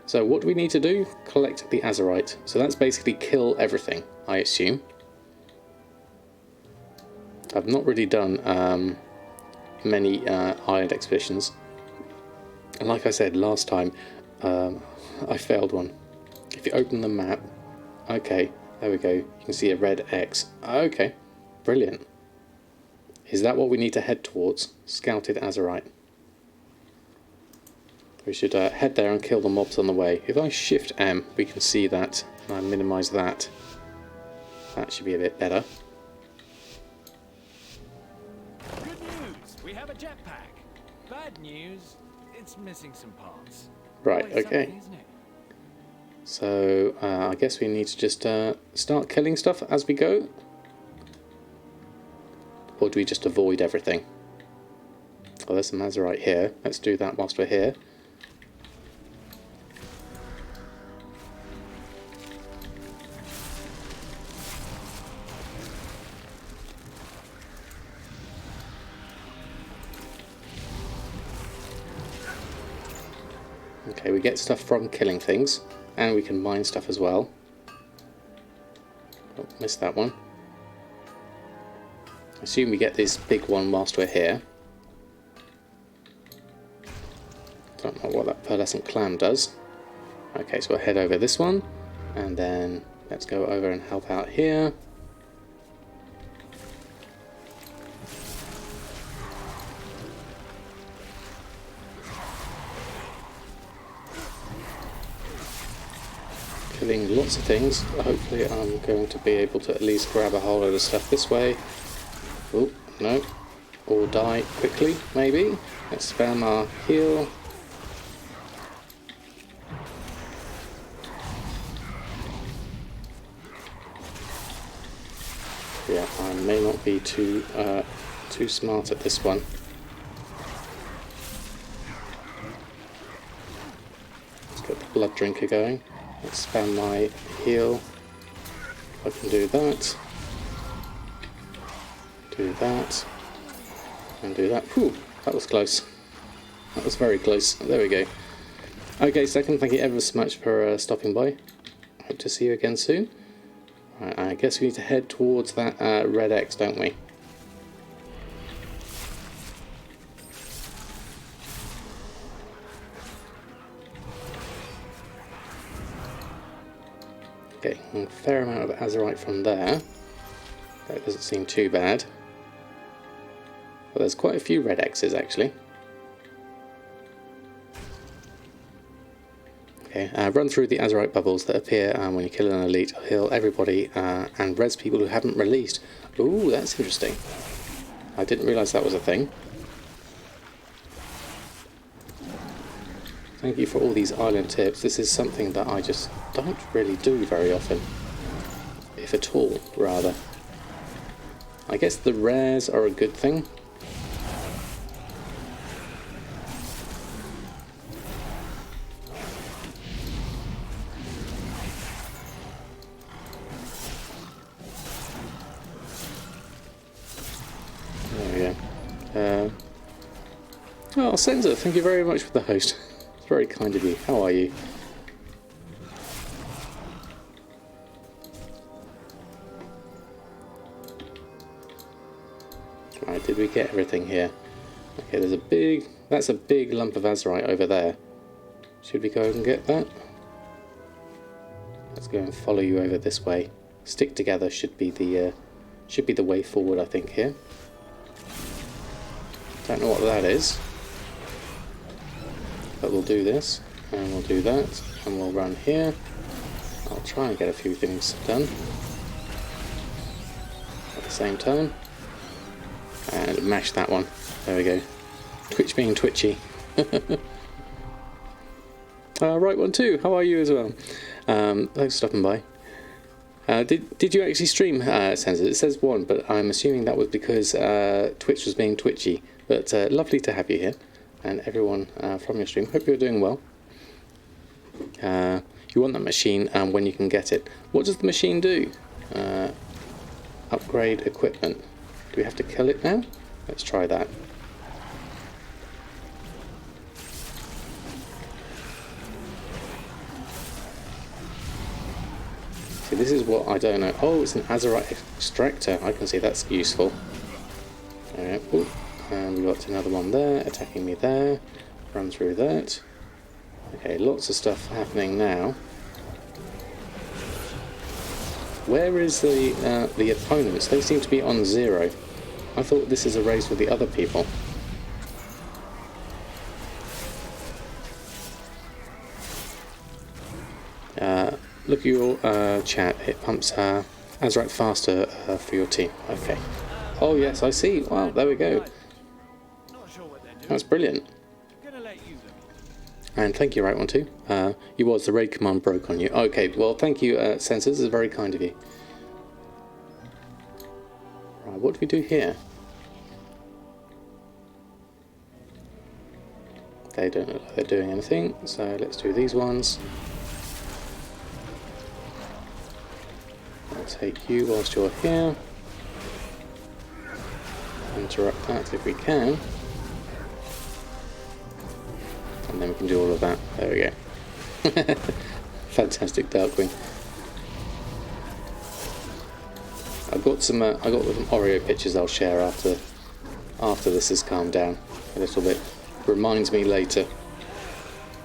So what do we need to do? Collect the azurite. So that's basically kill everything, I assume. I've not really done many island expeditions. And like I said last time, I failed one. If you open the map, okay, there we go. You can see a red X. Okay, brilliant. Is that what we need to head towards? Scouted azurite. We should head there and kill the mobs on the way. If I shift M, we can see that, and I minimise that. That should be a bit better. Good news! We have a jetpack. Bad news, it's missing some parts. Right, Always okay. something, isn't it? So, I guess we need to just start killing stuff as we go. Or do we just avoid everything? Oh, there's some azurite here. Let's do that whilst we're here. Okay, we get stuff from killing things, and we can mine stuff as well. Oh, missed that one. I assume we get this big one whilst we're here. Don't know what that pearlescent clam does. Okay, so we'll head over this one, and then let's go over and help out here. Killing lots of things. Hopefully I'm going to be able to at least grab a whole load of stuff this way. Oh, no. Or die quickly, maybe. Let's spam our heal. Yeah, I may not be too smart at this one. Let's get the blood drinker going. Let's spam my heal. I can do that. Do that. And do that. Whew, that was close. That was very close. There we go. Okay, second, thank you ever so much for stopping by. Hope to see you again soon. Right, I guess we need to head towards that red X, don't we? Okay, a fair amount of azurite from there. That doesn't seem too bad. Well, there's quite a few red X's actually. Okay, run through the azurite bubbles that appear when you kill an elite. Heal everybody and res people who haven't released. Ooh, that's interesting. I didn't realise that was a thing. Thank you for all these island tips. This is something that I just don't really do very often. If at all, rather. I guess the rares are a good thing. There we go. Oh, Senza, thank you very much for the host. It's very kind of you. How are you? Right, did we get everything here? Okay, that's a big lump of azurite over there. Should we go and get that? Let's go and follow you over this way. Stick together should be the way forward, I think, here. Don't know what that is, but we'll do this, and we'll do that, and we'll run here. I'll try and get a few things done at the same time, and mash that one. There we go. Twitch being twitchy. Right one too. How are you as well? Thanks for stopping by. Did you actually stream Sensor? It says one, but I'm assuming that was because Twitch was being twitchy. But lovely to have you here, and everyone from your stream. Hope you're doing well. You want that machine when you can get it. What does the machine do? Upgrade equipment. Do we have to kill it now? Let's try that. See, this is what I don't know. Oh, it's an azurite extractor. I can see that's useful. Alright, and we got another one there, attacking me there. Run through that. Okay, lots of stuff happening now. Where is the opponents? They seem to be on 0. I thought this is a race with the other people. Look at your chat. It pumps azurite faster for your team. Okay. Oh yes, I see. Wow, there we go. That's brilliant. And thank you, right one too. You was the raid command broke on you. Okay, well thank you, Sensors. This is very kind of you. Right, what do we do here? They don't look like they're doing anything, so let's do these ones. I'll take you whilst you're here. Interrupt that if we can. And then we can do all of that. There we go. Fantastic, Darkwing. I've got some Oreo pictures I'll share after this has calmed down a little bit. Reminds me later,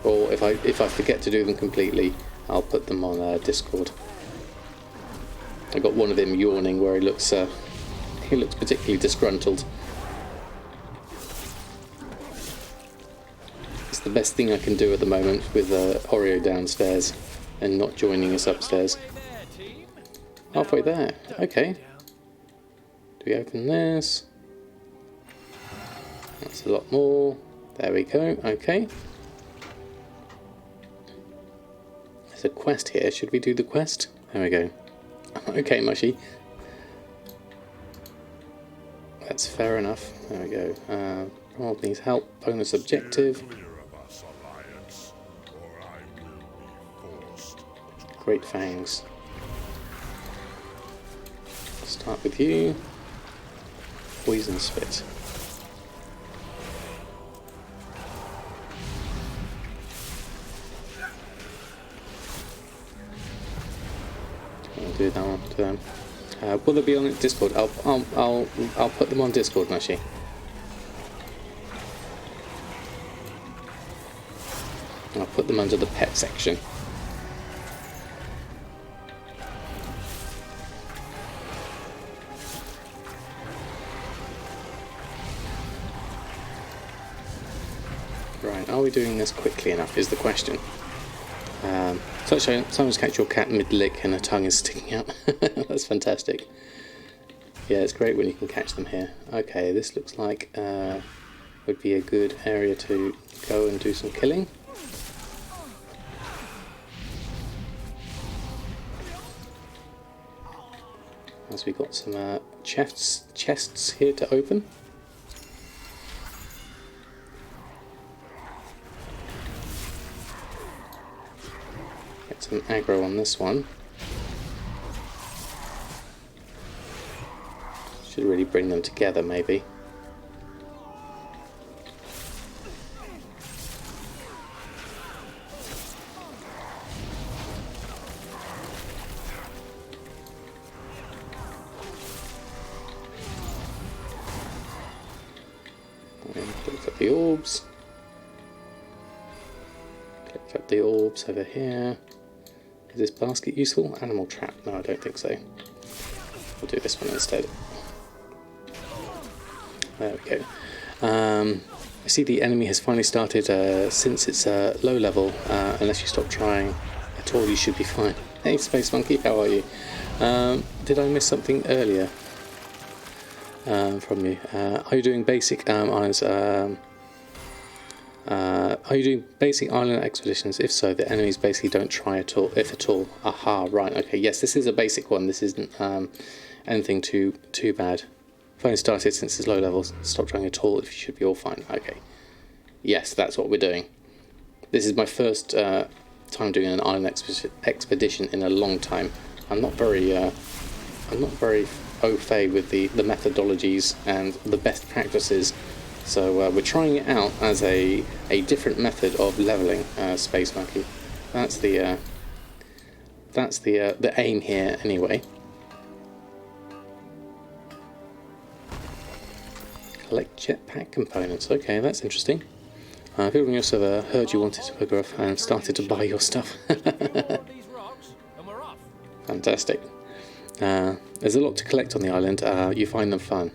or if I forget to do them completely, I'll put them on Discord. I got one of him yawning where he looks particularly disgruntled. It's the best thing I can do at the moment with Oreo downstairs and not joining us upstairs. Halfway there. Okay. Do we open this? That's a lot more. There we go. Okay. There's a quest here. Should we do the quest? There we go. Okay, Mushy. That's fair enough. There we go. Rob needs help. Bonus objective. Great fangs. Start with you. Poison spit. I'll do that one to them. Will they be on Discord? I'll put them on Discord, Mushy. I'll put them under the pet section. Right, are we doing this quickly enough is the question. So sometimes catch your cat mid-lick and her tongue is sticking out. That's fantastic. Yeah, it's great when you can catch them here. Okay, this looks like would be a good area to go and do some killing. As we got some chests here to open. Get some aggro on this one. Should really bring them together, maybe. the orbs. Collect up the orbs over here. Is this basket useful? Animal trap? No, I don't think so. We'll do this one instead. There we go. I see the enemy has finally started, since it's low level, unless you stop trying at all, you should be fine. Hey Space Monkey, how are you? Did I miss something earlier from you? Are you doing basic islands? Are you doing basic island expeditions? If so, the enemies basically don't try at all, if at all. Aha, right, okay, yes, this is a basic one. This isn't anything too bad. I've only started since it's low levels. Stop trying at all if you should be all fine. Okay. Yes, that's what we're doing. This is my first time doing an island expedition in a long time. I'm not very au fait with the methodologies and the best practices. So we're trying it out as a different method of leveling Space Monkey. That's the aim here anyway. Collect jetpack components. Okay, that's interesting. People on your server heard you wanted to photograph and started to buy your stuff. Fantastic. There's a lot to collect on the island. You find them fun.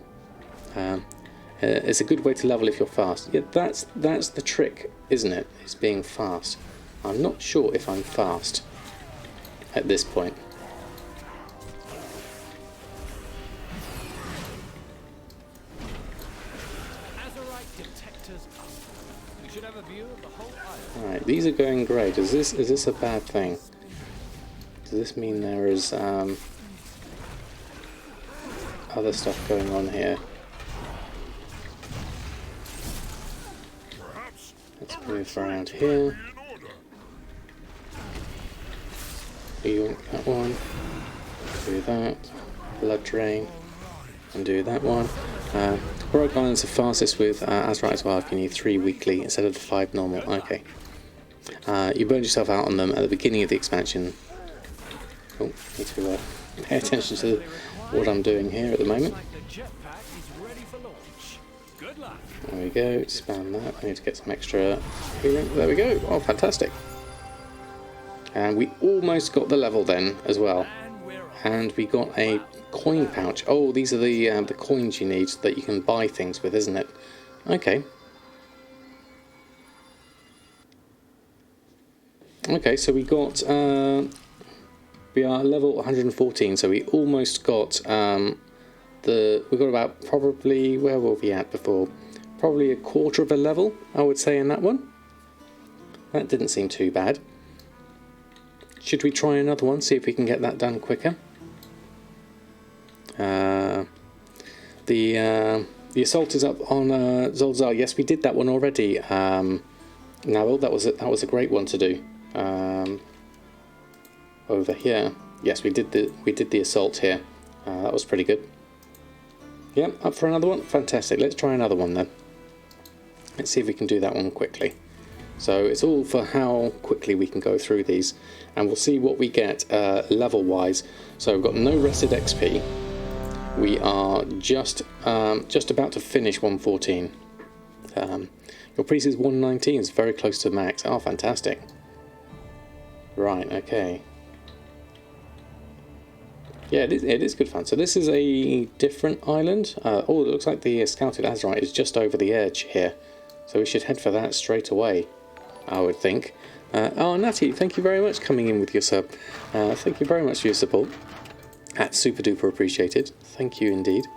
It's a good way to level if you're fast. Yeah, that's the trick, isn't it? It's being fast. I'm not sure if I'm fast at this point. Alright, these are going great. Is this a bad thing? Does this mean there is other stuff going on here? Let's move around here. You want that one? Do that. Blood drain. And do that one. Heroic Islands are fastest with Azurite as well if you need 3 weekly instead of the 5 normal. Okay. You burned yourself out on them at the beginning of the expansion. Oh, need to pay attention to what I'm doing here at the moment. There we go, spam that. I need to get some extra healing. There we go. Oh, fantastic. And we almost got the level then as well. And we got a coin pouch. Oh, these are the coins you need that you can buy things with, isn't it? Okay. Okay, so we got we are level 114, so we almost got we got about probably, where were we at before? Probably a quarter of a level, I would say, in that one. That didn't seem too bad. Should we try another one, see if we can get that done quicker? The assault is up on Zolzar. Yes, we did that one already. Navel, that was a great one to do. Over here, yes, we did the assault here. That was pretty good. Yep, up for another one. Fantastic. Let's try another one then. Let's see if we can do that one quickly. So it's all for how quickly we can go through these, and we'll see what we get level wise. So we've got no rested XP. We are just about to finish 114. Your priest is 119, is very close to max. Oh, fantastic. Right, okay. Yeah, it is good fun. So this is a different island. Oh, it looks like the scouted Azurite is just over the edge here. So we should head for that straight away, I would think. Oh, Natty, thank you very much coming in with your sub. Thank you very much for your support. That's super duper appreciated. Thank you indeed.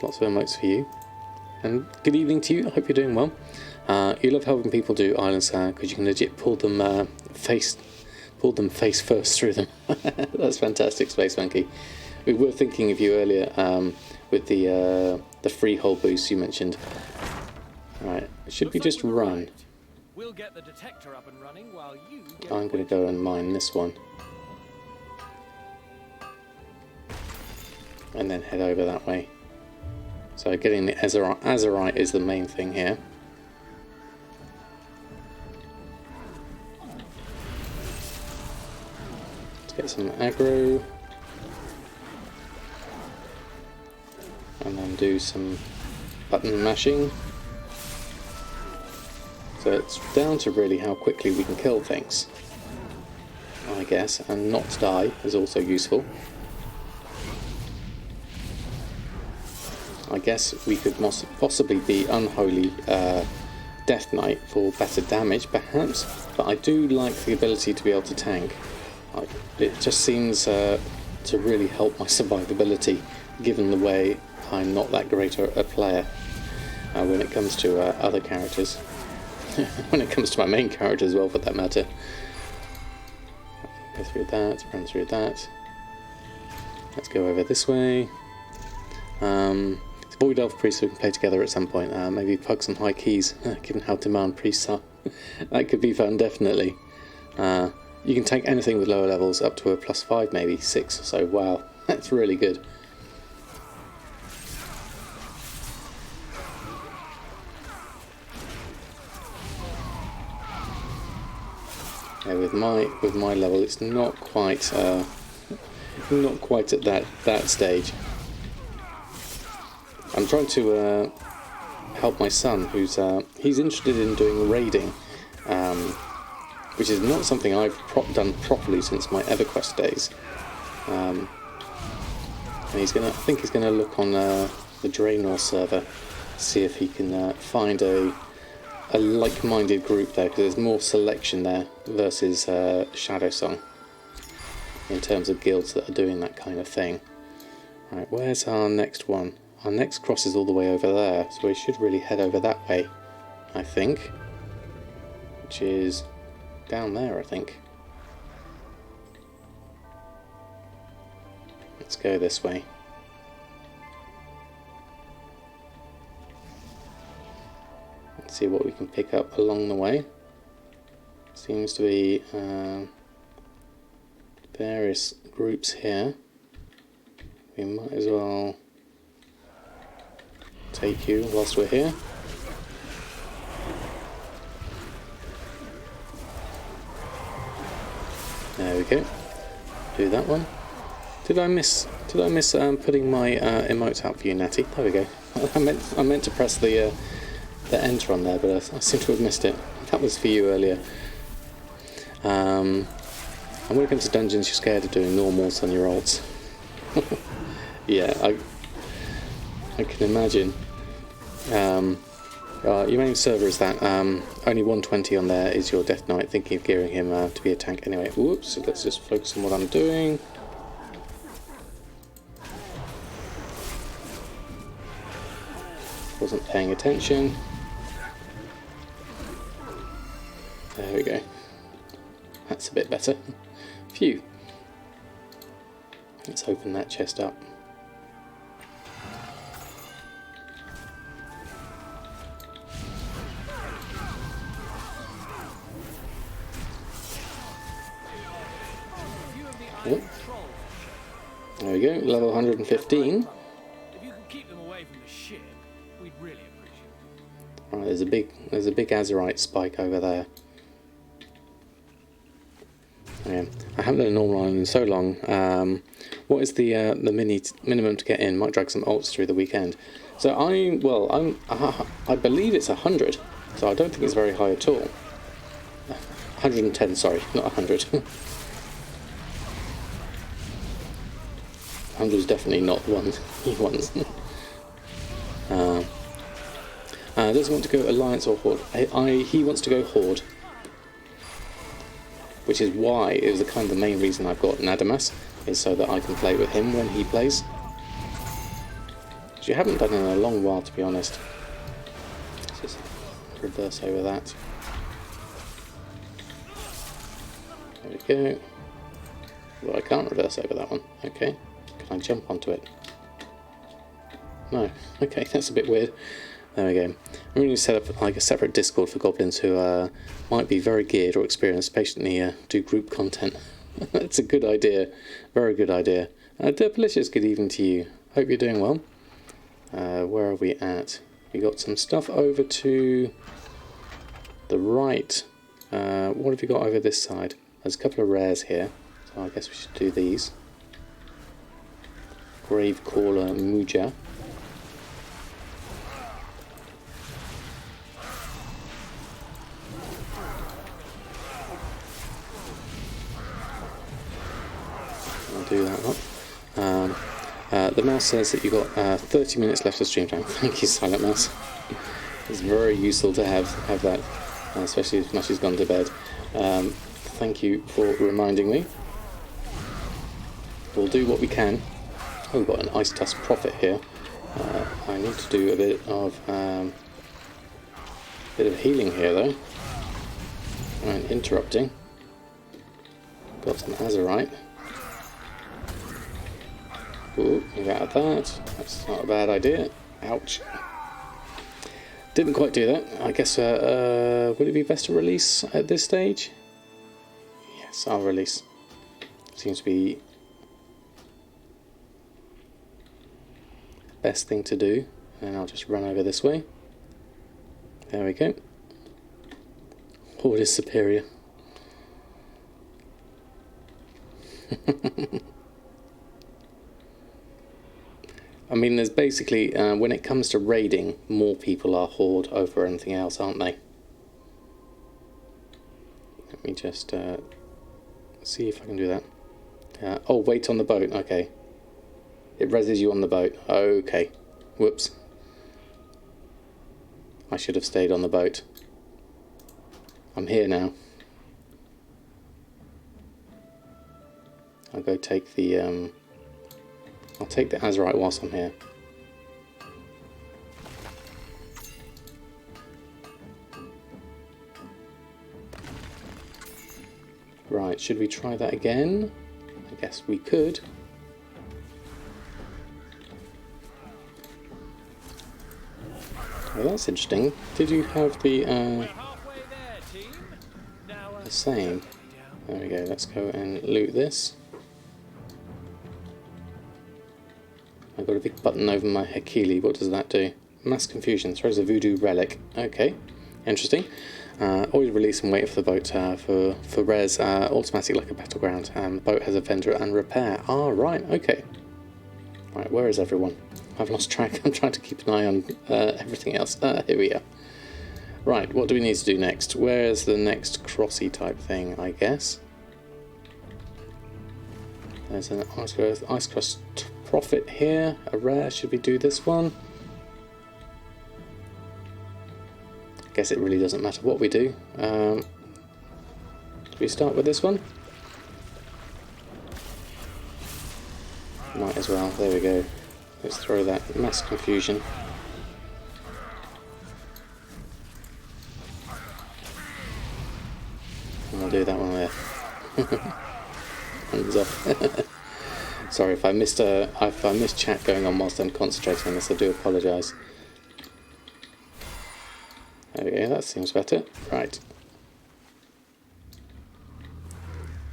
Lots of emotes for you. And good evening to you. I hope you're doing well. You love helping people do islands because you can legit pull them face first through them. That's fantastic, Space Monkey. We were thinking of you earlier with the freehold boost you mentioned. Right, should we just run? We'll get the detector up and running while you I'm going to go and mine this one. And then head over that way. So getting the Azurite is the main thing here. Let's get some aggro. And then do some button mashing. So it's down to really how quickly we can kill things, I guess, and not die is also useful. I guess we could possibly be Unholy Death Knight for better damage, perhaps, but I do like the ability to be able to tank. It just seems to really help my survivability, given the way I'm not that great a player when it comes to other characters. When it comes to my main character as well, for that matter. Go through that, run through that. Let's go over this way. Void Elf Priests we can play together at some point. Maybe plug some high keys, given how demand priests are. That could be fun, definitely. You can take anything with lower levels up to a +5, maybe 6 or so. Wow, that's really good. Yeah, with my level, it's not quite at that stage. I'm trying to help my son, he's interested in doing raiding, which is not something I've done properly since my EverQuest days. And I think he's gonna look on the Draenor server, see if he can find a like-minded group there, because there's more selection there versus Shadowsong in terms of guilds that are doing that kind of thing. Right, where's our next one? Our next cross is all the way over there, so we should really head over that way, I think. Which is down there, I think. Let's go this way. Let's see what we can pick up along the way. Seems to be various groups here. We might as well take you whilst we're here. There we go. Do that one. Did I miss putting my emotes out for you, Natty? There we go. I meant to press the enter on there, but I seem to have missed it. That was for you earlier. And when it comes to dungeons, you're scared of doing normals on your ults. Yeah, I can imagine. Your main server is that. Only 120 on there is your Death Knight, thinking of gearing him to be a tank. Anyway, whoops, so let's just focus on what I'm doing. Wasn't paying attention. There we go. That's a bit better. Phew. Let's open that chest up. Oh. There we go, level 115. If you could keep them away from the ship, we'd really appreciate it. Right, there's a big Azurite spike over there. Yeah, I haven't done a normal one in so long. What is the minimum to get in? Might drag some ults through the weekend. So I believe it's 100. So I don't think it's very high at all. 110, sorry, not 100. 100 is definitely not the one he wants. Doesn't want to go Alliance or Horde. He wants to go Horde. Which is why it was the main reason I've got Nadamas, is so that I can play with him when he plays. Which you haven't done in a long while, to be honest. Let's just reverse over that. There we go. Well, I can't reverse over that one. Okay. Can I jump onto it? No. Okay, that's a bit weird. There we go. I'm going to set up like a separate Discord for goblins who might be very geared or experienced, patiently do group content. That's a good idea. Very good idea. Delicious, good evening to you. Hope you're doing well. Where are we at? We got some stuff over to the right. What have you got over this side? There's a couple of rares here, so I guess we should do these. Gravecaller Muja. I'll do that one. The mouse says that you've got 30 minutes left of stream time. Thank you, Silent Mouse. It's very useful to have that, especially if Mushy's gone to bed. Thank you for reminding me. We'll do what we can. Oh, we've got an Ice Tusk Prophet here. I need to do a bit of healing here, though. And interrupting. Got some Azurite. Ooh, move out of that. That's not a bad idea. Ouch. Didn't quite do that. I guess, would it be best to release at this stage? Yes, I'll release. Seems to be best thing to do. And I'll just run over this way. There we go. Horde is superior. I mean, there's basically, when it comes to raiding, more people are Horde over anything else, aren't they? Let me just see if I can do that. Oh, wait on the boat, okay. It reses you on the boat, okay. Whoops. I should have stayed on the boat. I'm here now. I'll go take the, I'll take the Azurite whilst I'm here. Right, should we try that again? I guess we could. Well, that's interesting. Did you have the same? There we go, let's go and loot this. I've got a big button over my Hekili. What does that do? Mass confusion. Throws a voodoo relic. Okay, interesting. Always release and wait for the boat for res. Automatic like a battleground. The boat has a vendor and repair. Ah, right. Okay. Right, where is everyone? I've lost track. I'm trying to keep an eye on everything else. Here we are. Right, what do we need to do next? Where's the next crossy type thing, I guess? There's an Ice Crust Prophet here, a rare. Should we do this one? I guess it really doesn't matter what we do. Do we start with this one? Might as well. There we go. Let's throw that mass confusion. And we'll do that one there. Hands off. Sorry if I missed chat going on whilst I'm concentrating on this. I do apologise. There we go. That seems better. Right.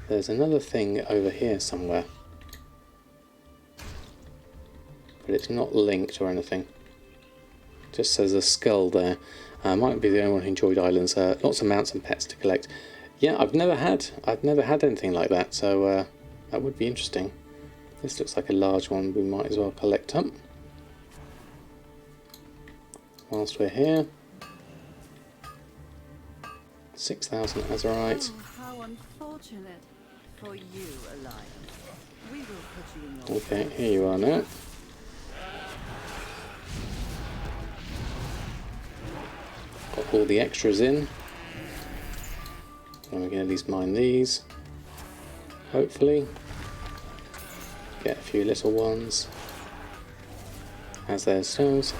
There's another thing over here somewhere, but it's not linked or anything. It just says a skull there. Might be the only one who enjoyed islands. Lots of mounts and pets to collect. Yeah, I've never had anything like that, so that would be interesting. This looks like a large one. We might as well collect up whilst we're here. 6,000 Azurite. Oh, how unfortunate for you, Alliance. We will put you in your Okay, here you are now. Got all the extras in. And we can at least mine these. Hopefully. Get a few little ones. As there's stones.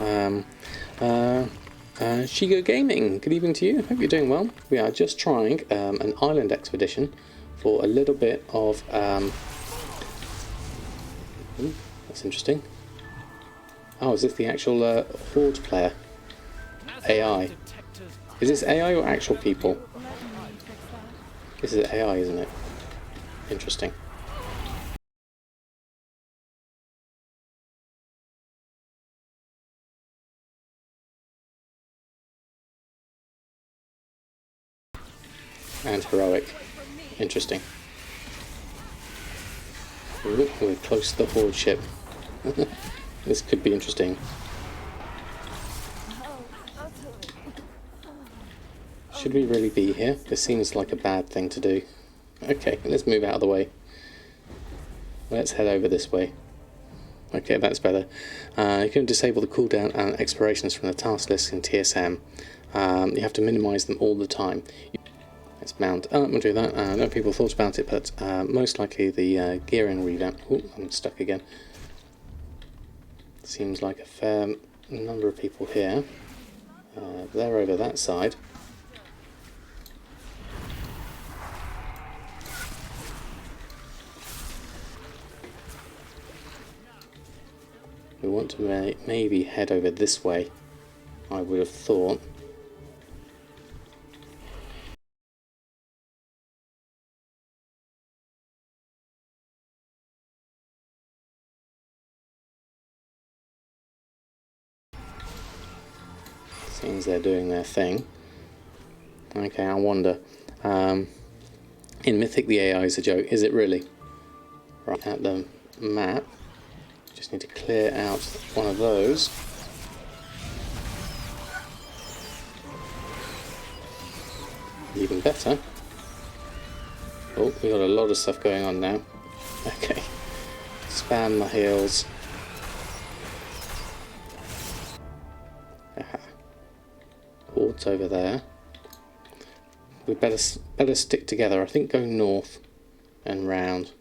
Shigo Gaming, good evening to you. Hope you're doing well. We are just trying an island expedition for a little bit of. Ooh, that's interesting. Oh, is this the actual Horde player? AI. Is this AI or actual people? This is AI, isn't it? Interesting. And heroic. Interesting. Ooh, we're close to the Horde ship. This could be interesting. Should we really be here? This seems like a bad thing to do. Okay, let's move out of the way. Let's head over this way. Okay, that's better. You can disable the cooldown and expirations from the task list in TSM. You have to minimise them all the time. Let's mount up and do that. I know people thought about it, but most likely the gearing revamp. Oh, I'm stuck again. Seems like a fair number of people here. They're over that side. We want to maybe head over this way, I would have thought. Seems they're doing their thing. Okay, I wonder. In Mythic the AI is a joke, is it really? Right, at the map. Just need to clear out one of those. Even better. Oh, we got a lot of stuff going on now. Okay. Spam my heals. Aha. Hordes over there. We better stick together. I think go north and round.